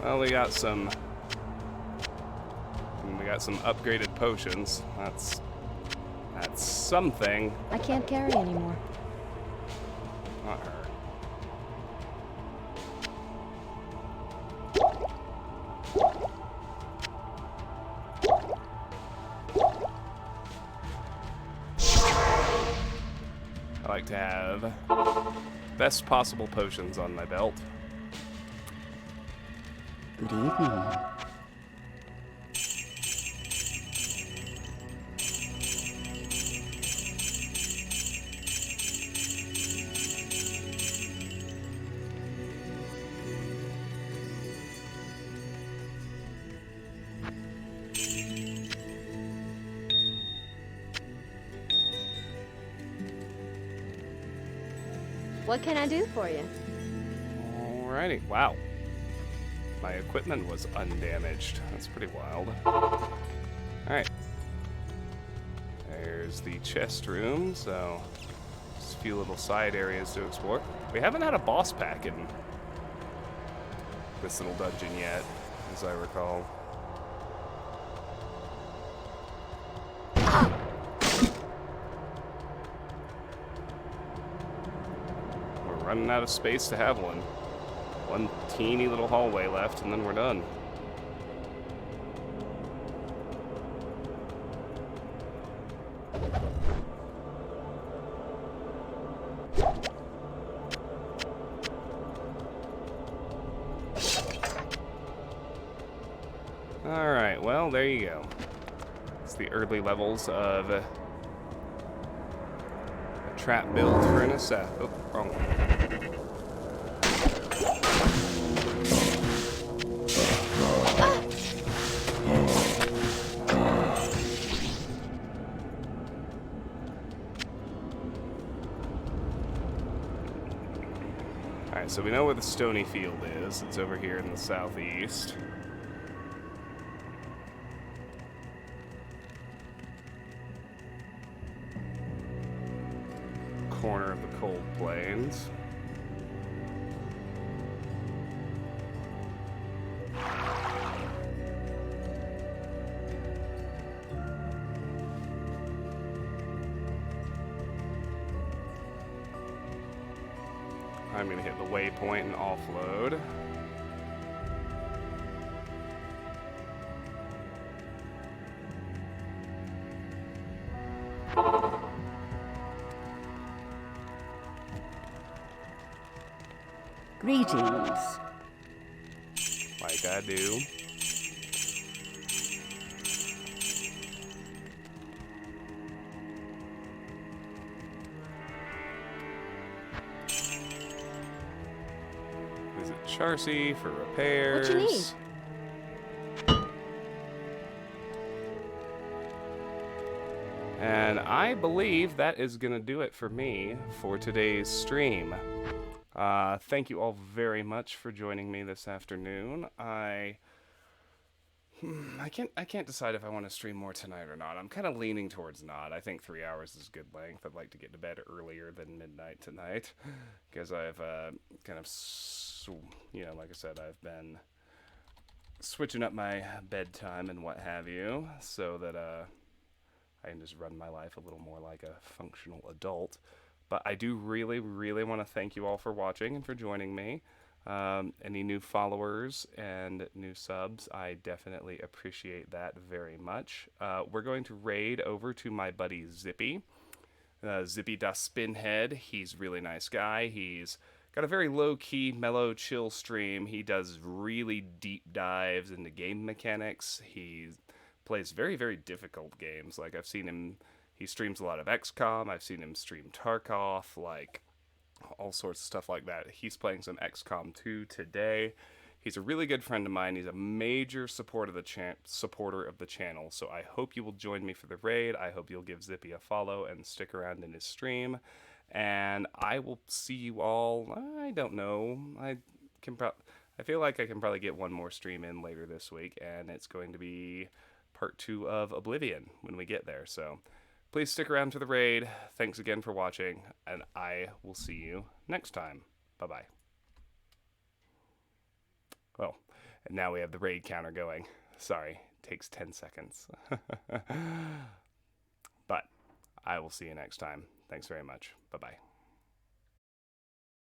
Well, we got some upgraded potions. That's something. I can't carry anymore. Not her. I like to have best possible potions on my belt. Good evening. What can I do for you? Alrighty. Wow. My equipment was undamaged. That's pretty wild. Alright. There's the chest room, so just a few little side areas to explore. We haven't had a boss pack in this little dungeon yet, as I recall. We're running out of space to have one. One teeny little hallway left, and then we're done. Alright, well, there you go. It's the early levels of a trap build for an assassin. Oh, wrong one. Alright, so we know where the Stony Field is. It's over here in the southeast. Corner of the Cold Plains. I'm going to hit the waypoint and offload. Greetings. Like I do. Visit Charcy for repairs. What you need? And I believe that is going to do it for me for today's stream. Thank you all very much for joining me this afternoon. I can't decide if I want to stream more tonight or not. I'm kind of leaning towards not. I think 3 hours is good length. I'd like to get to bed earlier than midnight tonight, because I've kind of, like I said, I've been switching up my bedtime and what have you, so that I can just run my life a little more like a functional adult. But I do really, really want to thank you all for watching and for joining me. Any new followers and new subs, I definitely appreciate that very much. We're going to raid over to my buddy Zippy. Zippy da Spinhead. He's a really nice guy. He's got a very low-key, mellow, chill stream. He does really deep dives into game mechanics. He plays very, very difficult games. Like, I've seen him... He streams a lot of XCOM. I've seen him stream Tarkov, like all sorts of stuff like that. He's playing some XCOM 2 today. He's a really good friend of mine. He's a major supporter of the channel. So I hope you will join me for the raid. I hope you'll give Zippy a follow and stick around in his stream. And I will see you all. I don't know. I feel like I can probably get one more stream in later this week, and it's going to be part 2 of Oblivion when we get there. So please stick around for the raid. Thanks again for watching, and I will see you next time. Bye-bye. Well, and now we have the raid counter going. Sorry, takes 10 seconds. But I will see you next time. Thanks very much. Bye-bye.